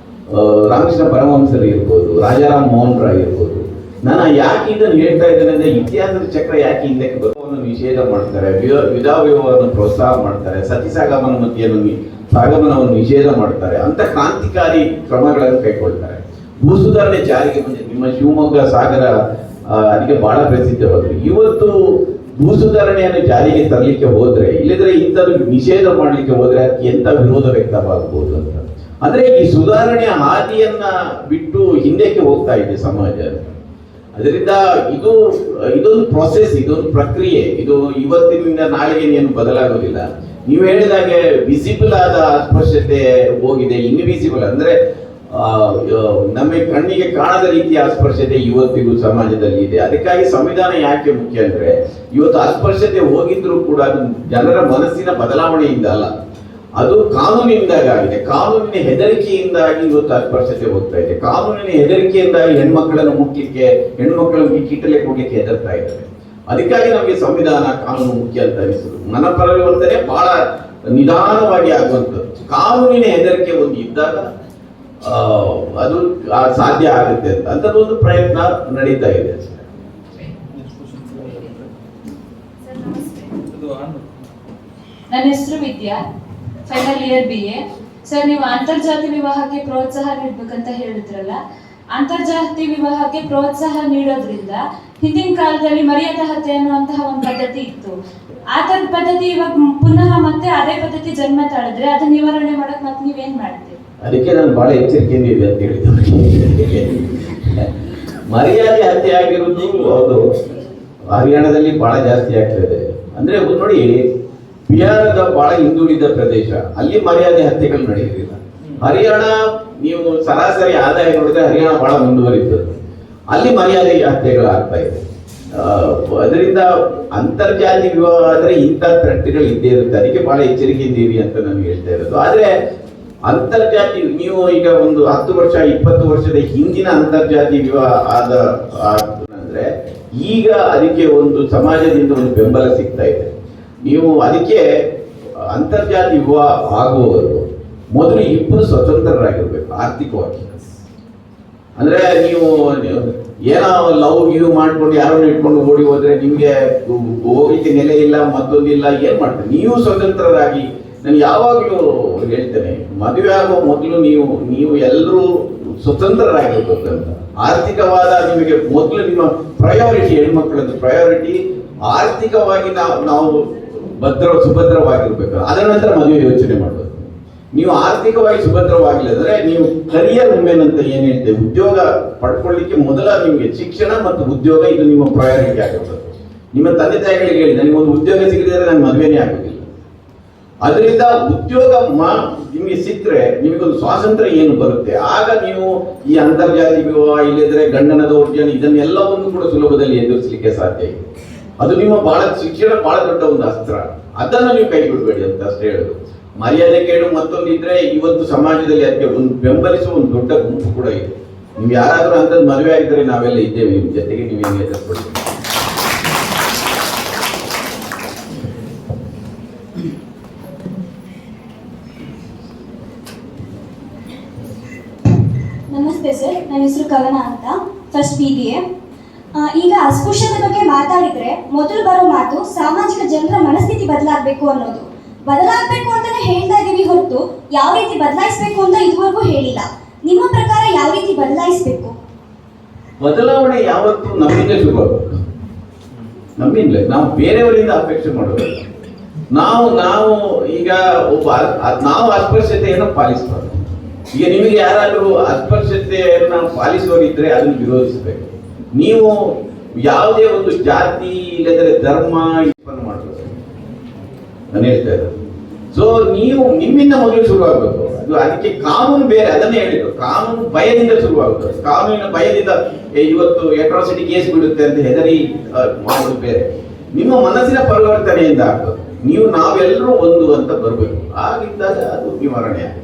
ರಾಮಕೃಷ್ಣ ಪರಮಹಂಸರು ಇರ್ಬೋದು, ರಾಜಾರಾಮ್ ಮೋಹನ್ ರಾಯ್ ಇರ್ಬೋದು. ನಾನು ಯಾಕೆ ಇದನ್ನು ಹೇಳ್ತಾ ಇದ್ದೇನೆ ಅಂದರೆ, ಇತಿಹಾಸದ ಚಕ್ರ ಯಾಕೆ ಹಿಂದಕ್ಕೆ ಬರುವನ್ನು ನಿಷೇಧ ಮಾಡ್ತಾರೆ, ವಿವಾಹವನ್ನು ಪ್ರೋತ್ಸಾಹ ಮಾಡ್ತಾರೆ, ಸಾಗಮನವನ್ನು ನಿಷೇಧ ಮಾಡ್ತಾರೆ, ಅಂತ ಕ್ರಾಂತಿಕಾರಿ ಕ್ರಮಗಳನ್ನು ಕೈಗೊಳ್ತಾರೆ. ಭೂ ಸುಧಾರಣೆ ಜಾರಿಗೆ ಬಂದಿದೆ. ನಿಮ್ಮ ಶಿವಮೊಗ್ಗ ಸಾಗರ ಅದಕ್ಕೆ ಬಹಳ ಪ್ರಸಿದ್ಧವಾದ್ರು. ಇವತ್ತು ಭೂ ಸುಧಾರಣೆಯನ್ನು ಜಾರಿಗೆ ತರಲಿಕ್ಕೆ ಹೋದ್ರೆ, ಇಲ್ಲದ್ರೆ ಇಂಥದ್ದು ನಿಷೇಧ ಮಾಡಲಿಕ್ಕೆ ಹೋದ್ರೆ ಅದಕ್ಕೆ ಎಂತ ವಿರೋಧ ವ್ಯಕ್ತವಾಗಬಹುದು ಅಂತ. ಅಂದ್ರೆ ಈ ಸುಧಾರಣೆಯ ಹಾದಿಯನ್ನ ಬಿಟ್ಟು ಹಿಂದಕ್ಕೆ ಹೋಗ್ತಾ ಇದೆ ಸಮಾಜ. ಅದರಿಂದ ಇದೊಂದು ಪ್ರೊಸೆಸ್, ಇದೊಂದು ಪ್ರಕ್ರಿಯೆ. ಇದು ಇವತ್ತಿನಿಂದ ನಾಳೆಗೆ ಏನು ಬದಲಾಗೋದಿಲ್ಲ. ನೀವು ಹೇಳಿದಾಗೆ ವಿಸಿಬಲ್ ಆದ ಅಸ್ಪೃಶ್ಯತೆ ಹೋಗಿದೆ, ಇನ್ವಿಸಿಬಲ್ ಅಂದ್ರೆ ನಮ್ಮ ಕಣ್ಣಿಗೆ ಕಾಣದ ರೀತಿಯ ಅಸ್ಪೃಶ್ಯತೆ ಇವತ್ತಿಗೂ ಸಮಾಜದಲ್ಲಿ ಇದೆ. ಅದಕ್ಕಾಗಿ ಸಂವಿಧಾನ ಯಾಕೆ ಮುಖ್ಯ ಅಂದ್ರೆ, ಇವತ್ತು ಅಸ್ಪೃಶ್ಯತೆ ಹೋಗಿದ್ರು ಕೂಡ ಅದು ಜನರ ಮನಸ್ಸಿನ ಬದಲಾವಣೆಯಿಂದ ಅಲ್ಲ, ಅದು ಕಾನೂನಿನಿಂದಾಗಿದೆ. ಕಾನೂನಿನ ಹೆದರಿಕೆಯಿಂದಾಗಿ ಇವತ್ತು ಅಸ್ಪೃಶ್ಯತೆ ಹೋಗ್ತಾ ಇದೆ. ಕಾನೂನಿನ ಹೆದರಿಕೆಯಿಂದಾಗಿ ಹೆಣ್ಮಕ್ಕಳನ್ನು ಮುಟ್ಲಿಕ್ಕೆ, ಹೆಣ್ಮಕ್ಕಳನ್ನು ಕಿಟ್ಟಲಿಕ್ಕೆ ಹೋಗ್ಲಿಕ್ಕೆ ಹೆದರ್ತಾ ಇದ್ದಾರೆ. ಅದಕ್ಕಾಗಿ ನಮಗೆ ಸಂವಿಧಾನ ಕಾನೂನು ಮುಖ್ಯ ಅಂತ ಅನಿಸುದು. ಮನಪರಿವರ್ತನೆ ಬಹಳ ನಿಧಾನವಾಗಿ ಆಗುವಂಥದ್ದು. ಕಾನೂನಿನ ಹೆದರಿಕೆ ಒಂದು ಇದ್ದಾಗ ಅದು ಸಾಧ್ಯ ಆಗುತ್ತೆ ಅಂತದೊಂದು ಪ್ರಯತ್ನ ನಡೀತಾ ಇದೆ. ನನ್ನ ಹೆಸರು ವಿದ್ಯಾ, ಫೈನಲ್ ಇಯರ್ BA. ಸರ್, ನೀವು ಅಂತರ್ಜಾತಿ ವಿವಾಹಕ್ಕೆ ಪ್ರೋತ್ಸಾಹ ನೀಡ್ಬೇಕಂತ ಹೇಳಿದ್ರಲ್ಲ, ಅಂತರ್ಜಾತಿ ವಿವಾಹಕ್ಕೆ ಪ್ರೋತ್ಸಾಹ ನೀಡೋದ್ರಿಂದ ಹಿಂದಿನ ಕಾಲದಲ್ಲಿ ಮರ್ಯಾದಾ ಹತ್ಯೆ ಅನ್ನುವಂತಹ ಒಂದು ಪದ್ಧತಿ ಇತ್ತು. ಆ ಥರದ ಪದ್ಧತಿ ಇವಾಗ ಪುನಃ ಮತ್ತೆ ಅದೇ ಪದ್ಧತಿ ಜನ್ಮ ತಾಳಿದ್ರೆ ಅದನ್ನ ನಿವಾರಣೆ ಮಾಡಕ್ ಮತ್ತೆ ನೀವೇನ್ ಮಾಡ್ತೀರಿ? ಅದಕ್ಕೆ ನಾನು ಬಹಳ ಎಚ್ಚರಿಕೆಯಿಂದ ಇದೆ ಅಂತ ಹೇಳಿದ್ದೆ. ಮರ್ಯಾದೆ ಹತ್ಯೆ ಆಗಿರೋದು ಹೌದು, ಹರಿಯಾಣದಲ್ಲಿ ಬಹಳ ಜಾಸ್ತಿ ಆಗ್ತದೆ. ಅಂದ್ರೆ ನೋಡಿ, ಬಿಹಾರದ ಬಹಳ ಹಿಂದುಳಿದ ಪ್ರದೇಶ, ಅಲ್ಲಿ ಮರ್ಯಾದೆ ಹತ್ಯೆಗಳು ನಡೆಯುತ್ತಿಲ್ಲ. ಹರಿಯಾಣ ನೀವು ಸರಾಸರಿ ಆದಾಯ ನೋಡಿದ್ರೆ ಹರಿಯಾಣ ಬಹಳ ಮುಂದುವರಿತದ್ದು, ಅಲ್ಲಿ ಮರ್ಯಾದೆ ಹತ್ಯೆಗಳು ಆಗ್ತಾ ಇದೆ. ಅದರಿಂದ ಅಂತರ್ಜಾತಿ ವಿವಾಹ ಆದ್ರೆ ಇಂಥ ಥ್ರೆಟ್ಗಳು ಇದ್ದೇ ಇರುತ್ತೆ. ಅದಕ್ಕೆ ಬಹಳ ಎಚ್ಚರಿಕೆಯಿಂದ ಇರಿ ಅಂತ ನಾನು ಹೇಳ್ತಾ ಇರೋದು. ಆದ್ರೆ ಅಂತರ್ಜಾತಿ ನೀವು ಈಗ ಒಂದು 10 ವರ್ಷ 20 ವರ್ಷದ ಹಿಂದಿನ ಅಂತರ್ಜಾತಿ ವಿವಾಹ ಅಂದ್ರೆ ಈಗ ಅದಕ್ಕೆ ಒಂದು ಸಮಾಜದಿಂದ ಒಂದು ಬೆಂಬಲ ಸಿಗ್ತಾ ಇದೆ. ನೀವು ಅದಕ್ಕೆ ಅಂತರ್ಜಾತಿ ವಿವಾಹ ಆಗುವವರು ಮೊದಲು ಇಬ್ಬರು ಸ್ವತಂತ್ರರಾಗಿರ್ಬೇಕು ಆರ್ಥಿಕವಾಗಿ. ಅಂದ್ರೆ ನೀವು ಏನೋ ಲವ್ ಗಿವ್ ಮಾಡ್ಕೊಂಡು ಯಾರನ್ನು ಇಟ್ಕೊಂಡು ಓಡಿ ಹೋದ್ರೆ ನಿಮ್ಗೆ ಹೋಗ್ಲಿಕ್ಕೆ ನೆಲೆ ಇಲ್ಲ, ಮತ್ತೊಂದಿಲ್ಲ, ಏನ್ ಮಾಡ್ತೀರಿ? ನೀವು ಸ್ವತಂತ್ರರಾಗಿ, ನಾನು ಯಾವಾಗಲೂ ಹೇಳ್ತೇನೆ, ಮದುವೆ ಆಗುವ ಮೊದಲು ನೀವು ಎಲ್ಲರೂ ಸ್ವತಂತ್ರರಾಗಿರ್ಬೇಕು ಅಂತ. ಆರ್ಥಿಕವಾದ ನಿಮಗೆ ಮೊದಲು ನಿಮ್ಮ ಪ್ರಯಾರಿಟಿ, ಹೆಣ್ಮಕ್ಳದ್ದು ಪ್ರಯಾರಿಟಿ ಆರ್ಥಿಕವಾಗಿ ನಾವು ಸುಭದ್ರವಾಗಿರ್ಬೇಕು. ಅದರ ನಂತರ ಮದುವೆ ಯೋಚನೆ ಮಾಡಬೇಕು. ನೀವು ಆರ್ಥಿಕವಾಗಿ ಸುಭದ್ರವಾಗಿಲ್ಲ ಅಂದ್ರೆ ನೀವು ಕರಿಯರ್ ವುಮೆನ್ ಅಂತ ಏನ್ ಹೇಳ್ತೇವೆ, ಉದ್ಯೋಗ ಪಡ್ಕೊಳ್ಳಿಕ್ಕೆ ಮೊದಲ ನಿಮಗೆ ಶಿಕ್ಷಣ ಮತ್ತು ಉದ್ಯೋಗ, ಇದು ನಿಮ್ಮ ಪ್ರಯಾರಿಟಿ ಆಗಿರ್ತದೆ. ನಿಮ್ಮ ತಂದೆ ತಾಯಿಗಳಿಗೆ ಹೇಳಿ, ನನಗೊಂದು ಉದ್ಯೋಗ ಸಿಗದಿದ್ರೆ ನಾನು ಮದುವೆನೇ ಆಗೋದಿಲ್ಲ. ಅದರಿಂದ ಉದ್ಯೋಗ ನಿಮಗೆ ಸಿಕ್ಕರೆ ನಿಮಗೊಂದು ಸ್ವಾತಂತ್ರ್ಯ ಏನು ಬರುತ್ತೆ, ಆಗ ನೀವು ಈ ಅಂತರ್ಜಾತಿ ವಿವಾಹ ಇಲ್ಲದ್ರೆ ಗಂಡನ ದೌರ್ಜನ್ಯ ಇದನ್ನೆಲ್ಲವನ್ನು ಕೂಡ ಸುಲಭದಲ್ಲಿ ಎದುರಿಸಲಿಕ್ಕೆ ಸಾಧ್ಯ ಇದೆ. ಅದು ನಿಮ್ಮ ಶಿಕ್ಷಣ ಬಹಳ ದೊಡ್ಡ ಒಂದು ಅಸ್ತ್ರ, ಅದನ್ನು ನೀವು ಕೈ ಬಿಡಬೇಡಿ ಅಂತ ಅಷ್ಟೇ ಹೇಳುದು. ಮರ್ಯಾದೆ ಕೇಳು ಮತ್ತೊಂದಿದ್ರೆ ಇವತ್ತು ಸಮಾಜದಲ್ಲಿ ಅದಕ್ಕೆ ಒಂದು ಬೆಂಬಲಿಸುವ ಒಂದು ದೊಡ್ಡ ಗುಂಪು ಕೂಡ ಇದೆ. ನೀವು ಯಾರಾದ್ರೂ ಅಂತದ್ದು ಮದುವೆ ಆಗಿದ್ರೆ ನಾವೆಲ್ಲ ಇದ್ದೇವೆ ನಿಮ್ಮ ಜೊತೆಗೆ, ನೀವೇನು ಎದುರಿಸ್ಕೊಳ್ತೀವಿ. ನಮಸ್ತೆ ಸರ್, ನನ್ನ ಹೆಸರು ಕವನ ಅಂತ, ಫಸ್ಟ್ PTA. ಈಗ ಅಸ್ಪೃಶ್ಯತೆ ಬಗ್ಗೆ ಮಾತಾಡಿದ್ರೆ ಮೊದಲು ಬರೋ ಮಾತು ಸಾಮಾಜಿಕ ಜನರ ಮನಸ್ಥಿತಿ ಬದಲಾಗಬೇಕು ಅನ್ನೋದು. ಬದಲಾಗಬೇಕು ಅಂತಾನೆ ಹೇಳ್ತಾ ಇದೀವಿ ಹೊರತು ಯಾವ ರೀತಿ ಬದಲಾಯಿಸಬೇಕು ಅಂತ ಇದುವರೆಗೂ ಹೇಳಿಲ್ಲ. ನಿಮ್ಮ ಪ್ರಕಾರ ಯಾವ ರೀತಿ ಬದಲಾಯಿಸಬೇಕು? ಬದಲಾವಣೆ ಯಾವತ್ತು ನಮ್ಮಿಂದ ಶುರುವಾಗಬೇಕು, ನಮ್ಮಿಂದಲೇ. ನಾವು ಬೇರೆಯವರಿಂದ ಅಪೇಕ್ಷೆ ಮಾಡೋದು. ನಾವು ಈಗ ನಾವು ಅಸ್ಪೃಶ್ಯತೆಯನ್ನು ಪಾಲಿಸಬಾರ್ದು. ಈಗ ನಿಮಗೆ ಯಾರಾದರೂ ಅಸ್ಪೃಶ್ಯತೆಯನ್ನು ಪಾಲಿಸುವವರಿದ್ರೆ ಅದನ್ನು ವಿರೋಧಿಸಬೇಕು. ನೀವು ಯಾವುದೇ ಒಂದು ಜಾತಿ ಇಲ್ಲದ್ರೆ ಧರ್ಮ ಉತ್ಪನ್ನ ಮಾಡಬೇಕು, ನಾನು ಹೇಳ್ತಾ ಇರೋದು. ಸೊ ನೀವು ನಿಮ್ಮಿಂದ ಮೊದಲು ಶುರುವಾಗಬೇಕು. ಅದು ಅದಕ್ಕೆ ಕಾನೂನು ಬೇರೆ, ಅದನ್ನೇ ಹೇಳಿದ್ರು, ಕಾನೂನು ಭಯದಿಂದ ಶುರುವಾಗುತ್ತೆ. ಕಾನೂನಿನ ಭಯದಿಂದ ಇವತ್ತು ಅಟ್ರಾಸಿಟಿ ಕೇಸ್ ಬಿಡುತ್ತೆ ಅಂತ ಹೆದರಿ ಮಾಡೋದು ಬೇರೆ. ನಿಮ್ಮ ಮನಸ್ಸಿನ ಪರಿವರ್ತನೆಯಿಂದ ಆಗ್ತದೆ. ನಾವೆಲ್ಲರೂ ಒಂದು ಅಂತ ಬರಬೇಕು, ಆಗಿದ್ದಾಗ ಅದು ನಿವಾರಣೆ ಆಗುತ್ತೆ.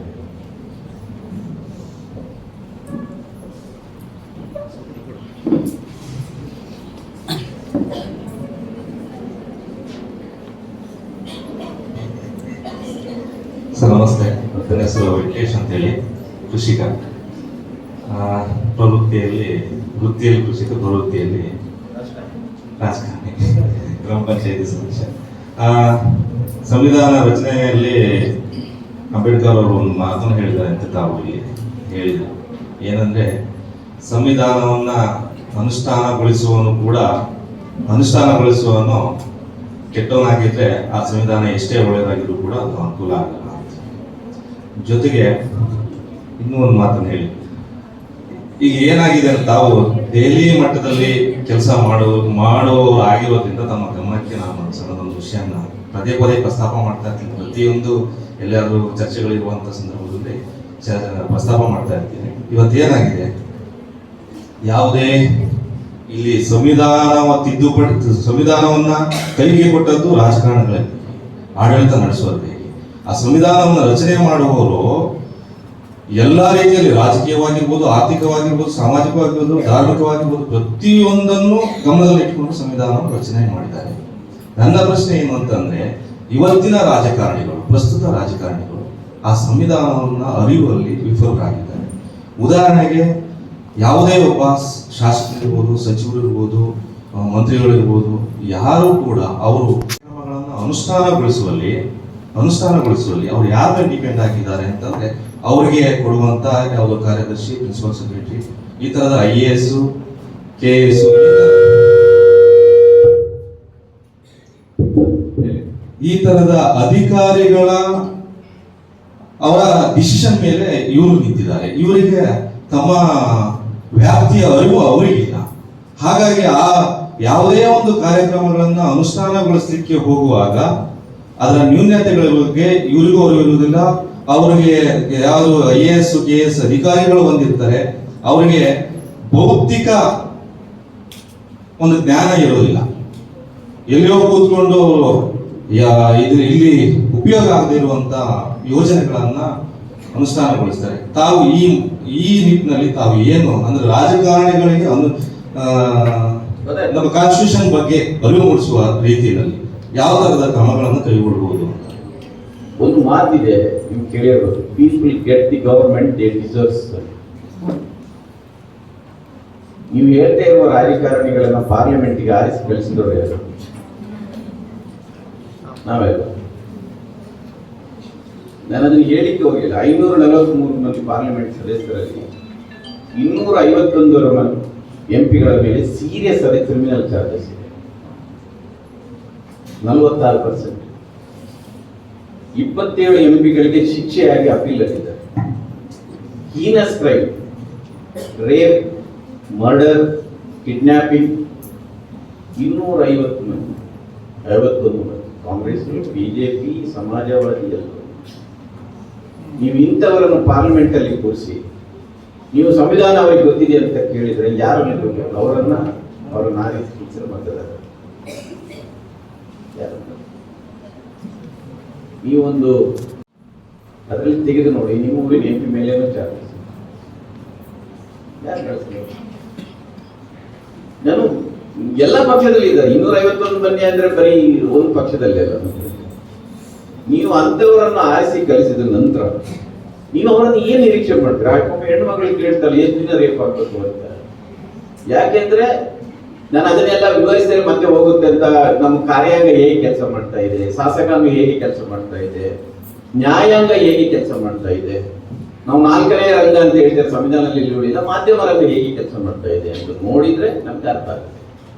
ಸರ್ ನಮಸ್ತೆ, ನನ್ನ ಹೆಸರು ವೆಂಕಟೇಶ್ ಅಂತೇಳಿ, ಕೃಷಿಕ. ವೃತ್ತಿಯಲ್ಲಿ ಕೃಷಿಕ, ಪ್ರವೃತ್ತಿಯಲ್ಲಿ ರಾಜಕಾರಣಿ, ಗ್ರಾಮ ಪಂಚಾಯತಿ ಸದಸ್ಯ. ಸಂವಿಧಾನ ರಚನೆಯಲ್ಲಿ ಅಂಬೇಡ್ಕರ್ ಅವರು ಒಂದು ಮಾತನ್ನು ಹೇಳಿದ್ದಾರೆ ಅಂತ ತಾವು ಇಲ್ಲಿ ಹೇಳಿದರು. ಏನಂದ್ರೆ, ಸಂವಿಧಾನವನ್ನ ಅನುಷ್ಠಾನಗೊಳಿಸುವವನು ಕೆಟ್ಟವನಾಗಿದ್ರೆ ಆ ಸಂವಿಧಾನ ಎಷ್ಟೇ ಒಳ್ಳೆಯದಾಗಿದ್ರು ಕೂಡ ಅದು ಅನುಕೂಲ ಆಗಲ್ಲ. ಜೊತೆಗೆ ಇನ್ನೂ ಒಂದು ಮಾತನ್ನು ಹೇಳಿ, ಈಗ ಏನಾಗಿದೆ ಅಂತ ತಾವು ದೆಹಲಿ ಮಟ್ಟದಲ್ಲಿ ಕೆಲಸ ಆಗಿರೋದ್ರಿಂದ ತಮ್ಮ ಗಮನಕ್ಕೆ ನಾನು ಸಣ್ಣದೊಂದು ವಿಷಯನ ಪದೇ ಪದೇ ಪ್ರಸ್ತಾಪ ಮಾಡ್ತಾ ಇರ್ತೀನಿ. ಪ್ರತಿಯೊಂದು ಎಲ್ಲಾದ್ರೂ ಚರ್ಚೆಗಳಿರುವಂಥ ಸಂದರ್ಭದಲ್ಲಿ ಪ್ರಸ್ತಾಪ ಮಾಡ್ತಾ ಇರ್ತೀನಿ. ಇವತ್ತೇನಾಗಿದೆ, ಯಾವುದೇ ಇಲ್ಲಿ ಸಂವಿಧಾನವನ್ನ ಕೈಗೆ ಕೊಟ್ಟದ್ದು ರಾಜಕಾರಣಗಳಲ್ಲಿ ಆಡಳಿತ ನಡೆಸೋದು. ಆ ಸಂವಿಧಾನವನ್ನು ರಚನೆ ಮಾಡುವವರು ಎಲ್ಲ ರೀತಿಯಲ್ಲಿ ರಾಜಕೀಯವಾಗಿರ್ಬೋದು, ಆರ್ಥಿಕವಾಗಿರ್ಬೋದು, ಸಾಮಾಜಿಕವಾಗಿರ್ಬೋದು, ಧಾರ್ಮಿಕವಾಗಿರ್ಬೋದು, ಪ್ರತಿಯೊಂದನ್ನು ಗಮನದಲ್ಲಿ ಇಟ್ಟುಕೊಂಡು ಸಂವಿಧಾನವನ್ನು ರಚನೆ ಮಾಡಿದ್ದಾರೆ. ನನ್ನ ಪ್ರಶ್ನೆ ಏನು ಅಂತಂದ್ರೆ, ಇವತ್ತಿನ ಪ್ರಸ್ತುತ ರಾಜಕಾರಣಿಗಳು ಆ ಸಂವಿಧಾನವನ್ನು ಅರಿಯುವಲ್ಲಿ ವಿಫಲರಾಗಿದ್ದಾರೆ. ಉದಾಹರಣೆಗೆ, ಯಾವುದೇ ಒಬ್ಬ ಶಾಸಕರಿರ್ಬೋದು, ಸಚಿವರಿರ್ಬೋದು, ಮಂತ್ರಿಗಳಿರ್ಬೋದು, ಯಾರು ಕೂಡ ಅವರು ಕ್ರಮಗಳನ್ನು ಅನುಷ್ಠಾನಗೊಳಿಸುವಲ್ಲಿ ಅವ್ರು ಯಾರ ಮೇಲೆ ಡಿಪೆಂಡ್ ಆಗಿದ್ದಾರೆ ಅಂತಂದ್ರೆ, ಅವರಿಗೆ ಕೊಡುವಂತ ಯಾವುದೋ ಕಾರ್ಯದರ್ಶಿ, ಪ್ರಿನ್ಸಿಪಲ್ ಸೆಕ್ರೆಟರಿ, ಈ ತರದ IAS, KS ಈ ತರದ ಅಧಿಕಾರಿಗಳ ಅವರ ಡಿಸಿಷನ್ ಮೇಲೆ ಇವರು ನಿಂತಿದ್ದಾರೆ. ಇವರಿಗೆ ತಮ್ಮ ವ್ಯಾಪ್ತಿಯ ಅರಿವು ಅವರಿಗಿಲ್ಲ. ಹಾಗಾಗಿ ಆ ಯಾವುದೇ ಒಂದು ಕಾರ್ಯಕ್ರಮಗಳನ್ನ ಅನುಷ್ಠಾನಗೊಳಿಸಲಿಕ್ಕೆ ಹೋಗುವಾಗ ಅದರ ನ್ಯೂನತೆಗಳ ಬಗ್ಗೆ ಇವರಿಗೂ ಅರಿವಿರುವುದಿಲ್ಲ. ಅವರಿಗೆ ಯಾರು IAS, KS ಅಧಿಕಾರಿಗಳು ಬಂದಿರ್ತಾರೆ, ಅವರಿಗೆ ಭೌತಿಕ ಒಂದು ಜ್ಞಾನ ಇರೋದಿಲ್ಲ. ಎಲ್ಲಿಯೋ ಕೂತ್ಕೊಂಡು ಇಲ್ಲಿ ಉಪಯೋಗ ಆಗದೆ ಇರುವಂತ ಯೋಜನೆಗಳನ್ನ ಅನುಷ್ಠಾನಗೊಳಿಸ್ತಾರೆ. ತಾವು ಈ ನಿಟ್ಟಿನಲ್ಲಿ ತಾವು ಏನು ಅಂದ್ರೆ, ರಾಜಕಾರಣಿಗಳಿಗೆ ನಮ್ಮ ಕಾನ್ಸ್ಟಿಟ್ಯೂಷನ್ ಬಗ್ಗೆ ಅರಿವು ಮೂಡಿಸುವ ರೀತಿಯಲ್ಲಿ ಯಾವ ತರದ ಕ್ರಮಗಳನ್ನು ಕೈಗೊಳ್ಳಬಹುದು? ಒಂದು ಮಾತಿದೆ, ನೀವು ಕೇಳಿರ್ಬೋದು, people get the government they deserves. ನೀವು ಹೇಳ್ತಾ ಇರುವ ರಾಜಕಾರಣಿಗಳನ್ನ ಪಾರ್ಲಿಮೆಂಟ್ಗೆ ಆರಿಸಿ ಕಳಿಸಿದವರು ಯಾರು? ನಾವೆಲ್ಲ. ನಾನು ಅದನ್ನು ಹೇಳಿಕ್ಕೆ ಹೋಗಿಲ್ಲ. 543 ಮಂದಿ ಪಾರ್ಲಿಮೆಂಟ್ ಸದಸ್ಯರಲ್ಲಿ 251 MP ಮೇಲೆ ಸೀರಿಯಸ್ ಆದ ಕ್ರಿಮಿನಲ್ ಚಾರ್ಜಸ್ ಇದೆ, 46%. 27 MP ಶಿಕ್ಷೆಯಾಗಿ ಅಪೀಲ್ ಆಗಿದ್ದಾರೆ. Heinous crime, rape, murder, kidnapping 251 ಮಂದಿ. ಕಾಂಗ್ರೆಸ್, BJP, ಸಮಾಜವಾದಿ ಎಲ್ಲರೂ. ನೀವು ಇಂಥವರನ್ನು ಪಾರ್ಲಿಮೆಂಟ್ ಅಲ್ಲಿ ಕೂರಿಸಿ, ನೀವು ಸಂವಿಧಾನ ಅವರಿಗೆ ಗೊತ್ತಿದೆ ಅಂತ ಕೇಳಿದ್ರೆ ಯಾರು ನಿಲ್ಲಬೇಕು? ಅವರನ್ನ ಆರಿಸಿ ಟೀಚರ್ ಮಾಡ್ತಾರೆ. ನೀವೊಂದು ಅದರಲ್ಲಿ ತೆಗೆದು ನೋಡಿ, ನಿಮ್ಮ ಊರಿನ MP ಮೇಲೇನೂ ಚಾರ್ಜಸ್ ಯಾರು ಕಳಿಸ್ತಾರೆ? ನಾನು ಎಲ್ಲ ಪಕ್ಷದಲ್ಲಿ ಇದ್ದಾರೆ. 251 ಮಂದಿ ಅಂದ್ರೆ ಬರೀ ಒಂದು ಪಕ್ಷದಲ್ಲಿ ಅಲ್ಲ. ನೀವು ಅಂಥವರನ್ನು ಆರಿಸಿ ಕಳಿಸಿದ ನಂತರ ನೀವು ಅವರನ್ನು ಏನ್ ನಿರೀಕ್ಷೆ ಮಾಡ್ತೀರಾ? ಹೆಣ್ಣು ಮಗಳಿಗೆ ಕೇಳ್ತಾರೆ ಎಷ್ಟು ದಿನ ರೇಪ್ ಆಗ್ಬೇಕು ಅಂತ. ಯಾಕೆಂದ್ರೆ ನಾನು ಅದನ್ನೆಲ್ಲ ವಿವರಿಸಿದ್ರೆ ಮತ್ತೆ ಹೋಗುತ್ತೆ ಅಂತ. ನಮ್ಮ ಕಾರ್ಯಾಂಗ ಹೇಗೆ ಕೆಲಸ ಮಾಡ್ತಾ ಇದೆ, ಶಾಸಕಾಂಗ ಹೇಗೆ ಕೆಲಸ ಮಾಡ್ತಾ ಇದೆ, ನ್ಯಾಯಾಂಗ ಹೇಗೆ ಕೆಲಸ ಮಾಡ್ತಾ ಇದೆ, ನಾವು 4ನೇ ರಂಗ ಅಂತ ಹೇಳ್ತಾರೆ ಸಂವಿಧಾನದಲ್ಲಿ ನೋಡಿಲ್ಲ, ಮಾಧ್ಯಮ ರಂಗ ಹೇಗೆ ಕೆಲಸ ಮಾಡ್ತಾ ಇದೆ ಅಂತ ನೋಡಿದ್ರೆ ನಮ್ಗೆ ಅರ್ಥ ಆಗುತ್ತೆ.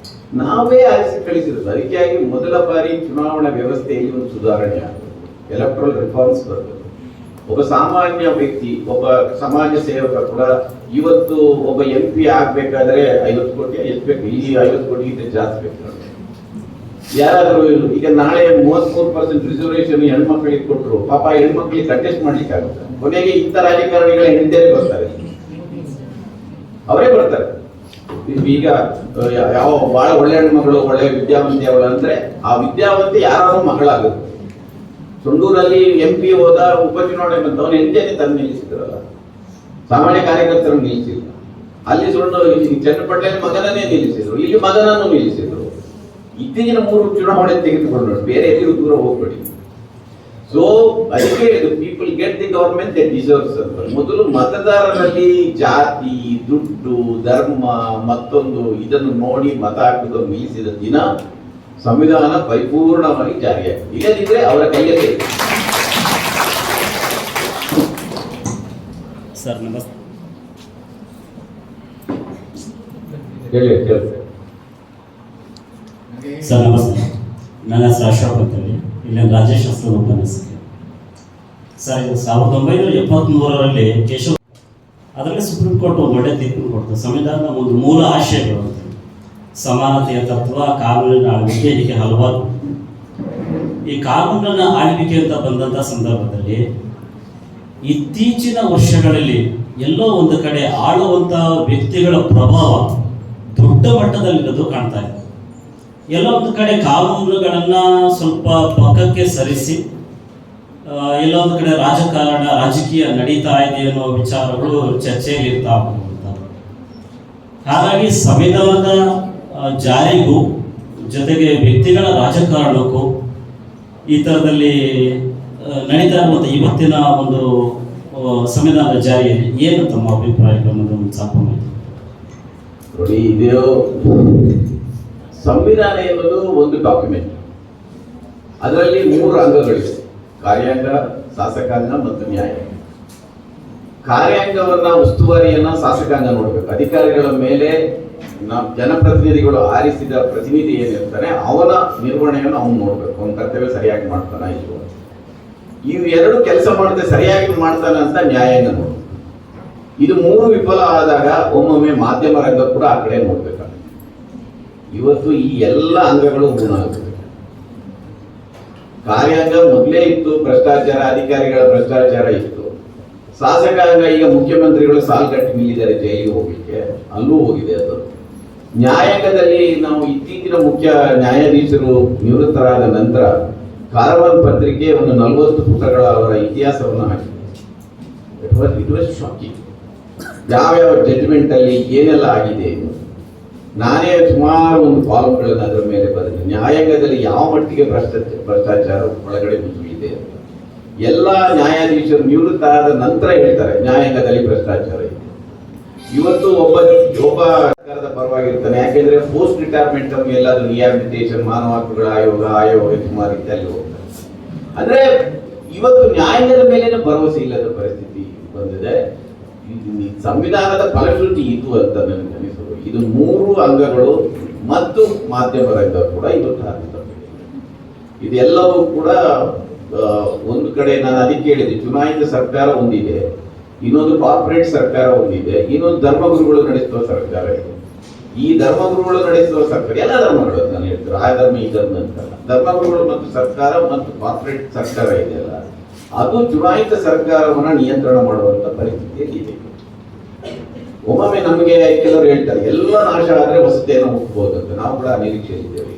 ನಾವೇ ಆರಿಸಿ ಕಳಿಸಿರೋದು. ಅದಕ್ಕಾಗಿ ಮೊದಲ ಬಾರಿ ಚುನಾವಣಾ ವ್ಯವಸ್ಥೆಯಲ್ಲಿ ಒಂದು ಸುಧಾರಣೆ ಆಗಬೇಕು, ಎಲೆಕ್ಟ್ರಲ್ ರಿಫಾರ್ಮ್ಸ್ ಬರಬೇಕು. ಒಬ್ಬ ಸಾಮಾನ್ಯ ವ್ಯಕ್ತಿ, ಒಬ್ಬ ಸಮಾಜ ಸೇವಕ ಕೂಡ ಇವತ್ತು ಒಬ್ಬ MP ಆಗ್ಬೇಕಾದ್ರೆ 50 ಕೋಟಿ ಎಷ್ಟು ಬೇಕು? ಇಲ್ಲಿ 50 ಕೋಟಿಗಿಂತ ಜಾಸ್ತಿ ಬೇಕು. ಯಾರಾದರೂ ಈಗ ನಾಳೆ 33% ರಿಸರ್ವೇಶನ್ ಹೆಣ್ಮಕ್ಳಿಗೆ ಕೊಟ್ಟರು, ಪಾಪ ಹೆಣ್ಮಕ್ಳಿಗೆ ಕಂಟೆಸ್ಟ್ ಮಾಡ್ಲಿಕ್ಕೆ ಆಗುತ್ತೆ. ಕೊನೆಗೆ ಇಂಥ ರಾಜಕಾರಣಿಗಳ ಹೆಂಡತಿಯರೇ ಬರ್ತಾರೆ, ಅವರೇ ಬರ್ತಾರೆ. ಈಗ ಯಾವ ಬಹಳ ಒಳ್ಳೆ ಹೆಣ್ಮಗಳು, ಒಳ್ಳೆ ವಿದ್ಯಾವಂತಿ ಅವಳು ಅಂದ್ರೆ ಆ ವಿದ್ಯಾವಂತಿ ಯಾರು ಮಗಳಾಗುತ್ತೆ. ಸೊಂಡೂರಲ್ಲಿ MP ಹೋದ, ಉಪಚುನಾವಣೆ ಬಂದವನು ಹೆಂಡತಿಯನ್ನೇ ತಂದು ನಿಲ್ಲಿಸಿದ್ರಲ್ಲ, ಸಾಮಾನ್ಯ ಕಾರ್ಯಕರ್ತರನ್ನು ನಿಲ್ಲಿಸಿಲ್ಲ. ಅಲ್ಲಿ ಚನ್ನಪಟ್ಟಣ ಮಗನನ್ನೇ ನಿಲ್ಲಿಸಿದ್ರು, ಇಲ್ಲಿ ಮಗನನ್ನು ನಿಲ್ಲಿಸಿದ್ರು. ಇತ್ತೀಚಿನ 3 ಚುನಾವಣೆ ತೆಗೆದುಕೊಂಡು ಬೇರೆ ಎಲ್ಲಿಗೂ ದೂರ ಹೋಗ್ಬೇಡಿ. ಸೊ ಅದಕ್ಕೆ people get the government they deserves ಅಂತ. ಮೊದಲು ಮತದಾರರಲ್ಲಿ ಜಾತಿ, ದುಡ್ಡು, ಧರ್ಮ, ಮತ್ತೊಂದು ಇದನ್ನು ನೋಡಿ ಮತ ಹಾಕುವುದನ್ನು ನಿಲ್ಲಿಸಿದ ದಿನ ಸಂವಿಧಾನ ಪರಿಪೂರ್ಣವಾಗಿ ಜಾರಿಯಾಗಿದೆ. ಇಲ್ಲದಿದ್ರೆ ಅವರ ಕೈಯಲ್ಲಿ. ಸರ್ ನಮಸ್ತೆ. ಹೇಳಿ. ಸರ್ ನಮಸ್ತೆ, ನನ್ನ ಹೆಸರು ಅಶೋಕ್ ಅಂತೇಳಿ, ಇಲ್ಲಿ ರಾಜೇಶ್ ಹೆಸರು ಉಪನ್ಯಾಸಕ. ಸರ್ ಇದು 1973ರಲ್ಲಿ ಕೇಶವ, ಅದರಲ್ಲಿ ಸುಪ್ರೀಂ ಕೋರ್ಟ್ ಒಂದು ಒಳ್ಳೆ ತೀರ್ಪು ಕೊಡ್ತು. ಸಂವಿಧಾನದ ಒಂದು ಮೂಲ ಆಶಯಗಳು ಅಂತ ಸಮಾನತೆಯ ತತ್ವ, ಕಾನೂನಿನ ಆಳ್ವಿಕೆ, ಹೀಗೆ ಹಲವಾರು. ಈ ಕಾನೂನಿನ ಆಳ್ವಿಕೆ ಅಂತ ಬಂದಂಥ ಸಂದರ್ಭದಲ್ಲಿ ಇತ್ತೀಚಿನ ವರ್ಷಗಳಲ್ಲಿ ಎಲ್ಲೋ ಒಂದು ಕಡೆ ಆಳುವಂಥ ವ್ಯಕ್ತಿಗಳ ಪ್ರಭಾವ ದೊಡ್ಡ ಮಟ್ಟದಲ್ಲಿರೋದು ಕಾಣ್ತಾ ಇದೆ. ಎಲ್ಲ ಒಂದು ಕಡೆ ಕಾನೂನುಗಳನ್ನು ಸ್ವಲ್ಪ ಪಕ್ಕಕ್ಕೆ ಸರಿಸಿ ಎಲ್ಲ ಒಂದು ಕಡೆ ರಾಜಕೀಯ ನಡೀತಾ ಇದೆ ಅನ್ನೋ ವಿಚಾರಗಳು ಚರ್ಚೆಯಲ್ಲಿ ಇರ್ತಾ ಹೋಗುವಂಥದ್ದು. ಹಾಗಾಗಿ ಸಂವಿಧಾನದ ಜಾರಿಗೂ ಜೊತೆಗೆ ವ್ಯಕ್ತಿಗಳ ರಾಜಕಾರಣಕ್ಕೂ ಈ ಥರದಲ್ಲಿ ನಡೀತಾ ಇರುವಂಥ ಇವತ್ತಿನ ಒಂದು ಸಂವಿಧಾನದ ಜಾರಿಯಲ್ಲಿ ಏನು ತಮ್ಮ ಅಭಿಪ್ರಾಯಗಳನ್ನು ಸ್ವಲ್ಪ ನೋಡಿ, ಇದು ಸಂವಿಧಾನ ಎನ್ನುವುದು ಒಂದು ಡಾಕ್ಯುಮೆಂಟ್. ಅದರಲ್ಲಿ 3 ಅಂಗಗಳಿವೆ: ಕಾರ್ಯಾಂಗ, ಶಾಸಕಾಂಗ ಮತ್ತು ನ್ಯಾಯಾಂಗ. ಕಾರ್ಯಾಂಗವನ್ನ, ಉಸ್ತುವಾರಿಯನ್ನ ಶಾಸಕಾಂಗ ನೋಡ್ಬೇಕು. ಅಧಿಕಾರಿಗಳ ಮೇಲೆ ಜನಪ್ರತಿನಿಧಿಗಳು ಆರಿಸಿದ ಪ್ರತಿನಿಧಿ ಏನಿರ್ತಾನೆ ಅವನ ನಿರ್ವಹಣೆಯನ್ನು ಅವನು ನೋಡ್ಬೇಕು, ಅವನ ಕರ್ತವ್ಯ ಸರಿಯಾಗಿ ಮಾಡ್ತಾನ ಇಲ್ವೋ. ಇವು 2 ಕೆಲಸ ಮಾಡದೆ ಸರಿಯಾಗಿ ಮಾಡ್ತಾನೆ ಅಂತ ನ್ಯಾಯಾಂಗ ನೋಡ್ಬೇಕು. ಇದು 3 ವಿಫಲ ಆದಾಗ ಒಮ್ಮೊಮ್ಮೆ ಮಾಧ್ಯಮ ರಂಗ ಕೂಡ ಆ ಕಡೆ ನೋಡ್ಬೇಕಾಗುತ್ತೆ. ಇವತ್ತು ಈ ಎಲ್ಲ ಅಂಗಗಳು ಗುಣ ಆಗುತ್ತೆ. ಕಾರ್ಯಾಂಗ ಮೊದಲೇ ಇತ್ತು, ಭ್ರಷ್ಟಾಚಾರ, ಅಧಿಕಾರಿಗಳ ಭ್ರಷ್ಟಾಚಾರ ಇತ್ತು. ಶಾಸಕಾಂಗ ಈಗ ಮುಖ್ಯಮಂತ್ರಿಗಳು ಸಾಲ್ಗಟ್ಟಿ ನಿಲ್ಲಿದ್ದಾರೆ ಜೈಲಿಗೆ ಹೋಗ್ಲಿಕ್ಕೆ, ಅಲ್ಲೂ ಹೋಗಿದೆ ಅದು. ನ್ಯಾಯಾಂಗದಲ್ಲಿ ನಾವು ಇತ್ತೀಚಿನ ಮುಖ್ಯ ನ್ಯಾಯಾಧೀಶರು ನಿವೃತ್ತರಾದ ನಂತರ ಕಾರವಾನ್ ಪತ್ರಿಕೆ ಒಂದು 40 ಪುಟಗಳ ಅವರ ಇತಿಹಾಸವನ್ನು ಹಾಕಿದೆ. It was shocking. ಯಾವ್ಯಾವ ಜಡ್ಜ್ಮೆಂಟ್ ಅಲ್ಲಿ ಏನೆಲ್ಲ ಆಗಿದೆ. ನಾನೇ ಸುಮಾರು ಒಂದು ಕಾಲಂಗಳನ್ನು ಅದರ ಮೇಲೆ ಬರೆದೆ. ನ್ಯಾಯಾಂಗದಲ್ಲಿ ಯಾವ ಮಟ್ಟಿಗೆ ಭ್ರಷ್ಟಾಚಾರ ಒಳಗಡೆ ಮುಸುಗಿದೆ ಅಂತ. ಎಲ್ಲ ನ್ಯಾಯಾಧೀಶರು ನಿವೃತ್ತ ಆದ ನಂತರ ಹೇಳ್ತಾರೆ ನ್ಯಾಯಾಂಗದಲ್ಲಿ ಭ್ರಷ್ಟಾಚಾರ ಇದೆ. ಇವತ್ತು ಒಬ್ಬ ಸರ್ಕಾರದ ಪರವಾಗಿರ್ತಾನೆ, ಯಾಕೆಂದ್ರೆ ಪೋಸ್ಟ್ ರಿಟೈರ್ಮೆಂಟ್ ಎಲ್ಲಾದ್ರೂ ರಿಹ್ಯಾಬಿಲಿಟೇಷನ್, ಮಾನವ ಹಕ್ಕುಗಳ ಆಯೋಗ ಸುಮಾರು ಇದ್ದಲ್ಲಿ ಹೋಗ್ತಾರೆ. ಅಂದ್ರೆ ಇವತ್ತು ನ್ಯಾಯಾಂಗದ ಮೇಲೇನೆ ಭರವಸೆ ಇಲ್ಲದ ಪರಿಸ್ಥಿತಿ ಬಂದಿದೆ. ಸಂವಿಧಾನದ ಫಲಶ್ರುತಿ ಇದು ಅಂತ ನನಗೆ ಅನಿಸುವುದು. ಇದು 3 ಅಂಗಗಳು ಮತ್ತು ಮಾಧ್ಯಮ ರಂಗ ಕೂಡ ಇವತ್ತು ಹಾಕಿದ್ದಾರೆ. ಇದೆಲ್ಲವೂ ಕೂಡ ಒಂದು ಕಡೆ ನಾನು ಅದಕ್ಕೆ ಹೇಳಿದೆ, ಚುನಾಯಿತ ಸರ್ಕಾರ ಒಂದಿದೆ, ಇನ್ನೊಂದು ಕಾರ್ಪೊರೇಟ್ ಸರ್ಕಾರ ಒಂದಿದೆ, ಇನ್ನೊಂದು ಧರ್ಮಗುರುಗಳು ನಡೆಸುವ ಸರ್ಕಾರ ಇದೆ. ಈ ಧರ್ಮಗುರುಗಳು ನಡೆಸುವ ಸರ್ಕಾರ, ಎಲ್ಲ ಧರ್ಮಗಳು ನಾನು ಹೇಳ್ತಾರೆ, ಆ ಧರ್ಮ ಈ ಧರ್ಮ ಅಂತಲ್ಲ, ಧರ್ಮಗುರುಗಳು ಮತ್ತು ಸರ್ಕಾರ ಮತ್ತು ಕಾರ್ಪೊರೇಟ್ ಸರ್ಕಾರ ಇದೆಯಲ್ಲ, ಅದು ಚುನಾಯಿತ ಸರ್ಕಾರವನ್ನ ನಿಯಂತ್ರಣ ಮಾಡುವಂತ ಪರಿಸ್ಥಿತಿಯಲ್ಲಿ ಇದೆ. ಒಮ್ಮೊಮ್ಮೆ ನಮಗೆ ಕೆಲವರು ಹೇಳ್ತಾರೆ ಎಲ್ಲ ನಾಶ ಆದ್ರೆ ವಸತಿಯನ್ನು ಹುಟ್ಟಬಹುದು ಅಂತ. ನಾವು ಕೂಡ ನಿರೀಕ್ಷೆಯಲ್ಲಿದ್ದೇವೆ.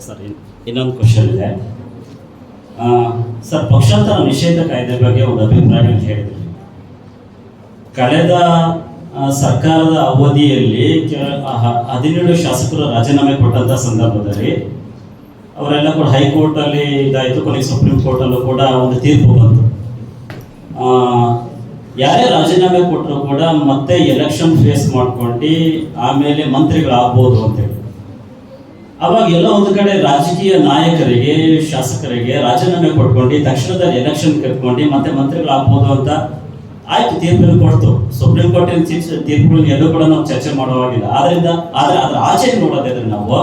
ಸರ್ ಇನ್ನೊಂದು ಕ್ವಶನ್ ಇದೆ ಸರ್. ಪಕ್ಷಾಂತರ ನಿಷೇಧ ಕಾಯ್ದೆ ಬಗ್ಗೆ ಒಂದು ಅಭಿಪ್ರಾಯ ಅಂತ ಹೇಳಿದ್ರಿ. ಕಳೆದ ಸರ್ಕಾರದ ಅವಧಿಯಲ್ಲಿ 17 ಶಾಸಕರು ರಾಜೀನಾಮೆ ಕೊಟ್ಟಂತ ಸಂದರ್ಭದಲ್ಲಿ ಅವರೆಲ್ಲ ಕೂಡ ಹೈಕೋರ್ಟ್ ಅಲ್ಲಿ ಇದಾಯಿತು, ಕೊನೆಗೆ ಸುಪ್ರೀಂ ಕೋರ್ಟ್ ಅಲ್ಲೂ ಕೂಡ ಒಂದು ತೀರ್ಪು ಬಂತು. ಯಾರೇ ರಾಜೀನಾಮೆ ಕೊಟ್ಟರು ಕೂಡ ಮತ್ತೆ ಎಲೆಕ್ಷನ್ ಫೇಸ್ ಮಾಡ್ಕೊಂಡು ಆಮೇಲೆ ಮಂತ್ರಿಗಳಾಗ್ಬೋದು ಅಂತೇಳಿ. ಅವಾಗ ಎಲ್ಲ ಒಂದು ಕಡೆ ರಾಜಕೀಯ ನಾಯಕರಿಗೆ, ಶಾಸಕರಿಗೆ ರಾಜೀನಾಮೆ ಕೊಟ್ಕೊಂಡು ತಕ್ಷಣದಲ್ಲಿ ಎಲೆಕ್ಷನ್ ಕಟ್ಕೊಂಡು ಮತ್ತೆ ಮಂತ್ರಿಗಳಾಗ್ಬೋದು ಅಂತ ಆಯ್ತು, ತೀರ್ಪನ್ನು ಕೊಡ್ತು. ಸುಪ್ರೀಂ ಕೋರ್ಟಿನ ತೀರ್ಪುಗಳನ್ನು ಎಲ್ಲೂ ಕೂಡ ನಾವು ಚರ್ಚೆ ಮಾಡುವಾಗಿಲ್ಲ. ಆದ್ರೆ ಅದ್ರ ಆಚೆ ನೋಡೋದಾದ್ರೆ ನಾವು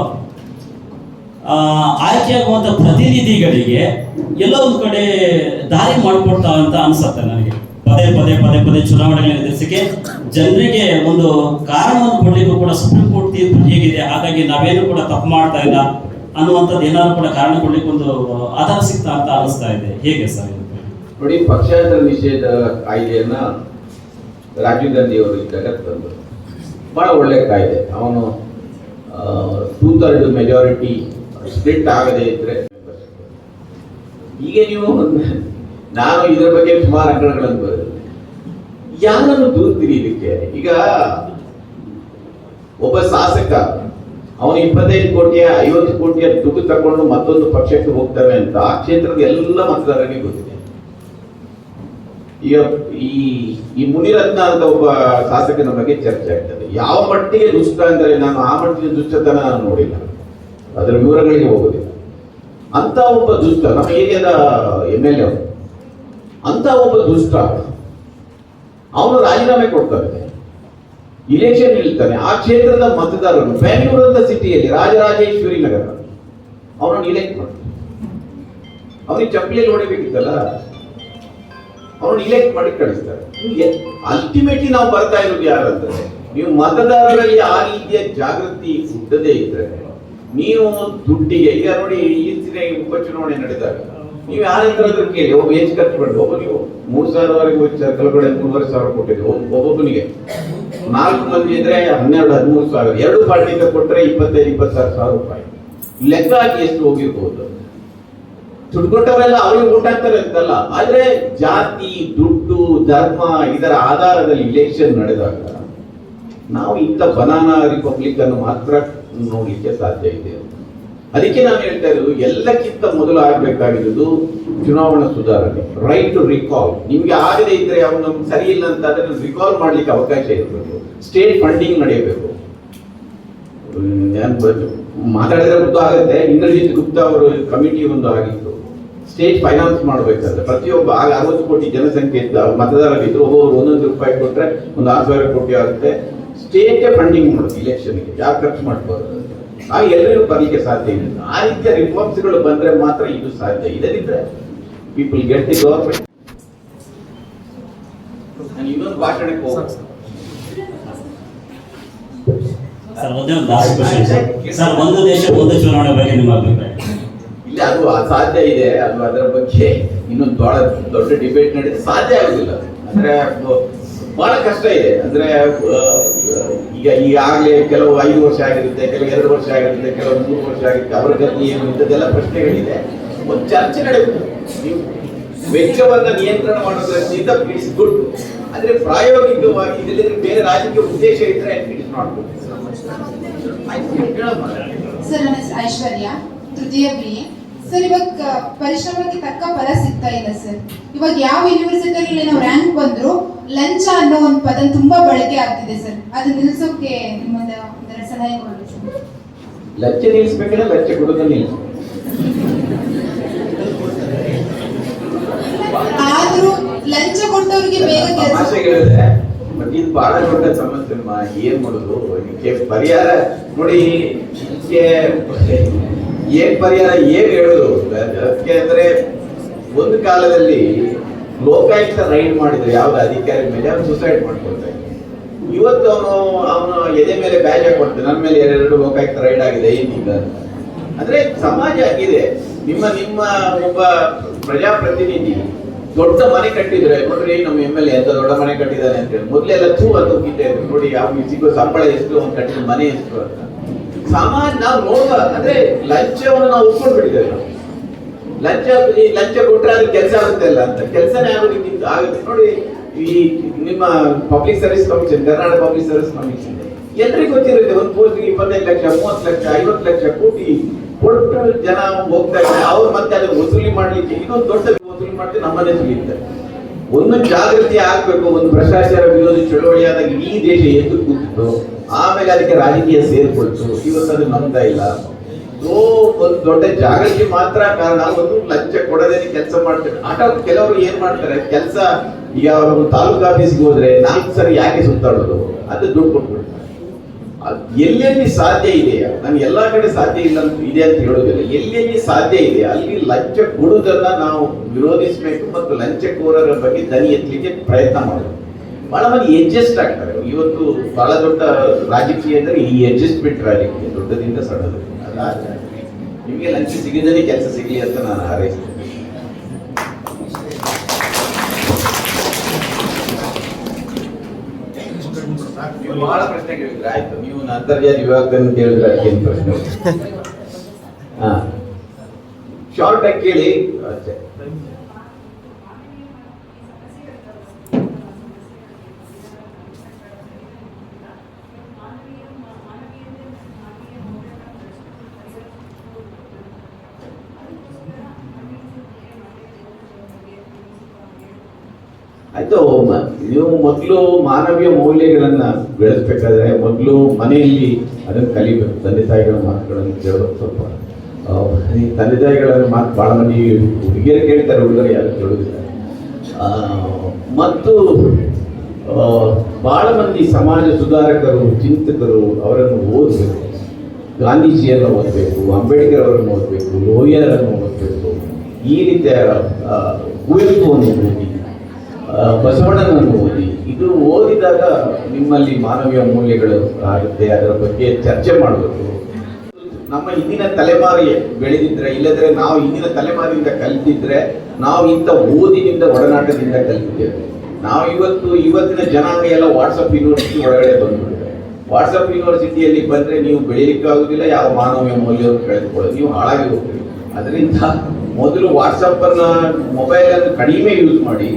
ಆಯ್ಕೆಯಾಗುವಂತ ಪ್ರತಿನಿಧಿಗಳಿಗೆ ಎಲ್ಲ ಒಂದು ಕಡೆ ದಾರಿ ಮಾಡಿಕೊಡ್ತಾ ಅಂತ ಅನ್ಸುತ್ತೆ ನನಗೆ. ಪದೇ ಪದೇ ಪದೇ ಪದೇ ಚುನಾವಣೆಗಳನ್ನು ಎದುರಿಸಿಕೆ ಜನರಿಗೆ ಒಂದು ಕಾರಣವನ್ನು ಕೊಡ್ಲಿಕ್ಕೂ ಕೂಡ ಸುಪ್ರೀಂ ಕೋರ್ಟ್ ತೀರ್ಪು ಹೇಗಿದೆ, ಹಾಗಾಗಿ ನಾವೇನು ಕೂಡ ತಪ್ಪು ಮಾಡ್ತಾ ಇಲ್ಲ ಅನ್ನುವಂಥದ್ದು ಏನಾದ್ರು ಕೂಡ ಕಾರಣ ಕೊಡ್ಲಿಕ್ಕೆ ಒಂದು ಆಧಾರ ಸಿಗ್ತಾ ಅಂತ ಅನಿಸ್ತಾ ಇದೆ. ಹೇಗೆ ಸರ್ ಇದು? ನೋಡಿ, ಪಕ್ಷಾಂತರ ನಿಷೇಧ ಕಾಯ್ದೆಯನ್ನ ರಾಜೀವ್ ಗಾಂಧಿ ಅವರು ಇದ್ದಾಗ ತಂದರು. ಬಹಳ ಒಳ್ಳೆ ಕಾಯ್ದೆ. ಅವನು 2/3 ಮೆಜಾರಿಟಿ ಸ್ಪ್ಲಿಟ್ ಆಗದೆ ಇದ್ರೆ, ಈಗ ನೀವು ನಾನು ಇದರ ಬಗ್ಗೆ ಸುಮಾರು ಅಂಕಣಗಳನ್ನು ಬರೆದಿದ್ದೆ. ಯಾರನ್ನು ದೂರ್ತೀರಿ ಇದಕ್ಕೆ? ಈಗ ಒಬ್ಬ ಶಾಸಕ ಅವನು 25 ಕೋಟಿಯ 50 ಕೋಟಿಯ ದುಡ್ಡು ತಗೊಂಡು ಮತ್ತೊಂದು ಪಕ್ಷಕ್ಕೆ ಹೋಗ್ತವೆ ಅಂತ ಆ ಕ್ಷೇತ್ರದ ಎಲ್ಲ ಮತದಾರರಿಗೆ ಗೊತ್ತಿದೆ. ಈಗ ಈ ಮುನಿರತ್ನ ಅಂತ ಒಬ್ಬ ಶಾಸಕನ ಬಗ್ಗೆ ಚರ್ಚೆ ಆಗ್ತದೆ. ಯಾವ ಮಟ್ಟಿಗೆ ದುಷ್ಟ ಅಂದರೆ ನಾನು ಆ ಮಟ್ಟಿಗೆ ದುಷ್ಟತನ ನಾನು ನೋಡಿಲ್ಲ, ಅದರ ವಿವರಗಳಿಗೆ ಹೋಗೋದಿಲ್ಲ. ಅಂತ ಒಬ್ಬ ದುಷ್ಟ ನಮ್ಮ ಏರಿಯಾದ MLA ಅಂತ ಒಬ್ಬ ದುಷ್ಟ ಅವನು ರಾಜೀನಾಮೆ ಕೊಡ್ತಾನೆ, ಇಲೆಕ್ಷನ್ ನಿಲ್ತಾನೆ. ಆ ಕ್ಷೇತ್ರದ ಮತದಾರರು ಬೆಂಗಳೂರು ಅಂತ ಸಿಟಿಯಲ್ಲಿ ರಾಜರಾಜೇಶ್ವರಿ ನಗರ ಅವನನ್ನು ಇಲೆಕ್ಟ್ ಮಾಡ್ತಾನೆ. ಅವನಿಗೆ ಚಪ್ಪಲಿಯಲ್ಲಿ ಹೊಡಿಬೇಕಿತ್ತಲ್ಲ, ಅವನು ಇಲೆಕ್ಟ್ ಮಾಡಿ ಕಳಿಸ್ತಾರೆ. ಅಲ್ಟಿಮೇಟ್ಲಿ ನಾವು ಬರ್ತಾ ಇರೋದು ಯಾರಂದ್ರೆ, ನೀವು ಮತದಾರರಲ್ಲಿ ಆ ರೀತಿಯ ಜಾಗೃತಿ ಹುಟ್ಟದೇ ಇದ್ರೆ ನೀವು ದುಡ್ಡಿಗೆ, ಈಗ ನೋಡಿ ಈ ಉಪಚುನಾವಣೆ ನಡೆದಾಗ ನೀವು ಯಾರಂದ್ರೆ ಕೇಳಿ, ಒಬ್ಬ ಏಜ್ ಖರ್ಚು ಮಾಡಿ ಒಬ್ಬ ನೀವು 3,000ವರೆಗೂ ಕೆಲಗಡೆ 3,500 ಕೊಟ್ಟಿದ್ದು ಒಬ್ಬೊಬ್ಬನಿಗೆ. 4 ಮಂದಿ ಇದ್ರೆ 12-13,000. 2 ಪಾರ್ಟಿಗೆ ಕೊಟ್ಟರೆ 25,000-26,000 ರೂಪಾಯಿ. ಲೆಕ್ಕ ಹಾಕಿ ಎಷ್ಟು ಹೋಗಿರ್ಬೋದು. ದುಡ್ಡು ಕೊಟ್ಟವರೆಲ್ಲ ಅವ್ರಿಗೆ ಓಟ್ ಹಾಕ್ತಾರೆ ಅಂತಲ್ಲ, ಆದ್ರೆ ಜಾತಿ, ದುಡ್ಡು, ಧರ್ಮ ಇದರ ಆಧಾರದಲ್ಲಿ ಇಲೆಕ್ಷನ್ ನಡೆದಾಗ ನಾವು ಇಂಥ ಬನಾನಾ ರಿಪಬ್ಲಿಕ್ ಅನ್ನು ಮಾತ್ರ ನೋಡ್ಲಿಕ್ಕೆ ಸಾಧ್ಯ ಇದೆ. ಅದಕ್ಕೆ ನಾನು ಹೇಳ್ತಾ ಇರೋದು, ಎಲ್ಲಕ್ಕಿಂತ ಮೊದಲು ಆಗಬೇಕಾಗಿರೋದು ಚುನಾವಣಾ ಸುಧಾರಣೆ, ರೈಟ್ ಟು ರಿಕಾಲ್. ನಿಮ್ಗೆ ಆಗದೆ ಇದ್ರೆ ಅವನು ಸರಿ ಇಲ್ಲ ಅಂತ ಅದನ್ನು ರಿಕಾಲ್ ಮಾಡ್ಲಿಕ್ಕೆ ಅವಕಾಶ ಇರಬೇಕು. ಸ್ಟೇಟ್ ಫಂಡಿಂಗ್ ನಡೆಯಬೇಕು. ಮಾತಾಡಿದ್ರೆ ಗೊತ್ತು ಆಗುತ್ತೆ. ಇಂದ್ರಜಿತ್ ಗುಪ್ತಾ ಅವರು ಕಮಿಟಿ ಒಂದು ಆಗಿತ್ತು, ಸ್ಟೇಟ್ ಫೈನಾನ್ಸ್ ಮಾಡಬೇಕಾದ್ರೆ ಪ್ರತಿಯೊಬ್ಬ 60 ಕೋಟಿ ಜನಸಂಖ್ಯೆ ಇದ್ದ ಮತದಾರರಿದ್ರು, ಒಬ್ಬೊಬ್ರು 1 ರೂಪಾಯಿ ಕೊಟ್ರೆ ಒಂದು 6,000 ಕೋಟಿ ಆಗುತ್ತೆ. ಸ್ಟೇಟ್ ಫಂಡಿಂಗ್ ಮಾಡೋದು ಇಲೆಕ್ಷನ್ಗೆ, ಯಾರು ಖರ್ಚು ಮಾಡ್ಬೋದು. ಆಗ ಎಲ್ಲರಿಗೂ ಬರಲಿಕ್ಕೆ ಸಾಧ್ಯ ಇಲ್ಲ. ಆ ರೀತಿಯ ರಿಫಾರ್ಮ್ಸ್ಗಳು ಬಂದ್ರೆ ಮಾತ್ರ ಇದು ಸಾಧ್ಯ. ಇದರಿಂದ ಪೀಪಲ್ ಗೆಟ್ ದಿ ಗವರ್ಮೆಂಟ್. ನಾನು ಇನ್ನೊಂದು ಭಾಷಣಕ್ಕೆ ಹೋಗ್ತೀನಿ ಸರ್. ಒಂದೇ ಒಂದು ಲಾಸ್ಟ್ ಕ್ವೆಶ್ಚನ್ ಸರ್. ಒಂದು ದೇಶ ಒಂದು ಚುನಾವಣೆ ಬಗ್ಗೆ ನಿಮ್ಮ ಅಭಿಪ್ರಾಯ? ಇಲ್ಲ, ಅದು ಅಸಾಧ್ಯ ಇದೆ. ಅದು ಅದರ ಬಗ್ಗೆ ಇನ್ನೊಂದು ದೊಡ್ಡ ಡಿಬೇಟ್ ನಡೆದು ಸಾಧ್ಯ ಆಗುದಿಲ್ಲ. ಅಂದ್ರೆ ಬಹಳ ಕಷ್ಟ ಇದೆ. ಅಂದ್ರೆ ಈಗ ಈಗಾಗಲೇ ಕೆಲವು 5 ವರ್ಷ ಆಗಿರುತ್ತೆ, ಕೆಲವು 2 ವರ್ಷ ಆಗಿರುತ್ತೆ, ಕೆಲವು 3 ವರ್ಷ ಆಗಿರುತ್ತೆ. ಅವರ ಗತಿ ಏನು ಇಂಥದ್ದೆಲ್ಲ ಪ್ರಶ್ನೆಗಳಿದೆ. ಒಂದು ಚರ್ಚೆ ನಡೆಯುತ್ತೆ. ನೀವು ವೆಚ್ಚವನ್ನ ನಿಯಂತ್ರಣ ಮಾಡೋದ್ರಿಂದ ಇಟ್ಸ್ ಗುಡ್. ಆದ್ರೆ ಪ್ರಾಯೋಗಿಕವಾಗಿ ಇದರಲ್ಲಿ ಬೇರೆ ರಾಜಕೀಯ ಉದ್ದೇಶ ಇದ್ರೆ ಇಟ್ಸ್ ನಾಟ್ ಗುಡ್. ಸರ್, ನನ್ನ ಹೆಸರು ಐಶ್ವರ್ಯ, ತೃತೀಯ BA. ಸರ್, ಇವಾಗ ಪರಿಶ್ರಮಕ್ಕೆ ತಕ್ಕ ಫಲ ಸಿಗ್ತಾ ಇಲ್ಲ ಸರ್. ಇವಾಗ ಯಾವ ಯೂನಿವರ್ಸಿಟಿಯಲ್ಲಿ ನಾವು ರ್ಯಾಂಕ್ ಬಂದ್ರು ಲಂಚ ಅನ್ನೋ ಒಂದು ಪದ ತುಂಬಾ ಬಳಕೆ ಆಗ್ತಿದೆ ಸರ್. ಅದು ನಿಲ್ಸೋಕೆ ನಿಮ್ಮದ ಸಲಹೆ ಕೊಡಿ ಸರ್. ಲಂಚ ನಿಲ್ಲಿಸ್ಬೇಕಂದ್ರೆ ಲಂಚ ಕೊಡೋದನ್ನ ನಿಲ್ಲಿಸ. ಆದ್ರೂ ಲಂಚ ಕೊಟ್ಟವ್ರಿಗೆ ಬೇಗ ಕೆಲಸ. ಬಟ್ ಇದು ಬಹಳ ದೊಡ್ಡ ಸಮಸ್ಯೆ. ಏನ್ ಮಾಡೋದು ಇದಕ್ಕೆ ಪರಿಹಾರ? ನೋಡಿ, ಇದಕ್ಕೆ ಏನ್ ಪರಿಹಾರ, ಏನ್ ಹೇಳೋದು? ಅದಕ್ಕೆ ಅಂದ್ರೆ ಒಂದು ಕಾಲದಲ್ಲಿ ಲೋಕಾಯುಕ್ತ ರೈಡ್ ಮಾಡಿದ್ರೆ ಯಾವ್ದು ಅಧಿಕಾರಿ ಮೇಲೆ ಅವ್ನು ಸುಸೈಡ್ ಮಾಡ್ಕೊಳ್ತಾ ಇದ್ದ. ಇವತ್ತು ಅವನು ಎದೆ ಮೇಲೆ ಬ್ಯಾಜ್ ಹಾಕೊಡ್ತಾನೆ, ನನ್ನ ಮೇಲೆ 2 ಲೋಕಾಯುಕ್ತ ರೈಡ್ ಆಗಿದೆ ಏನಿಲ್ಲ. ಅಂದ್ರೆ ಸಮಾಜ ಆಗಿದೆ. ನಿಮ್ಮ ಒಬ್ಬ ಪ್ರಜಾಪ್ರತಿನಿಧಿ ದೊಡ್ಡ ಮನೆ ಕಟ್ಟಿದ್ರೆ ನೋಡ್ರಿ, ನಮ್ಮ MLA ಅಂತ ದೊಡ್ಡ ಮನೆ ಕಟ್ಟಿದ್ದಾನೆ ಅಂತ ಹೇಳಿ ಮೊದಲೆಲ್ಲ ಅಂತ ಹೋಗಿದ್ದೆ. ನೋಡಿ, ಯಾವ ಸಿಗೋ ಸಂಬಳ ಎಷ್ಟು, ಅವ್ನು ಕಟ್ಟಿದ ಮನೆ ಎಷ್ಟು ಅಂತ ಸಮಾಜ ನಾವು ನೋಡುವ. ಅಂದ್ರೆ ಲಂಚವನ್ನು ನಾವು ಒಪ್ಕೊಂಡು ಬಿಟ್ಟಿದ್ದೇವೆ. ಲಂಚ ಕೊಟ್ರೆ ಅದು ಕೆಲಸ ಆಗುತ್ತೆ ಅಲ್ಲ ಅಂತ. ಕೆಲಸನೇ ಆಗೋದಕ್ಕಿಂತ ಆಗುತ್ತೆ. ನೋಡಿ, ಈ ನಿಮ್ಮ public service commission, Karnataka public service commission ಎಲ್ರಿಗೂ ಗೊತ್ತಿರುತ್ತೆ. ಒಂದು ಪೋಸ್ಟ್ಗೆ 25 ಲಕ್ಷ, 30 ಲಕ್ಷ, 50 ಲಕ್ಷ ಕೋಟಿ ಕೊಟ್ಟು ಜನ ಹೋಗ್ತಾ ಇದ್ದಾರೆ. ಅವ್ರು ಮತ್ತೆ ಅದನ್ನು ವಸೂಲಿ ಮಾಡ್ಲಿಕ್ಕೆ ಇನ್ನೊಂದು ದೊಡ್ಡ ವಸೂಲಿ ಮಾಡ್ತೀವಿ, ನಮ್ಮನ್ನೇ ಸುಲಿತಾರೆ. ಒಂದು ಜಾಗೃತಿ ಆಗ್ಬೇಕು. ಒಂದು ಭ್ರಷ್ಟಾಚಾರ ವಿರೋಧಿ ಚಳವಳಿಯಾದಾಗ ಇಡೀ ದೇಶ ಎದ್ದು ಕೂತಿತ್ತು. ಆಮೇಲೆ ಅದಕ್ಕೆ ರಾಜಕೀಯ ಸೇರ್ಕೊಳ್ತು. ಇವತ್ತು ಅದು ನಂಬ್ತಾ ಇಲ್ಲ. ಒಂದು ದೊಡ್ಡ ಜಾಗೃತಿ ಮಾತ್ರ ಕಾರಣ. ಒಂದು ಲಂಚ ಕೊಡದೇನೆ ಕೆಲಸ ಮಾಡ್ತಾರೆ. ಕೆಲವರು ಏನ್ ಮಾಡ್ತಾರೆ ಕೆಲಸ, ಈಗ ಅವರು ತಾಲೂಕು ಆಫೀಸ್ಗೆ ಹೋದ್ರೆ 4 ಸರಿ ಯಾಕೆ ಸುತ್ತಾಡೋದು? ಅದು ದುಡ್ಡು ಕೊಟ್ಬಿಡ್ತಾರೆ. ಎಲ್ಲೆಲ್ಲಿ ಸಾಧ್ಯ ಇದೆಯಾ, ನಾನು ಎಲ್ಲ ಕಡೆ ಸಾಧ್ಯ ಇಲ್ಲ ಇದೆ ಅಂತ ಹೇಳೋದಿಲ್ಲ, ಎಲ್ಲೆಲ್ಲಿ ಸಾಧ್ಯ ಇದೆ ಅಲ್ಲಿ ಲಂಚ ಕೊಡುವುದನ್ನ ನಾವು ವಿರೋಧಿಸಬೇಕು ಮತ್ತು ಲಂಚಕೋರರ ಬಗ್ಗೆ ದನಿ ಎತ್ತಲಿಕ್ಕೆ ಪ್ರಯತ್ನ ಮಾಡಬೇಕು. ಬಹಳ ಮಂದಿ ಅಡ್ಜಸ್ಟ್ ಆಗ್ತಾರೆ. ಇವತ್ತು ಬಹಳ ದೊಡ್ಡ ರಾಜಕೀಯ ಅಂದರೆ ಈ ಅಡ್ಜಸ್ಟ್ಮೆಂಟ್ ರಾಜಕೀಯ, ದೊಡ್ಡದಿಂದ ಸಣ್ಣದು. ನಿಮಗೆ ಲಂಚ ಸಿಗದೇ ಕೆಲಸ ಸಿಗಲಿ ಅಂತ ನಾನು ಹಾರೈಸ್ತೇನೆ. ಬಹಳ ಪ್ರಶ್ನೆ ಕೇಳಿದ್ರೆ ಆಯ್ತು, ನೀವು ಅಂತರ್ಜಾಲ ವಿಭಾಗದಲ್ಲಿ ಕೇಳಿದ್ರೆ ಅದಕ್ಕೇನು ಪ್ರಶ್ನೆ? ಹಾ, ಶಾರ್ಟ್ ಆಗಿ ಕೇಳಿ. ಆಯ್ತು, ನೀವು ಮೊದಲು ಮಾನವೀಯ ಮೌಲ್ಯಗಳನ್ನ ಬೆಳೆಸ್ಬೇಕಾದ್ರೆ ಮೊದಲು ಮನೆಯಲ್ಲಿ ಅದನ್ನು ಕಲಿಬೇಕು. ತಂದೆ ತಾಯಿಗಳ ಮಾತುಗಳನ್ನು ಕೇಳಬೇಕು. ಸ್ವಲ್ಪ ತಂದೆ ತಾಯಿಗಳ ಮಾತು ಬಹಳ ಮಂದಿ ಹುಡುಗಿಯರು ಕೇಳ್ತಾರೆ, ಹುಡುಗರು ಯಾರು ಕೇಳೋದಿಲ್ಲ. ಮತ್ತು ಬಹಳ ಮಂದಿ ಸಮಾಜ ಸುಧಾರಕರು, ಚಿಂತಕರು ಅವರನ್ನು ಓದಬೇಕು. ಗಾಂಧೀಜಿಯನ್ನು ಓದಬೇಕು, ಅಂಬೇಡ್ಕರ್ ಅವರನ್ನು ಓದಬೇಕು, ಲೋಹಿಯಾರನ್ನು ಓದಬೇಕು. ಈ ರೀತಿಯ ಕುವೆಂಪುವನ್ನು ಓದಿ, ಬಸವಣ್ಣನನ್ನು ಓದಿ. ಇದು ಓದಿದಾಗ ನಿಮ್ಮಲ್ಲಿ ಮಾನವೀಯ ಮೌಲ್ಯಗಳು ಆಗುತ್ತೆ. ಅದರ ಬಗ್ಗೆ ಚರ್ಚೆ ಮಾಡಬೇಕು. ನಮ್ಮ ಹಿಂದಿನ ತಲೆಮಾರಿ ಬೆಳೆದಿದ್ರೆ, ಇಲ್ಲದ್ರೆ ನಾವು ಹಿಂದಿನ ತಲೆಮಾರಿಯಿಂದ ಕಲಿತಿದ್ರೆ, ನಾವು ಇಂಥ ಓದಿನಿಂದ ಒಡನಾಟದಿಂದ ಕಲಿತಿದ್ದೇವೆ. ನಾವು ಇವತ್ತಿನ ಜನಾಂಗ ಎಲ್ಲ ವಾಟ್ಸಪ್ ಯೂನಿವರ್ಸಿಟಿ ಒಳಗಡೆ ಬಂದ್ಬಿಟ್ಟಿದೆ. ವಾಟ್ಸಪ್ ಯೂನಿವರ್ಸಿಟಿಯಲ್ಲಿ ಬಂದರೆ ನೀವು ಬೆಳೀಲಿಕ್ಕಾಗೋದಿಲ್ಲ, ಯಾವ ಮಾನವೀಯ ಮೌಲ್ಯವನ್ನು ಕಳೆದುಕೊಳ್ಳೋದು, ನೀವು ಹಾಳಾಗಿ ಹೋಗ್ತೀರಿ. ಅದರಿಂದ ಮೊದಲು ವಾಟ್ಸಪ್ಪನ್ನು, ಮೊಬೈಲನ್ನು ಕಡಿಮೆ ಯೂಸ್ ಮಾಡಿ.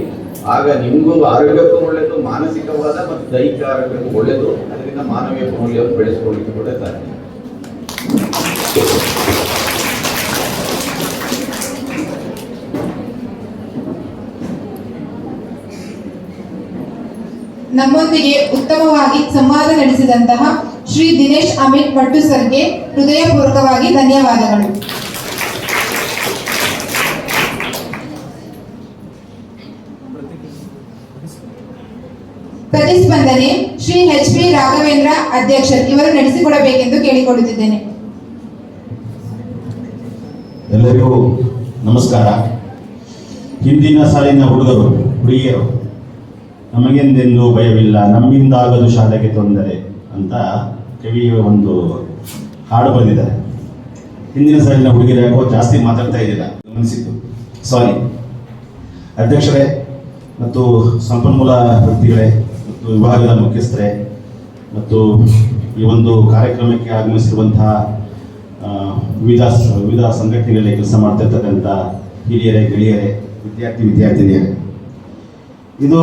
ಆಗ ನಿಮಗೂ ಆರೋಗ್ಯಕ್ಕೂ ಒಳ್ಳೆಯದು, ಮಾನಸಿಕವಾದ ಮತ್ತು ದೈಹಿಕ ಆರೋಗ್ಯಕ್ಕೂ ಒಳ್ಳೆಯದು. ಅದರಿಂದ ಮಾನವೀಯ ಮೌಲ್ಯವನ್ನು ಬೆಳೆಸ್ಕೊಳ್ಳಿಕ್ಕೆ ಕೂಡ ಸಾಧ್ಯ. ನಮ್ಮೊಂದಿಗೆ ಉತ್ತಮವಾಗಿ ಸಂವಾದ ನಡೆಸಿದಂತಹ ಶ್ರೀ ದಿನೇಶ್ ಅಮಿತ್ ಭಟ್ಟು ಸರ್ಗೆ ಹೃದಯಪೂರ್ವಕವಾಗಿ ಧನ್ಯವಾದಗಳು. ಪ್ರತಿಸ್ಪಂದನೆ ಶ್ರೀ ಎಚ್ ಪಿ ರಾಘವೇಂದ್ರ ಅಧ್ಯಕ್ಷರು ಇವರು ನಡೆಸಿಕೊಡಬೇಕೆಂದು ಕೇಳಿಕೊಳ್ಳುತ್ತಿದ್ದೇನೆ. ಎಲ್ಲರಿಗೂ ನಮಸ್ಕಾರ. ಹಿಂದಿನ ಸಾಲಿನ ಹುಡುಗರು ಹುಡುಗಿಯರು ನಮಗೆಂದೆಂದು ಭಯವಿಲ್ಲ, ನಮ್ಮಿಂದಾಗದು ಶಾಲೆಗೆ ತೊಂದರೆ ಅಂತ ಕವಿಯ ಒಂದು ಹಾಡು ಬರೆದಿದ್ದಾರೆ. ಹಿಂದಿನ ಸಾಲಿನ ಹುಡುಗಿಯರು ಯಾಕೋ ಜಾಸ್ತಿ ಮಾತಾಡ್ತಾ ಇದ್ದಿಲ್ಲ, ಗಮನಿಸಿದ್ದು. ಸಾರಿ. ಅಧ್ಯಕ್ಷರೇ ಮತ್ತು ಸಂಪನ್ಮೂಲ ವ್ಯಕ್ತಿಗಳೇ ಮತ್ತು ವಿಭಾಗದ ಮುಖ್ಯಸ್ಥರೇ ಮತ್ತು ಈ ಒಂದು ಕಾರ್ಯಕ್ರಮಕ್ಕೆ ಆಗಮಿಸಿರುವಂತಹ ವಿವಿಧ ಸಂಘಟನೆಗಳಲ್ಲಿ ಕೆಲಸ ಮಾಡ್ತಾ ಇರ್ತಕ್ಕಂಥ ಹಿರಿಯರೇ, ಗೆಳೆಯರೇ, ವಿದ್ಯಾರ್ಥಿನಿಯರೇ, ಇದು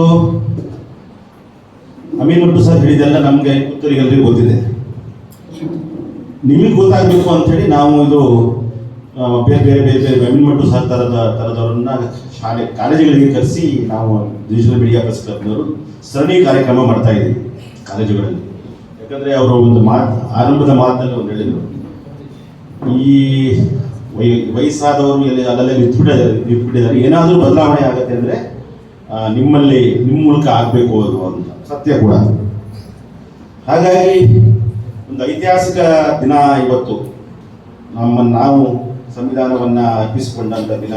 ಅಮೀನ್ ಭಟ್ಟು ಸರ್ ಹೇಳಿದೆಲ್ಲ ನಮಗೆ ಉತ್ತರಿಗೆಲ್ಲರಿಗೂ ಗೊತ್ತಿದೆ. ನಿಮಗೆ ಗೊತ್ತಾಗಬೇಕು ಅಂಥೇಳಿ ನಾವು ಇದು ಬೇರೆ ಅಮೀನ್ ಭಟ್ಟು ಸರ್ ಥರದವ್ರನ್ನ ಕಾಲೇಜುಗಳಿಗೆ ಕರೆಸಿ ನಾವು ಡಿಜಿಟಲ್ ಮೀಡಿಯಾ ಪ್ರೆಸ್ ಕ್ಲಬ್ನವರು ಸರಣಿ ಕಾರ್ಯಕ್ರಮ ಮಾಡ್ತಾ ಇದ್ದೀವಿ ಕಾಲೇಜುಗಳಲ್ಲಿ. ಯಾಕಂದರೆ ಅವರು ಒಂದು ಆರಂಭದ ಮಾತಲ್ಲಿ ಒಂದು ಹೇಳಿದರು, ಈ ವಯಸ್ಸಾದವರು ಅಲ್ಲಲ್ಲೇ ನಿಂತ್ಬಿಟ್ಟಿದ್ದಾರೆ, ಏನಾದರೂ ಬದಲಾವಣೆ ಆಗುತ್ತೆ ಅಂದರೆ ನಿಮ್ಮ ಮೂಲಕ ಆಗಬೇಕು ಅದು ಅಂತ. ಸತ್ಯ ಕೂಡ. ಹಾಗಾಗಿ ಒಂದು ಐತಿಹಾಸಿಕ ದಿನ ಇವತ್ತು. ನಾವು ಸಂವಿಧಾನವನ್ನು ಅರ್ಪಿಸಿಕೊಂಡಂಥ ದಿನ.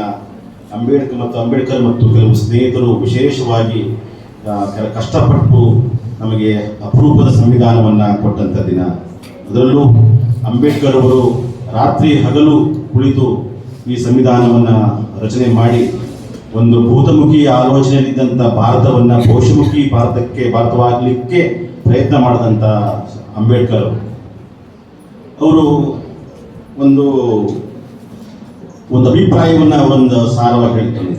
ಅಂಬೇಡ್ಕರ್ ಮತ್ತು ಕೆಲವು ಸ್ನೇಹಿತರು ವಿಶೇಷವಾಗಿ ಕಷ್ಟಪಟ್ಟು ನಮಗೆ ಅಪರೂಪದ ಸಂವಿಧಾನವನ್ನು ಕೊಟ್ಟಂಥ ದಿನ. ಅದರಲ್ಲೂ ಅಂಬೇಡ್ಕರ್ ಅವರು ರಾತ್ರಿ ಹಗಲು ಕುಳಿತು ಈ ಸಂವಿಧಾನವನ್ನು ರಚನೆ ಮಾಡಿ ಒಂದು ಭೂತಮುಖಿ ಆಲೋಚನೆಯಲ್ಲಿದ್ದಂಥ ಭಾರತವನ್ನು ಭವಿಷ್ಯಮುಖಿ ಭಾರತವಾಗಲಿಕ್ಕೆ ಪ್ರಯತ್ನ ಮಾಡಿದಂಥ ಅಂಬೇಡ್ಕರ್ ಅವರು ಒಂದು ಅಭಿಪ್ರಾಯವನ್ನು ಒಂದು ಸಾರವಾಗಿ ಹೇಳ್ತಾರೆ.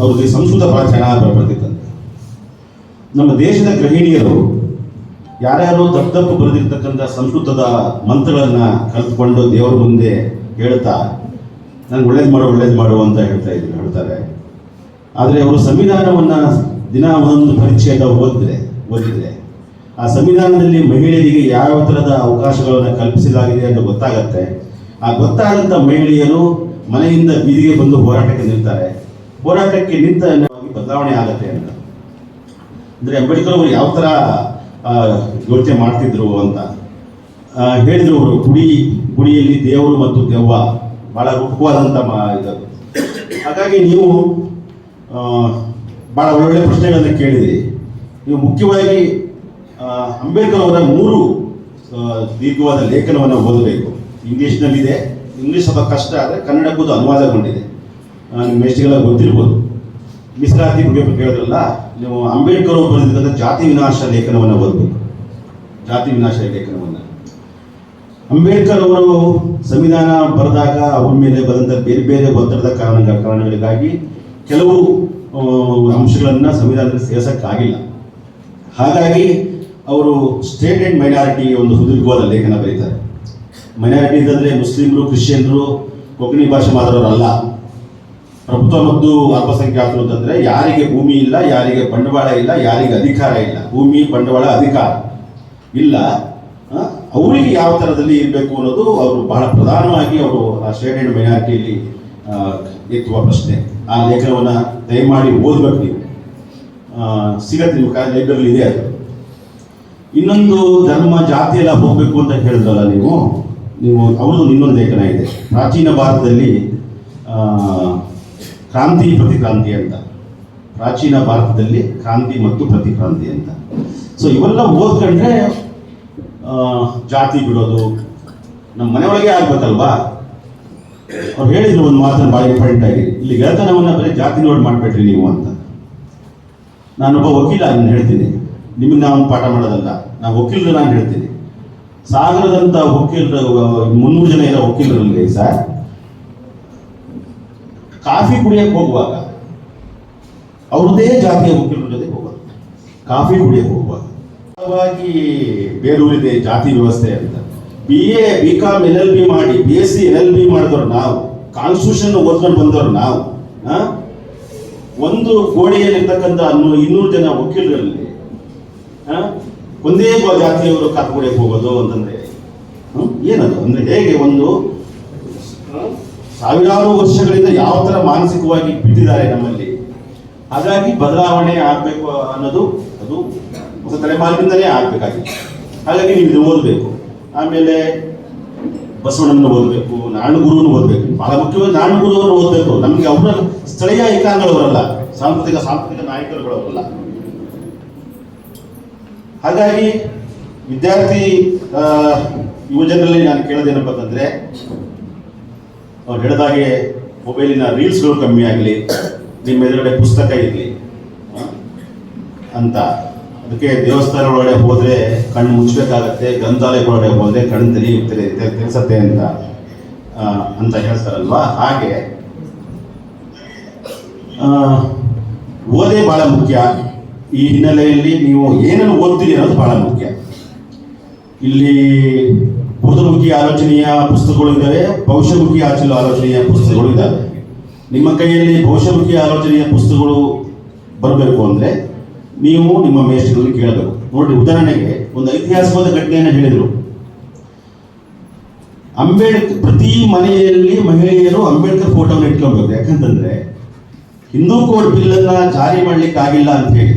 ಅವ್ರಿಗೆ ಸಂಸ್ಕೃತ ಭಾಳ ಚೆನ್ನಾಗಿ ಬರ್ತಿತ್ತಂತೆ. ನಮ್ಮ ದೇಶದ ಗೃಹಿಣಿಯರು ಯಾರ್ಯಾರು ತಪ್ಪು ಬರೆದಿರ್ತಕ್ಕಂಥ ಸಂಸ್ಕೃತದ ಮಂತ್ರಗಳನ್ನು ಕಲಿತ್ಕೊಂಡು ದೇವರ ಮುಂದೆ ಹೇಳ್ತಾ ನಂಗೆ ಒಳ್ಳೇದು ಮಾಡು ಅಂತ ಹೇಳ್ತಾರೆ. ಆದರೆ ಅವರು ಸಂವಿಧಾನವನ್ನು ದಿನ ಒಂದೊಂದು ಪರಿಚಯದ ಓದಿದ್ರೆ ಆ ಸಂವಿಧಾನದಲ್ಲಿ ಮಹಿಳೆಯರಿಗೆ ಯಾವ ಥರದ ಅವಕಾಶಗಳನ್ನು ಕಲ್ಪಿಸಲಾಗಿದೆ ಅಂತ ಗೊತ್ತಾಗತ್ತೆ. ಆ ಗೊತ್ತಾದಂಥ ಮಹಿಳೆಯರು ಮನೆಯಿಂದ ಬೀದಿಗೆ ಬಂದು ಹೋರಾಟಕ್ಕೆ ನಿಲ್ತಾರೆ. ಹೋರಾಟಕ್ಕೆ ನಿಂತ ಬದಲಾವಣೆ ಆಗತ್ತೆ ಅಂತ. ಅಂದರೆ ಅಂಬೇಡ್ಕರ್ ಅವರು ಯಾವ ಥರ ಯೋಚನೆ ಮಾಡ್ತಿದ್ರು ಅಂತ ಹೇಳಿದ್ರು ಅವರು. ಗುಡಿಯಲ್ಲಿ ದೇವರು ಮತ್ತು ದೆವ್ವ ಭಾಳ ರೂಪವಾದಂಥ ಇದು. ಹಾಗಾಗಿ ನೀವು ಭಾಳ ಒಳ್ಳೊಳ್ಳೆ ಪ್ರಶ್ನೆಗಳನ್ನು ಕೇಳಿದಿರಿ. ನೀವು ಮುಖ್ಯವಾಗಿ ಅಂಬೇಡ್ಕರ್ ಅವರ 3 ದೀರ್ಘವಾದ ಲೇಖನವನ್ನು ಓದಬೇಕು. ಇಂಗ್ಲೀಷ್ನಲ್ಲಿದೆ, ಇಂಗ್ಲೀಷ್ ಸ್ವಲ್ಪ ಕಷ್ಟ ಆದರೆ ಕನ್ನಡಕ್ಕೂ ಅನುವಾದಗೊಂಡಿದೆ. ನಿಮ್ಮ ಎಷ್ಟಿಗೆಲ್ಲ ಗೊತ್ತಿರ್ಬೋದು. ಮೀಸಲಾತಿ ಬಗ್ಗೆ ಹೇಳಿದ್ರಲ್ಲ, ನೀವು ಅಂಬೇಡ್ಕರ್ ಅವರು ಬರೆದಿರ್ತಕ್ಕಂಥ ಜಾತಿ ವಿನಾಶ ಲೇಖನವನ್ನು ಓದಬೇಕು. ಜಾತಿ ವಿನಾಶ ಲೇಖನವನ್ನು ಅಂಬೇಡ್ಕರ್ ಅವರು ಸಂವಿಧಾನ ಬರೆದಾಗ ಅವ್ರ ಮೇಲೆ ಬಂದಂಥ ಬೇರೆ ಬೇರೆ ಒತ್ತಡದ ಕಾರಣಗಳಿಗಾಗಿ ಕೆಲವು ಅಂಶಗಳನ್ನು ಸಂವಿಧಾನದಲ್ಲಿ ಸೇರಿಸೋಕ್ಕಾಗಿಲ್ಲ. ಹಾಗಾಗಿ ಅವರು ಸ್ಟೇಟ್ ಆ್ಯಂಡ್ ಮೈನಾರಿಟಿ ಒಂದು ಸುದೀರ್ಘವಾದ ಲೇಖನ ಬರೀತಾರೆ. ಮೈನಾರಿಟಿ ಅಂತಂದರೆ ಮುಸ್ಲಿಮರು, ಕ್ರಿಶ್ಚಿಯನ್ರು, ಕೊಂಕಣಿ ಭಾಷೆ ಮಾತಾಡೋರಲ್ಲ. ಪ್ರಭುತ್ವ ಮತ್ತು ಅಲ್ಪಸಂಖ್ಯಾತರು ಅಂತಂದರೆ ಯಾರಿಗೆ ಭೂಮಿ ಇಲ್ಲ, ಯಾರಿಗೆ ಬಂಡವಾಳ ಇಲ್ಲ, ಯಾರಿಗೆ ಅಧಿಕಾರ ಇಲ್ಲ. ಭೂಮಿ, ಬಂಡವಾಳ, ಅಧಿಕಾರ ಇಲ್ಲ, ಅವರಿಗೆ ಯಾವ ಥರದಲ್ಲಿ ಇರಬೇಕು ಅನ್ನೋದು ಅವರು ಬಹಳ ಪ್ರಧಾನವಾಗಿ ಅವರು ಆ ಸ್ಟೇಟ್ ಆ್ಯಂಡ್ ಮೈನಾರಿಟಿಯಲ್ಲಿ ಎತ್ತುವ ಪ್ರಶ್ನೆ. ಆ ಲೇಖನವನ್ನು ದಯಮಾಡಿ ಓದಬೇಕು ನೀವು. ಸಿಗತ್ತೆ ನಿಮ್ಮ ಲೈಬ್ರರಿ ಇದೆ ಅದು. ಇನ್ನೊಂದು ಧರ್ಮ ಜಾತಿ ಎಲ್ಲ ಹೋಗಬೇಕು ಅಂತ ಹೇಳಿದ್ರಲ್ಲ ನೀವು ಅವ್ರದ್ದು ಇನ್ನೊಂದು ಲೇಖನ ಇದೆ. ಪ್ರಾಚೀನ ಭಾರತದಲ್ಲಿ ಕ್ರಾಂತಿ ಪ್ರತಿಕ್ರಾಂತಿ ಅಂತ. ಪ್ರಾಚೀನ ಭಾರತದಲ್ಲಿ ಕ್ರಾಂತಿ ಮತ್ತು ಪ್ರತಿಕ್ರಾಂತಿ ಅಂತ. ಸೊ ಇವೆಲ್ಲ ಓದ್ಕೊಂಡ್ರೆ ಜಾತಿ ಬಿಡೋದು ನಮ್ಮ ಮನೆಯೊಳಗೆ ಆಗ್ಬೇಕಲ್ವಾ. ಅವ್ರು ಹೇಳಿದ್ರು ಒಂದು ಮಾತನ್ನು ಭಾಳ ಇಂಪಾರ್ಟೆಂಟ್ ಆಗಿ, ಇಲ್ಲಿ ಗೆಳತನವನ್ನು ಬರೀ ಜಾತಿ ನೋಡಿ ಮಾಡಬೇಡ್ರಿ ನೀವು ಅಂತ. ನಾನೊಬ್ಬ ವಕೀಲ, ನಾನು ಹೇಳ್ತೀನಿ, ನಿಮಗೆ ನಾವು ಪಾಠ ಮಾಡೋದಲ್ಲ, ನಾವು ವಕೀಲರು ನಾನು ಹೇಳ್ತೀನಿ. ಸಾಗರದಂಥ ವಕೀಲರು 300 ಜನ ಇರೋ ವಕೀಲರಲ್ಲಿ ಸರ್, ಕಾಫಿ ಕುಡಿಯಕ್ಕೆ ಹೋಗುವಾಗ ಅವ್ರದ್ದೇ ಜಾತಿಯ ವಕೀಲರ ಜೊತೆ ಹೋಗೋದು. ಕಾಫಿ ಕುಡಿಯಕ್ಕೆ ಹೋಗುವಾಗ ಬೇರೂರಿದೆ ಜಾತಿ ವ್ಯವಸ್ಥೆ ಅಂತ. BA, BCom, LLB ಮಾಡಿ, BSc, LLB ಮಾಡಿದವ್ರು ನಾವು, ಕಾನ್ಸ್ಟಿಟ್ಯೂಷನ್ ಓದ್ಕೊಂಡು ಬಂದವ್ರು ನಾವು. ಒಂದು ಗೋಡೆಯಲ್ಲಿರ್ತಕ್ಕಂಥ 200 ಜನ ವಕೀಲರಲ್ಲಿ ಒಂದೇ ಜಾತಿಯವರು ಕಾಫಿ ಕುಡಿಯಕ್ಕೆ ಹೋಗೋದು ಅಂತಂದ್ರೆ ಏನದು ಅಂದ್ರೆ ಹೇಗೆ? ಒಂದು ಸಾವಿರಾರು ವರ್ಷಗಳಿಂದ ಯಾವ ಥರ ಮಾನಸಿಕವಾಗಿ ಬಿಟ್ಟಿದ್ದಾರೆ ನಮ್ಮಲ್ಲಿ. ಹಾಗಾಗಿ ಬದಲಾವಣೆ ಆಗಬೇಕು ಅನ್ನೋದು ಅದು ಹೊಸ ತಲೆಮಾರಿನಿಂದಲೇ ಆಗಬೇಕಾಗಿತ್ತು. ಹಾಗಾಗಿ ನೀವು ಇದು ಓದಬೇಕು. ಆಮೇಲೆ ಬಸವಣ್ಣನ ಓದಬೇಕು, ನಾರಾಯಣಗುರುವನ್ನು ಓದಬೇಕು. ಬಹಳ ಮುಖ್ಯವಾಗಿ ನಾರಾಯಣಗುರುವನ್ನು ಓದಬೇಕು. ನಮಗೆ ಅವರ ಸ್ಥಳೀಯ ಐಕಾನ್ಗಳವರಲ್ಲ, ಸಾಂಸ್ಕೃತಿಕ ನಾಯಕರುಗಳವರಲ್ಲ. ಹಾಗಾಗಿ ವಿದ್ಯಾರ್ಥಿ ಯುವಜನರಲ್ಲಿ ನಾನು ಕೇಳೋದೇನಪ್ಪ ಅಂತಂದರೆ, ಅವ್ರು ಹೇಳಿದಾಗೆ ಮೊಬೈಲಿನ ರೀಲ್ಸ್ಗಳು ಕಮ್ಮಿ ಆಗಲಿ, ನಿಮ್ಮ ಎದುರುಗಡೆ ಪುಸ್ತಕ ಇರಲಿ ಅಂತ. ಅದಕ್ಕೆ ದೇವಸ್ಥಾನ ಒಳಗಡೆ ಹೋದರೆ ಕಣ್ಣು ಮುಚ್ಚಬೇಕಾಗತ್ತೆ, ಗ್ರಂಥಾಲಯಗಳೊಳಗಡೆ ಹೋದರೆ ಕಣ್ಣು ತಿಳಿಸತ್ತೆ ಅಂತ ಹೇಳ್ತಾರಲ್ವಾ. ಹಾಗೆ ಓದೇ ಭಾಳ ಮುಖ್ಯ. ಈ ಹಿನ್ನೆಲೆಯಲ್ಲಿ ನೀವು ಏನನ್ನು ಓದ್ತೀರಿ ಅನ್ನೋದು ಭಾಳ ಮುಖ್ಯ. ಇಲ್ಲಿ ಬೋಧಮುಖಿ ಆಲೋಚನೆಯ ಪುಸ್ತಕಗಳು ಇದ್ದಾವೆ, ಭವಿಷ್ಯಮುಖಿ ಆಲೋಚನೆಯ ಪುಸ್ತಕಗಳು ಇದ್ದಾವೆ. ನಿಮ್ಮ ಕೈಯಲ್ಲಿ ಭವಿಷ್ಯಮುಖಿ ಆಲೋಚನೆಯ ಪುಸ್ತಕಗಳು ಬರಬೇಕು ಅಂದರೆ ನೀವು ನಿಮ್ಮ ಮೇಷ್ಟ್ರಲ್ಲಿ ಕೇಳಬೇಕು. ನೋಡಿ, ಉದಾಹರಣೆಗೆ ಒಂದು ಐತಿಹಾಸಿಕವಾದ ಘಟನೆಯನ್ನು ಹೇಳಿದರು. ಪ್ರತಿ ಮನೆಯಲ್ಲಿ ಮಹಿಳೆಯರು ಅಂಬೇಡ್ಕರ್ ಫೋಟೋವನ್ನು ಇಟ್ಕೊಳ್ಬೇಕು. ಯಾಕಂತಂದ್ರೆ ಹಿಂದೂ ಕೋಡ್ ಬಿಲ್ಲನ್ನು ಜಾರಿ ಮಾಡ್ಲಿಕ್ಕೆ ಆಗಿಲ್ಲ ಅಂತ ಹೇಳಿ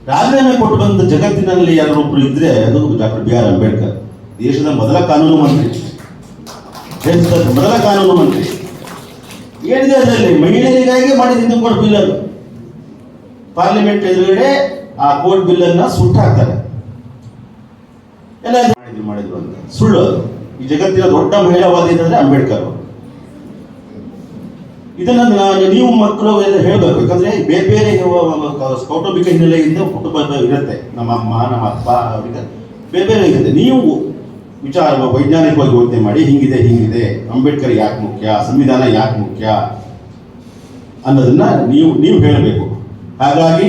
ರಾಜೀನಾಮೆ ಕೊಟ್ಟು ಬಂದ ಜಗತ್ತಿನಲ್ಲಿ ಯಾರೊಬ್ಬರು ಇದ್ರೆ ಅದು ಡಾಕ್ಟರ್ BR ಅಂಬೇಡ್ಕರ್. ದೇಶದ ಮೊದಲ ಕಾನೂನು ಮಂತ್ರಿ. ಏನಿದೆ ಅದರಲ್ಲಿ? ಮಹಿಳೆಯರಿಗಾಗಿ ಮಾಡಿದ ಹಿಂದೂ ಕೋಡ್ ಬಿಲ್ ಅದು. ಪಾರ್ಲಿಮೆಂಟ್ ಎದುರುಗಡೆ ಆ ಕೋಡ್ ಬಿಲ್ ಅನ್ನ ಸುಟ್ಟು ಹಾಕ್ತಾರೆ. ಎಲ್ಲ ಮಾಡಿದ್ರು ಅಂತ ಸುಳ್ಳು ಅದು. ಈ ಜಗತ್ತಿನ ದೊಡ್ಡ ಮಹಿಳಾವಾದಿ ಅಂದ್ರೆ ಅಂಬೇಡ್ಕರ್ ಅವರು. ಇದನ್ನ ನೀವು ಮಕ್ಕಳು ಎಲ್ಲ ಹೇಳ್ಬೇಕು. ಯಾಕಂದ್ರೆ ಬೇರೆ ಬೇರೆ ಕೌಟುಂಬಿಕ ಹಿನ್ನೆಲೆಯಿಂದ ಕುಟುಂಬ ಇರುತ್ತೆ. ನಮ್ಮ ಅಮ್ಮ, ನಮ್ಮ ಅಪ್ಪ ಅವರಿಗೆ ಬೇರೆ ಬೇರೆ ಇರುತ್ತೆ. ನೀವು ವಿಚಾರ ವೈಜ್ಞಾನಿಕವಾಗಿ ಯೋಚನೆ ಮಾಡಿ, ಹಿಂಗಿದೆ ಅಂಬೇಡ್ಕರ್ ಯಾಕೆ ಮುಖ್ಯ, ಸಂವಿಧಾನ ಯಾಕೆ ಮುಖ್ಯ ಅನ್ನೋದನ್ನ ನೀವು ಹೇಳಬೇಕು. ಹಾಗಾಗಿ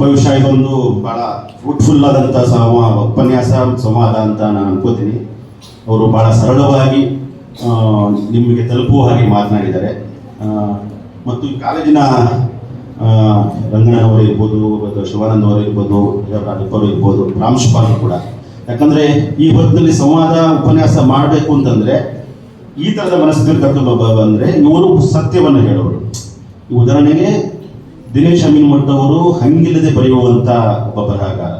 ಬಹುಶಃ ಇದೊಂದು ಬಹಳ ಫ್ರೂಟ್ಫುಲ್ ಆದಂಥ ಉಪನ್ಯಾಸ ಸಂವಾದ ಅಂತ ನಾನು ಅನ್ಕೋತೀನಿ. ಅವರು ಬಹಳ ಸರಳವಾಗಿ ನಿಮಗೆ ತಲುಪುವ ಹಾಗೆ ಮಾತನಾಡಿದ್ದಾರೆ. ಮತ್ತು ಈ ಕಾಲೇಜಿನ ರಂಗಣ್ಣವರು ಇರ್ಬೋದು, ಶಿವಾನಂದ್ ಅವರು ಇರ್ಬೋದು, ಅವರು ಇರ್ಬೋದು, ಪ್ರಾಂಶುಪಾಲರು ಕೂಡ. ಯಾಕಂದರೆ ಈ ಹೊತ್ತಿನಲ್ಲಿ ಸಂವಾದ ಉಪನ್ಯಾಸ ಮಾಡಬೇಕು ಅಂತಂದರೆ ಈ ಥರದ ಮನಸ್ಥಿತಿ ಕರ್ಕೊಂಡು ಬಂದರೆ ಇವರು ಸತ್ಯವನ್ನು ಹೇಳೋರು. ಈ ಉದಾಹರಣೆಗೆ ದಿನೇಶ್ ಅಮೀನ್ಮಠ್ ಅವರು ಹಂಗಿಲ್ಲದೆ ಬರೆಯುವಂತ ಒಬ್ಬ ಬರಹಗಾರ,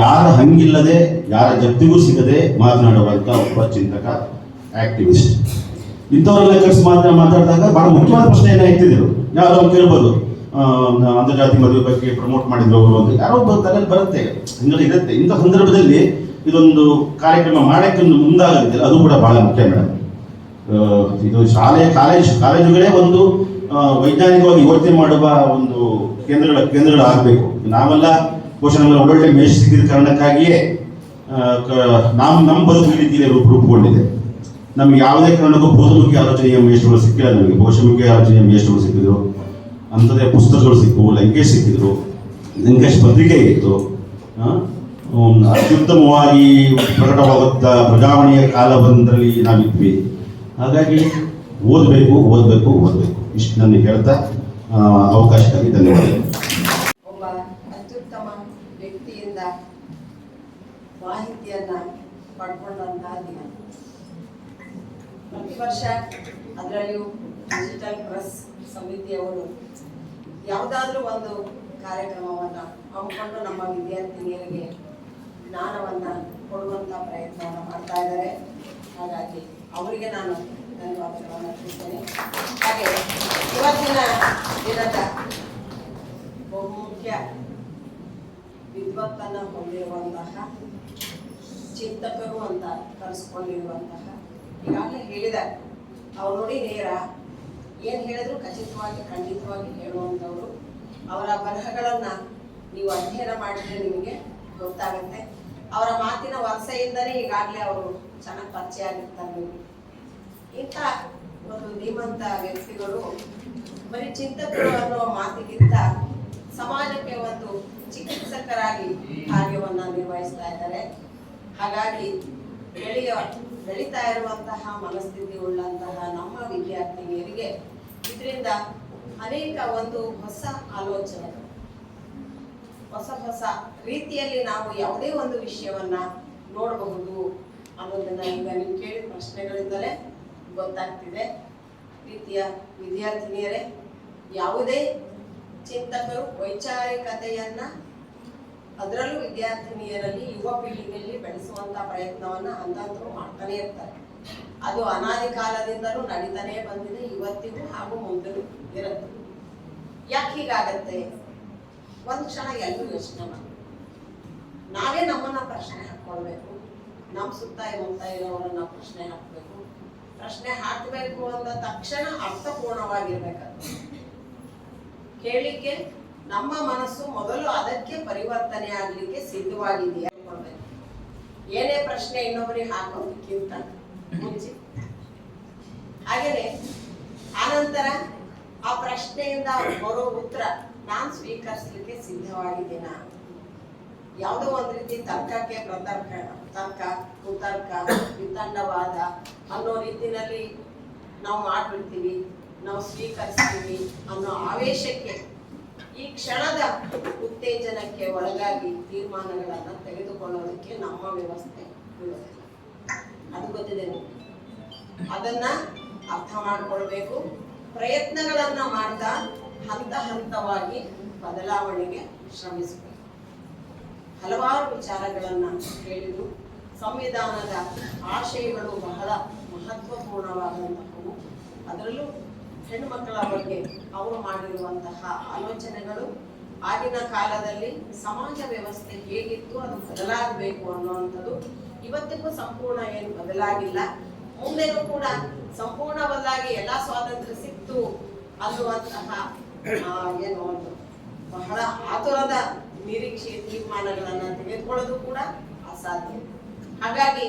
ಯಾರ ಹಂಗಿಲ್ಲದೆ ಯಾರ ಜಪ್ತಿಗೂ ಸಿಗದೆ ಮಾತನಾಡುವಂತ ಒಬ್ಬ ಚಿಂತಕ, ಆಕ್ಟಿವಿಸ್ಟ್. ಇಂಥವರೆಲ್ಲ ಕರೆಸಿ ಮಾತಾಡಿದಾಗ ಬಹಳ ಮುಖ್ಯವಾದ ಪ್ರಶ್ನೆ ಏನಾಯ್ತಿದ್ರು, ಯಾರೋ ಕೇಳ್ಬೋದು, ಅಂತರ್ಜಾತಿ ಮದುವೆ ಬಗ್ಗೆ ಪ್ರಮೋಟ್ ಮಾಡಿದ್ರು ಅವರು ಅಂತ ಯಾರೋ ಒಬ್ಬ ತಲೆಯಲ್ಲಿ ಬರುತ್ತೆ, ಹಂಗೆಲ್ಲ ಇರುತ್ತೆ. ಇಂಥ ಸಂದರ್ಭದಲ್ಲಿ ಇದೊಂದು ಕಾರ್ಯಕ್ರಮ ಮಾಡಕ್ಕೆ ಮುಂದಾಗದಿಲ್ಲ, ಅದು ಕೂಡ ಬಹಳ ಮುಖ್ಯ ಮೇಡಮ್. ಇದು ಕಾಲೇಜುಗಳೇ ಒಂದು ವೈಜ್ಞಾನಿಕವಾಗಿ ಯೋಚನೆ ಮಾಡುವ ಒಂದು ಕೇಂದ್ರಗಳಾಗಬೇಕು. ನಾವೆಲ್ಲ ಬಹುಶಃ ನಮ್ಮೆಲ್ಲ ಒಳ್ಳೊಳ್ಳೆ ಮೇಷ ಸಿಕ್ಕಿದ ಕಾರಣಕ್ಕಾಗಿಯೇ ನಮ್ಮ ಬದುಕು ಈ ರೀತಿಯಲ್ಲಿ ರೂಪುಗೊಂಡಿದೆ. ನಮ್ಗೆ ಯಾವುದೇ ಕಾರಣಕ್ಕೂ ಬೋಧಮುಖಿ ಆಲೋಚನೆಯ ಮೇಷ್ಟ್ರುಗಳು ಸಿಕ್ಕಿಲ್ಲ, ನಮಗೆ ಭವಿಷ್ಯಮುಖಿ ಆಲೋಚನೆಯ ಮೇಷ್ಟ್ರುಗಳು ಸಿಕ್ಕಿದ್ರು, ಅಂಥದ್ದೇ ಪುಸ್ತಕಗಳು ಸಿಕ್ಕು, ಲಂಕೇಶ್ ಸಿಕ್ಕಿದ್ರು, ಲಂಕೇಶ್ ಪತ್ರಿಕೆ ಇತ್ತು, ಅತ್ಯುತ್ತಮವಾಗಿ ಪ್ರಕಟವಾಗುತ್ತ ಪ್ರಜಾವಾಣಿಯ ಕಾಲಬಂಧದಲ್ಲಿ ನಾವಿದ್ವಿ. ಹಾಗಾಗಿ ಓದಬೇಕು. ಇಷ್ಟು ನನಗೆ ಹೇಳ್ತಾ ಅವಕಾಶಕ್ಕಾಗಿ ಧನ್ಯವಾದಗಳು. ಒಬ್ಬ ಅತ್ಯುತ್ತಮ ವ್ಯಕ್ತಿಯಿಂದ ಮಾಹಿತಿಯನ್ನ ಪಡ್ಕೊಂಡಂತಹ ದಿನ. ಪ್ರತಿ ವರ್ಷ ಅದರಲ್ಲಿಯೂ ಡಿಜಿಟಲ್ ಪ್ರೆಸ್ ಸಮಿತಿಯವರು ಯಾವುದಾದ್ರೂ ಒಂದು ಕಾರ್ಯಕ್ರಮವನ್ನು ಹಮ್ಮಿಕೊಂಡು ನಮ್ಮ ವಿದ್ಯಾರ್ಥಿನಿಯರಿಗೆ ಜ್ಞಾನವನ್ನು ಕೊಡುವಂಥ ಪ್ರಯತ್ನವನ್ನು ಮಾಡ್ತಾ ಇದ್ದಾರೆ. ಹಾಗಾಗಿ ಅವರಿಗೆ ನಾನು ಧನ್ಯವಾದಗಳನ್ನು ಅರ್ಪಿಸ್ತೇನೆ. ಹಾಗೆ ಇವತ್ತಿನ ದಿನದ ಬಹುಮುಖ್ಯ ವಿದ್ವತ್ತನ್ನು ಹೊಂದಿರುವಂತಹ ಚಿಂತಕರು ಅಂತ ಕರೆಸ್ಕೊಂಡಿರುವಂತಹ, ಈಗಾಗಲೇ ಹೇಳಿದ್ದಾರೆ ಅವ್ರು ನೋಡಿ ನೇರ ಏನು ಹೇಳಿದ್ರು ಖಚಿತವಾಗಿ ಖಂಡಿತವಾಗಿ ಹೇಳುವಂಥವ್ರು. ಅವರ ಬರಹಗಳನ್ನು ನೀವು ಅಧ್ಯಯನ ಮಾಡಿದ್ರೆ ನಿಮಗೆ ಗೊತ್ತಾಗುತ್ತೆ. ಅವರ ಮಾತಿನ ವರಸೆಯಿಂದಲೇ ಈಗಾಗಲೇ ಅವರು ಚೆನ್ನಾಗಿ ಪರಿಚಯ ಆಗಿರ್ತಾರೆ. ಇಂಥ ಒಂದು ಧೀಮಂತ ವ್ಯಕ್ತಿಗಳು ಬರೀ ಚಿಂತಕರು ಅನ್ನುವ ಮಾತಿಗಿಂತ ಸಮಾಜಕ್ಕೆ ಒಂದು ಚಿಕಿತ್ಸಕರಾಗಿ ಕಾರ್ಯವನ್ನು ನಿರ್ವಹಿಸ್ತಾ ಇದ್ದಾರೆ. ಹಾಗಾಗಿ ಬೆಳೀತಾ ಇರುವಂತಹ ಮನಸ್ಥಿತಿ ಉಳ್ಳಂತಹ ನಮ್ಮ ವಿದ್ಯಾರ್ಥಿನಿಯರಿಗೆ ಇದರಿಂದ ಅನೇಕ ಒಂದು ಹೊಸ ಆಲೋಚನೆ, ಹೊಸ ರೀತಿಯಲ್ಲಿ ನಾವು ಯಾವುದೇ ಒಂದು ವಿಷಯವನ್ನ ನೋಡಬಹುದು ಅನ್ನೋದನ್ನ ಈಗ ನೀವು ಕೇಳಿದ ಪ್ರಶ್ನೆಗಳಿಂದಲೇ ಗೊತ್ತಾಗ್ತಿದೆ. ರೀತಿಯ ವಿದ್ಯಾರ್ಥಿನಿಯರೇ, ಯಾವುದೇ ಚಿಂತಕರು ವೈಚಾರಿಕತೆಯನ್ನ ಅದರಲ್ಲೂ ವಿದ್ಯಾರ್ಥಿನಿಯರಲ್ಲಿ ಯುವ ಪೀಳಿಗೆಯಲ್ಲಿ ಬೆಳೆಸುವಂತ ಪ್ರಯತ್ನವನ್ನ ಅಂತಂತರೂ ಮಾಡ್ತಾನೆ ಇರ್ತಾರೆ. ಅದು ಅನಾದಿ ಕಾಲದಿಂದಲೂ ನಡೀತಾನೆ ಬಂದಿದೆ, ಇವತ್ತಿಗೂ ಹಾಗೂ ಮುಂದೆನೂ ಇರುತ್ತೆ. ಯಾಕೆ ಹೀಗಾಗತ್ತೆ? ಒಂದು ಕ್ಷಣ ಎಲ್ಲರೂ ಯೋಚನೆ ಮಾಡಿ, ನಾವೇ ನಮ್ಮನ್ನ ಪ್ರಶ್ನೆ ಹಾಕೊಳ್ಬೇಕು, ನಮ್ಮ ಮುತ್ತ ಇರೋರನ್ನ ಪ್ರಶ್ನೆ ಹಾಕಬೇಕು. ಪ್ರಶ್ನೆ ಹಾಕಬೇಕು ಅಂದ ತಕ್ಷಣ ಅರ್ಥಪೂರ್ಣವಾಗಿರ್ಬೇಕಂತ ಕೇಳಿಕೆ ನಮ್ಮ ಮನಸ್ಸು ಮೊದಲು ಅದಕ್ಕೆ ಪರಿವರ್ತನೆ ಆಗ್ಲಿಕ್ಕೆ ಸಿದ್ಧವಾಗಿದೆಯಾ ನೋಡ್ಬೇಕು. ಏನೇ ಪ್ರಶ್ನೆ ಇನ್ನೊಬ್ಬರಿಗೆ ಹಾಕೋದಕ್ಕಿಂತ ಮುಂಚೆ. ಹಾಗೇನೆ ಆನಂತರ ಆ ಪ್ರಶ್ನೆಯಿಂದ ಬರೋ ಉತ್ತರ ನಾನು ಸ್ವೀಕರಿಸಲಿಕ್ಕೆ ಸಿದ್ಧವಾಗಿದ್ದೀನ. ಯಾವುದೋ ಒಂದು ರೀತಿ ತರ್ಕಕ್ಕೆ ತರ್ಕ ಕುತರ್ಕ ವಿತಂಡವಾದ ಅನ್ನೋ ರೀತಿಯಲ್ಲಿ ನಾವು ಮಾಡ್ಬಿಡ್ತೀವಿ, ನಾವು ಸ್ವೀಕರಿಸ್ತೀವಿ ಅನ್ನೋ ಆವೇಶಕ್ಕೆ, ಈ ಕ್ಷಣದ ಉತ್ತೇಜನಕ್ಕೆ ಒಳಗಾಗಿ ತೀರ್ಮಾನಗಳನ್ನು ತೆಗೆದುಕೊಳ್ಳೋದಕ್ಕೆ ನಮ್ಮ ವ್ಯವಸ್ಥೆ ಇರೋದಿಲ್ಲ. ಅದು ಗೊತ್ತಿದೆ ನಿಮಗೆ. ಅದನ್ನ ಅರ್ಥ ಮಾಡಿಕೊಳ್ಬೇಕು. ಪ್ರಯತ್ನಗಳನ್ನ ಮಾಡ್ತಾ ಹಂತವಾಗಿ ಬದಲಾವಣೆಗೆ ಶ್ರಮಿಸಬೇಕು. ಹಲವಾರು ವಿಚಾರಗಳನ್ನ ಹೇಳಿದ್ರು. ಸಂವಿಧಾನದ ಆಶಯಗಳು ಬಹಳ ಮಹತ್ವಪೂರ್ಣವಾದಂತಹವು. ಅದರಲ್ಲೂ ಹೆಣ್ಣುಮಕ್ಕಳ ಬಗ್ಗೆ ಅವರು ಮಾಡಿರುವಂತಹ ಆಲೋಚನೆಗಳು, ಆಗಿನ ಕಾಲದಲ್ಲಿ ಸಮಾಜ ವ್ಯವಸ್ಥೆ ಹೇಗಿತ್ತು, ಅದು ಬದಲಾಗಬೇಕು ಅನ್ನುವಂಥದ್ದು ಇವತ್ತಿಗೂ ಸಂಪೂರ್ಣ ಏನು ಬದಲಾಗಿಲ್ಲ. ಮುಂದೆನೂ ಕೂಡ ಸಂಪೂರ್ಣವಲ್ಲಾಗಿ ಎಲ್ಲ ಸ್ವಾತಂತ್ರ್ಯ ಸಿಕ್ತು ಅನ್ನುವಂತಹ ಏನು ಒಂದು ಬಹಳ ಆತುರದ ನಿರೀಕ್ಷೆ ತೀರ್ಮಾನಗಳನ್ನ ತೆಗೆದುಕೊಳ್ಳೋದು ಕೂಡ ಅಸಾಧ್ಯ. ಹಾಗಾಗಿ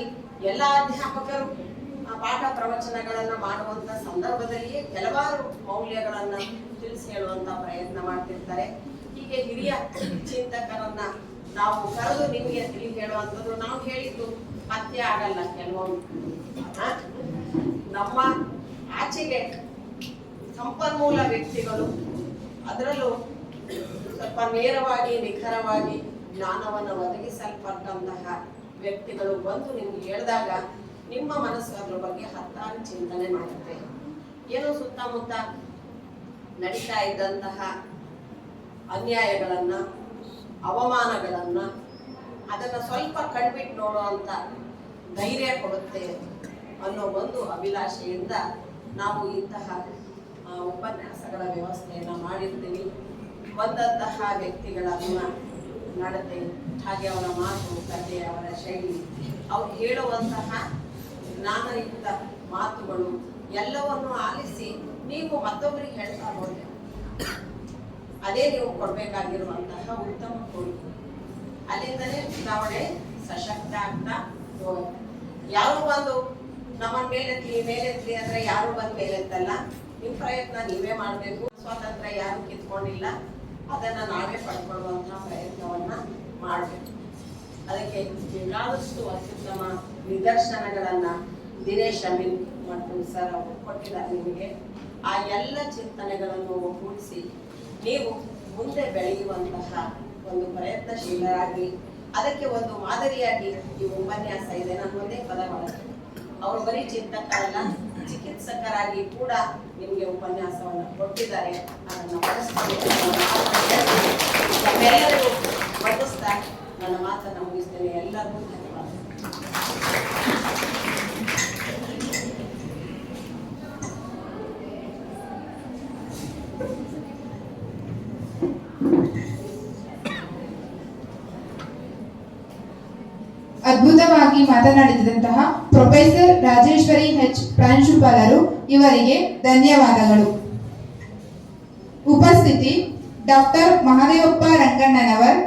ಎಲ್ಲ ಅಧ್ಯಾಪಕರು ಪಾಠ ಪ್ರವಚನಗಳನ್ನ ಮಾಡುವಂತ ಸಂದರ್ಭದಲ್ಲಿಯೇ ಕೆಲವಾರು ಮೌಲ್ಯಗಳನ್ನ ತಿಳಿಸಿ ಹೇಳುವಂತ ಪ್ರಯತ್ನ ಮಾಡ್ತಿರ್ತಾರೆ. ಹೀಗೆ ಹಿರಿಯ ಚಿಂತಕರನ್ನ ನಾವು ಕರೆದು ನಿಮಗೆ ತಿಳಿ ಹೇಳುವಂಥದ್ದು, ನಾವು ಹೇಳಿದ್ದು ಪತ್ತೆ ಆಗಲ್ಲ. ಕೆಲವೊಂದು ನಮ್ಮ ಆಚೆಗೆ ಸಂಪನ್ಮೂಲ ವ್ಯಕ್ತಿಗಳು, ಅದರಲ್ಲೂ ಸ್ವಲ್ಪ ನೇರವಾಗಿ ನಿಖರವಾಗಿ ಜ್ಞಾನವನ್ನು ಒದಗಿಸಲ್ಪಟ್ಟಂತಹ ವ್ಯಕ್ತಿಗಳು ಬಂದು ನಿಮ್ಗೆ ಹೇಳಿದಾಗ ನಿಮ್ಮ ಮನಸ್ಸು ಅದ್ರ ಬಗ್ಗೆ ಹತ್ತಾರು ಚಿಂತನೆ ಮಾಡುತ್ತೆ. ಏನೋ ಸುತ್ತಮುತ್ತ ನಡೀತಾ ಇದ್ದಂತಹ ಅನ್ಯಾಯಗಳನ್ನು, ಅವಮಾನಗಳನ್ನು ಅದನ್ನು ಸ್ವಲ್ಪ ಕಣ್ಬಿಟ್ಟು ನೋಡುವಂಥ ಧೈರ್ಯ ಕೊಡುತ್ತೆ ಅನ್ನೋ ಒಂದು ಅಭಿಲಾಷೆಯಿಂದ ನಾವು ಇಂತಹ ಉಪನ್ಯಾಸಗಳ ವ್ಯವಸ್ಥೆಯನ್ನು ಮಾಡಿರ್ತೀವಿ. ಬಂದಂತಹ ವ್ಯಕ್ತಿಗಳನ್ನು ನಡತೆ, ಹಾಗೆ ಅವರ ಮಾತು ಕಥೆ, ಅವರ ಶೈಲಿ, ಅವ್ರು ಹೇಳುವಂತಹ ಜ್ಞಾನಯುಕ್ತ ಮಾತುಗಳು ಎಲ್ಲವನ್ನು ಆಲಿಸಿ ನೀವು ಮತ್ತೊಬ್ಬರಿಗೆ ಹೇಳ್ತಾ ಹೋಗಿ ಅದೇ ನೀವು ಕೊಡಬೇಕಾಗಿರುವಂತಹ ಉತ್ತಮ ಕೊಡುಗೆ. ಅಲ್ಲಿಂದಲೇ ಚುನಾವಣೆ ಸಶಕ್ತ ಆಗ್ತಾ ಹೋಗುತ್ತೆ. ಯಾರು ಒಂದು ನಮ್ಮನ್ನ ಮೇಲೆತ್ಲಿ ಅಂದ್ರೆ ಯಾರು ಬಂದು ಮೇಲೆತ್ತಲ್ಲ. ನಿಮ್ಮ ಪ್ರಯತ್ನ ನೀವೇ ಮಾಡಬೇಕು. ಸ್ವಾತಂತ್ರ್ಯ ಯಾರು ಕಿತ್ಕೊಂಡಿಲ್ಲ, ಅದನ್ನ ನಾವೇ ಪಡ್ಕೊಳ್ಳುವಂತಹ ಪ್ರಯತ್ನವನ್ನ ಮಾಡಬೇಕು. ಅದಕ್ಕೆ ಬೇಕಾದಷ್ಟು ಅತ್ಯುತ್ತಮ ನಿದರ್ಶನಗಳನ್ನ ದಿನೇಶ್ ಅಮೀನ್ ಮತ್ತು ಸರ್ ಅವರು ಕೊಟ್ಟಿದ್ದಾರೆ ನಿಮಗೆ. ಆ ಎಲ್ಲ ಚಿಂತನೆಗಳನ್ನು ಒಗ್ಗೂಡಿಸಿ ನೀವು ಮುಂದೆ ಬೆಳೆಯುವಂತಹ ಒಂದು ಪ್ರಯತ್ನಶೀಲರಾಗಿ, ಅದಕ್ಕೆ ಒಂದು ಮಾದರಿಯಾಗಿ ಈ ಉಪನ್ಯಾಸ ಇದೆ. ನಾನು ಒಂದೇ ಪದ ಬಳಸ್ತೀನಿ, ಅವರು ಬರೀ ಚಿಂತಕರಲ್ಲ, ಚಿಕಿತ್ಸಕರಾಗಿ ಕೂಡ ನಿಮಗೆ ಉಪನ್ಯಾಸವನ್ನು ಕೊಟ್ಟಿದ್ದಾರೆ. ಅದನ್ನು ನಮ್ಮೆಲ್ಲರಿಗೂ ಬಳಸ್ತಾ ನನ್ನ ಮಾತನ್ನು ಮುಗಿಸ್ತೇನೆ. ಎಲ್ಲರಿಗೂ ಧನ್ಯವಾದ. ಅದ್ಭುತವಾಗಿ ಮಾತನಾಡಿದಂತಹ ಪ್ರೊಫೆಸರ್ ರಾಜೇಶ್ವರಿ ಎಚ್ ಪ್ರಾಂಶುಪಾಲರು ಇವರಿಗೆ ಧನ್ಯವಾದಗಳು. ಉಪಸ್ಥಿತಿ ಡಾಕ್ಟರ್ ಮಹದೇವಪ್ಪ ರಂಗಣ್ಣನವರ್.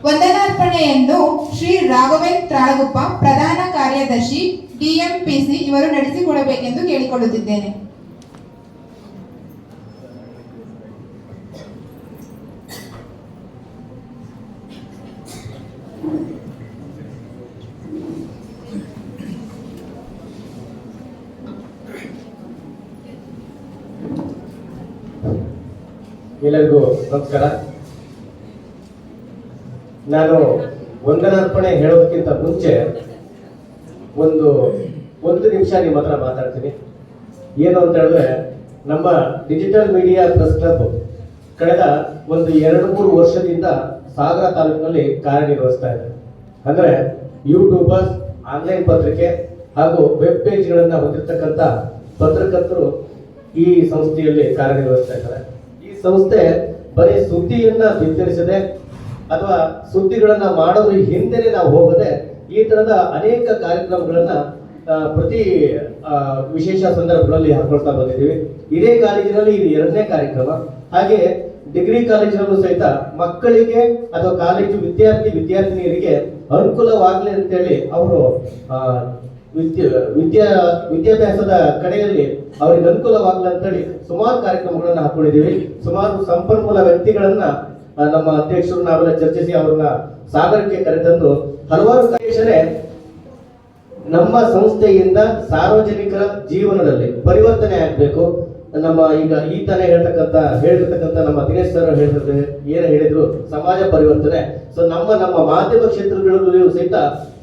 ವಂದನಾರ್ಪಣೆಯನ್ನು ಶ್ರೀ ರಾಘವೇಂದ್ರ ತ್ರಾಳಗುಪ್ಪ ಪ್ರಧಾನ ಕಾರ್ಯದರ್ಶಿ ಡಿಎಂಪಿಸಿ ಇವರು ನಡೆಸಿಕೊಡಬೇಕೆಂದು ಕೇಳಿಕೊಳ್ಳುತ್ತಿದ್ದೇನೆ. ಎಲ್ಲರಿಗೂ ನಮಸ್ಕಾರ. ನಾನು ವಂದನಾರ್ಪಣೆ ಹೇಳೋದಕ್ಕಿಂತ ಮುಂಚೆ ಒಂದು ನಿಮಿಷ ನಿಮ್ಮ ಹತ್ರ ಮಾತಾಡ್ತೀನಿ. ಏನು ಅಂತ ಹೇಳಿದ್ರೆ, ನಮ್ಮ ಡಿಜಿಟಲ್ ಮೀಡಿಯಾ ಪ್ರೆಸ್ ಕ್ಲಬ್ ಕಳೆದ ಒಂದು 2-3 ವರ್ಷದಿಂದ ಸಾಗರ ತಾಲೂಕಿನಲ್ಲಿ ಕಾರ್ಯನಿರ್ವಹಿಸ್ತಾ ಇದೆ. ಅಂದರೆ ಯೂಟ್ಯೂಬರ್ಸ್, ಆನ್ಲೈನ್ ಪತ್ರಿಕೆ ಹಾಗೂ ವೆಬ್ ಪೇಜ್ಗಳನ್ನು ಹೊಂದಿರತಕ್ಕಂಥ ಪತ್ರಕರ್ತರು ಈ ಸಂಸ್ಥೆಯಲ್ಲಿ ಕಾರ್ಯನಿರ್ವಹಿಸ್ತಾ ಇದ್ದಾರೆ. ಈ ಸಂಸ್ಥೆ ಬರೀ ಸುದ್ದಿಯನ್ನ ಬಿತ್ತರಿಸದೆ ಅಥವಾ ಸುದ್ದಿಗಳನ್ನ ಮಾಡೋದ್ರ ಹಿಂದೆನೆ ನಾವು ಹೋಗದೆ ಈ ತರದ ಅನೇಕ ಕಾರ್ಯಕ್ರಮಗಳನ್ನ ಪ್ರತಿ ವಿಶೇಷ ಸಂದರ್ಭಗಳಲ್ಲಿ ಹಾಕೊಳ್ತಾ ಬಂದಿದ್ದೀವಿ. ಇದೇ ಕಾಲೇಜಿನಲ್ಲಿ ಇದು 2ನೇ ಕಾರ್ಯಕ್ರಮ. ಹಾಗೆ ಡಿಗ್ರಿ ಕಾಲೇಜಿನಲ್ಲೂ ಸಹಿತ ಮಕ್ಕಳಿಗೆ ಅಥವಾ ಕಾಲೇಜು ವಿದ್ಯಾರ್ಥಿನಿಯರಿಗೆ ಅನುಕೂಲವಾಗಲಿ ಅಂತೇಳಿ ಅವರು ವಿದ್ಯಾಭ್ಯಾಸದ ಕಡೆಯಲ್ಲಿ ಅವರಿಗೆ ಅನುಕೂಲವಾಗಲಿ ಅಂತೇಳಿ ಸುಮಾರು ಕಾರ್ಯಕ್ರಮಗಳನ್ನ ಹಾಕೊಂಡಿದ್ದೀವಿ. ಸುಮಾರು ಸಂಪನ್ಮೂಲ ವ್ಯಕ್ತಿಗಳನ್ನ ನಮ್ಮ ಅಧ್ಯಕ್ಷರು ನಾವೆಲ್ಲ ಚರ್ಚಿಸಿ ಅವ್ರನ್ನ ಸಾಗರಕ್ಕೆ ಕರೆತಂದು ಹಲವಾರು ಕಾರ್ಯಾಚರಣೆ ನಮ್ಮ ಸಂಸ್ಥೆಯಿಂದ ಸಾರ್ವಜನಿಕರ ಜೀವನದಲ್ಲಿ ಪರಿವರ್ತನೆ ಆಗಬೇಕು. ನಮ್ಮ ಈಗ ಈ ತಾನೇ ಹೇಳಿರ್ತಕ್ಕಂಥ ನಮ್ಮ ದಿನೇಶ್ ಸರ್ ಏನು ಹೇಳಿದ್ರು, ಸಮಾಜ ಪರಿವರ್ತನೆ. ಸೊ ನಮ್ಮ ಮಾಧ್ಯಮ ಕ್ಷೇತ್ರಗಳಲ್ಲೂ ಸಹಿತ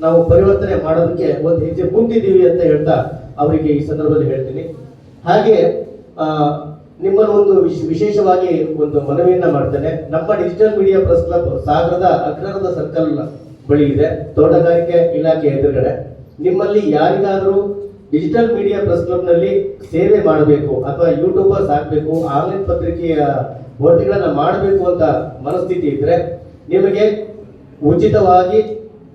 ನಾವು ಪರಿವರ್ತನೆ ಮಾಡೋದಕ್ಕೆ ಒಂದು ಹೆಜ್ಜೆ ಮುಂದಿದ್ದೀವಿ ಅಂತ ಹೇಳ್ತಾ ಅವರಿಗೆ ಈ ಸಂದರ್ಭದಲ್ಲಿ ಹೇಳ್ತೀನಿ. ಹಾಗೆ ನಿಮ್ಮನ್ನು ಒಂದು ವಿಶೇಷವಾಗಿ ಒಂದು ಮನವಿಯನ್ನ ಮಾಡ್ತೇನೆ. ನಮ್ಮ ಡಿಜಿಟಲ್ ಮೀಡಿಯಾ ಪ್ರೆಸ್ ಕ್ಲಬ್ ಸಾಗರದ ಅಗ್ರಹಾರದ ಸರ್ಕಲ್ ಬಳಿ ಇದೆ, ತೋಟಗಾರಿಕೆ ಇಲಾಖೆ ಎದುರುಗಡೆ. ನಿಮ್ಮಲ್ಲಿ ಯಾರಿಗಾದರೂ ಡಿಜಿಟಲ್ ಮೀಡಿಯಾ ಪ್ರೆಸ್ ಕ್ಲಬ್ ನಲ್ಲಿ ಸೇವೆ ಮಾಡಬೇಕು ಅಥವಾ ಯೂಟ್ಯೂಬರ್ಸ್ ಆಗಬೇಕು, ಆನ್ಲೈನ್ ಪತ್ರಿಕೆಯ ವರದಿಗಳನ್ನ ಮಾಡಬೇಕು ಅಂತ ಮನಸ್ಥಿತಿ ಇದ್ರೆ ನಿಮಗೆ ಉಚಿತವಾಗಿ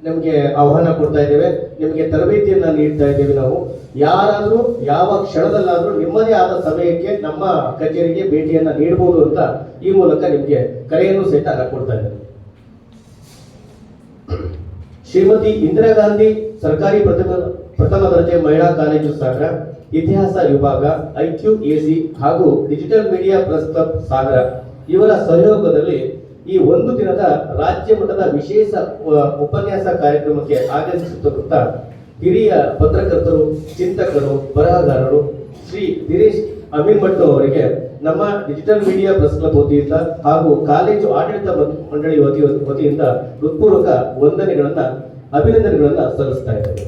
ನಿಮಗೆ ಆಹ್ವಾನ ಕೊಡ್ತಾ ಇದ್ದೇವೆ, ನಿಮಗೆ ತರಬೇತಿಯನ್ನ ನೀಡ್ತಾ ಇದ್ದೇವೆ. ನಾವು ಯಾರಾದ್ರೂ ಯಾವ ಕ್ಷಣದಲ್ಲಾದ್ರೂ ನಿಮ್ಮದೇ ಆದ ಸಮಯಕ್ಕೆ ನಮ್ಮ ಕಚೇರಿಗೆ ಭೇಟಿಯನ್ನ ನೀಡಬಹುದು ಅಂತ ಈ ಮೂಲಕ ನಿಮಗೆ ಕರೆಯನ್ನು ಸಹಿತ ಕೊಡ್ತಾ ಇದ್ದೇವೆ. ಶ್ರೀಮತಿ ಇಂದಿರಾ ಗಾಂಧಿ ಸರ್ಕಾರಿ ಪ್ರಥಮ ದರ್ಜೆ ಮಹಿಳಾ ಕಾಲೇಜು ಸಾಗರ, ಇತಿಹಾಸ ವಿಭಾಗ, IQAC ಹಾಗೂ ಡಿಜಿಟಲ್ ಮೀಡಿಯಾ ಪ್ರೆಸ್ ಕ್ಲಬ್ ಸಾಗರ ಇವರ ಸಹಯೋಗದಲ್ಲಿ ಈ ಒಂದು ದಿನದ ರಾಜ್ಯ ಮಟ್ಟದ ವಿಶೇಷ ಉಪನ್ಯಾಸ ಕಾರ್ಯಕ್ರಮಕ್ಕೆ ಆಗಮಿಸುತ್ತಿರುವಂತ ಹಿರಿಯ ಪತ್ರಕರ್ತರು, ಚಿಂತಕರು, ಬರಹಗಾರರು ಶ್ರೀ ದಿನೇಶ್ ಅಮೀನ್ ಭಟ್ ಅವರಿಗೆ ನಮ್ಮ ಡಿಜಿಟಲ್ ಮೀಡಿಯಾ ಪ್ರೆಸ್ ಕ್ಲಬ್ ವತಿಯಿಂದ ಹಾಗೂ ಕಾಲೇಜು ಆಡಳಿತ ಮಂಡಳಿ ವತಿಯಿಂದ ಹೃತ್ಪೂರ್ವಕ ವಂದನೆಗಳನ್ನ, ಅಭಿನಂದನೆಗಳನ್ನ ಸಲ್ಲಿಸ್ತಾ ಇದ್ದೇವೆ.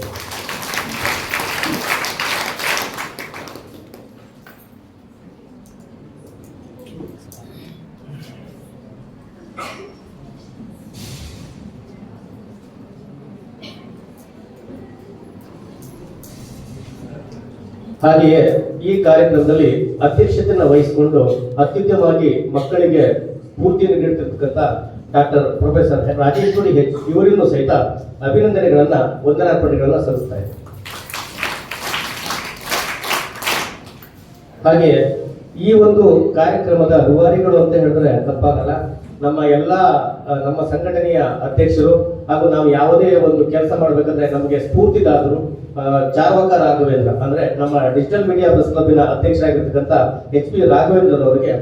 ಹಾಗೆಯೇ ಈ ಕಾರ್ಯಕ್ರಮದಲ್ಲಿ ಅಧ್ಯಕ್ಷತೆಯನ್ನು ವಹಿಸಿಕೊಂಡು ಅತ್ಯುತ್ತಮವಾಗಿ ಮಕ್ಕಳಿಗೆ ಸ್ಫೂರ್ತಿಯನ್ನು ನೀಡುತ್ತಿರ್ತಕ್ಕಂಥ ಡಾಕ್ಟರ್ ಪ್ರೊಫೆಸರ್ ರಾಜೇಶ್ವರಿ ಹೆಚ್ ಇವರಿಗೂ ಸಹಿತ ಅಭಿನಂದನೆಗಳನ್ನ ವಂದನಾರ್ಪಣೆಗಳನ್ನ ಸಲ್ಲಿಸ್ತಾ ಇದೆ. ಹಾಗೆಯೇ ಈ ಒಂದು ಕಾರ್ಯಕ್ರಮದ ರೂವಾರಿಗಳು ಅಂತ ಹೇಳಿದ್ರೆ ತಪ್ಪಾಗಲ್ಲ. ನಮ್ಮ ಸಂಘಟನೆಯ ಅಧ್ಯಕ್ಷರು ಹಾಗೂ ನಾವು ಯಾವುದೇ ಒಂದು ಕೆಲಸ ಮಾಡಬೇಕಂದ್ರೆ ನಮಗೆ ಸ್ಫೂರ್ತಿದಾದರು ಚಾರ್ವಕ ರಾಘವೇಂದ್ರ ಅಂದ್ರೆ ನಮ್ಮ ಡಿಜಿಟಲ್ ಮೀಡಿಯಾ ಪ್ರೆಸ್ ಕ್ಲಬ್ಬಿನ ಅಧ್ಯಕ್ಷರಾಗಿರ್ತಕ್ಕಂಥ HP ರಾಘವೇಂದ್ರ ಅವರಿಗೆ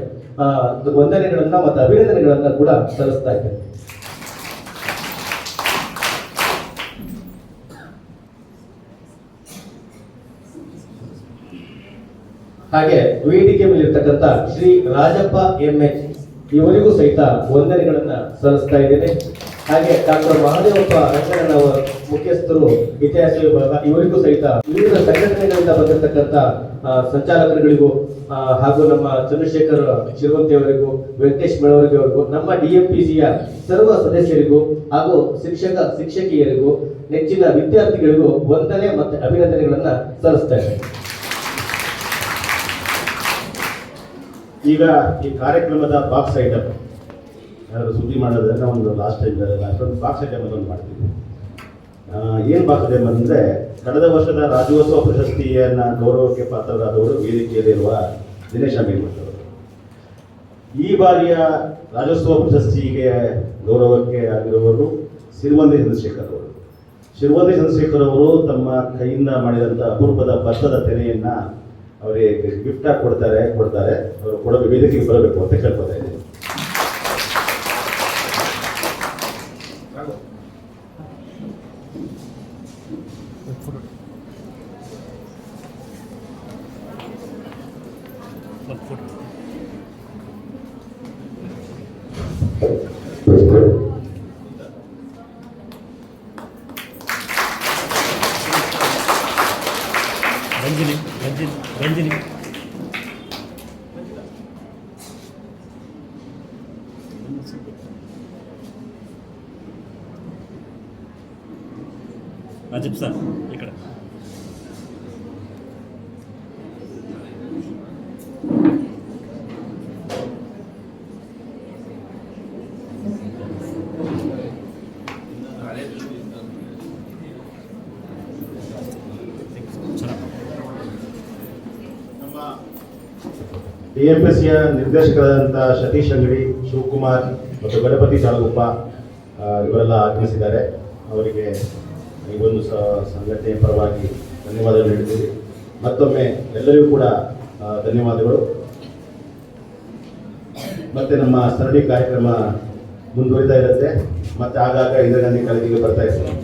ವಂದನೆಗಳನ್ನ ಮತ್ತು ಅಭಿನಂದನೆಗಳನ್ನ ಕೂಡ ಸಲ್ಲಿಸ್ತಾ ಇದ್ದೇನೆ. ಹಾಗೆ ವೇದಿಕೆ ಮೇಲಿರ್ತಕ್ಕಂಥ ಶ್ರೀ ರಾಜಪ್ಪ MH ಇವರಿಗೂ ಸಹಿತ ವಂದನೆಗಳನ್ನ ಸಲ್ಲಿಸ್ತಾ ಇದ್ದೇನೆ. ಹಾಗೆ ಡಾಕ್ಟರ್ ಮಹದೇವಪ್ಪ ರಂಗಣ್ಣ ಮುಖ್ಯಸ್ಥರು ಇತಿಹಾಸ ವಿಭಾಗ ಇವರಿಗೂ ಸಹಿತ ವಿವಿಧ ಸಂಘಟನೆಗಳಿಂದ ಬಂದಿರತಕ್ಕಂಥ ಸಂಚಾಲಕರುಗಳಿಗೂ ಹಾಗೂ ನಮ್ಮ ಚಂದ್ರಶೇಖರ್ ಶಿರುವಂತಿ ಅವರಿಗೂ ವೆಂಕಟೇಶ್ ಮೇಳವರ್ಗಿ ಅವರಿಗೂ ನಮ್ಮ DMPCಯ ಸರ್ವ ಸದಸ್ಯರಿಗೂ ಹಾಗೂ ಶಿಕ್ಷಕಿಯರಿಗೂ ನೆಚ್ಚಿನ ವಿದ್ಯಾರ್ಥಿಗಳಿಗೂ ವಂದನೆ ಮತ್ತು ಅಭಿನಂದನೆಗಳನ್ನ ಸಲ್ಲಿಸ್ತಾ ಇದ್ದೇನೆ. ಈಗ ಈ ಕಾರ್ಯಕ್ರಮದ ಬಾಕ್ಸ್ ಐಟಮ್ ಯಾರು ಸುದ್ದಿ ಮಾಡೋದ್ರೆ ಒಂದು ಲಾಸ್ಟ್ ಬಾಕ್ಸ್ ಐಟಮ್ ಒಂದು ಮಾಡ್ತೀವಿ. ಏನು ಬಾಕ್ಸ್ ಐಟಮ್ ಅಂದರೆ ಕಳೆದ ವರ್ಷದ ರಾಜ್ಯೋತ್ಸವ ಪ್ರಶಸ್ತಿಯನ್ನು ಗೌರವಕ್ಕೆ ಪಾತ್ರರಾದವರು ವೇದಿಕೆಯಲ್ಲಿರುವ ದಿನೇಶ್ ಅಮೀನ್ಮಠವರು. ಈ ಬಾರಿಯ ರಾಜ್ಯೋತ್ಸವ ಪ್ರಶಸ್ತಿಗೆ ಗೌರವಕ್ಕೆ ಆಗಿರುವವರು ಶಿರುವಂತಿ ಚಂದ್ರಶೇಖರ್ ಅವರು. ಶಿರುವಂತಿ ಚಂದ್ರಶೇಖರ್ ಅವರು ತಮ್ಮ ಕೈಯಿಂದ ಮಾಡಿದಂಥ ಅಪರೂಪದ ಭತ್ತದ ತೆನೆಯನ್ನು ಅವರಿಗೆ ಗಿಫ್ಟ್ ಆಗಿ ಕೊಡ್ತಾರೆ. ಅವರು ಕೂಡ ವೇದಿಕೆಗೆ ಬರಬೇಕು ಅಂತ ಕೇಳ್ಕೊತಾ ಇದ್ದೀನಿ. ರಂಜಿನಿ ರಾಜೀವ್ ಸರ್ ಈ ಕಡೆ. DMPCಯ ನಿರ್ದೇಶಕರಾದಂಥ ಸತೀಶ್ ಅಂಗಡಿ, ಶಿವಕುಮಾರ್ ಮತ್ತು ಗಣಪತಿ ಸಾಲಗುಪ್ಪ ಇವರೆಲ್ಲ ಆಗಮಿಸಿದ್ದಾರೆ. ಅವರಿಗೆ ಈ ಒಂದು ಸಂಘಟನೆಯ ಪರವಾಗಿ ಧನ್ಯವಾದಗಳು ನೀಡಿದ್ದೀವಿ. ಮತ್ತೊಮ್ಮೆ ಎಲ್ಲರಿಗೂ ಕೂಡ ಧನ್ಯವಾದಗಳು. ಮತ್ತು ನಮ್ಮ ಸರಣಿ ಕಾರ್ಯಕ್ರಮ ಮುಂದುವರಿತಾ ಇರುತ್ತೆ. ಮತ್ತು ಆಗಾಗ ಇಂದಿರಾ ಗಾಂಧಿ ಕಾಲೇಜಿಗೆ ಬರ್ತಾ ಇರ್ತೀವಿ.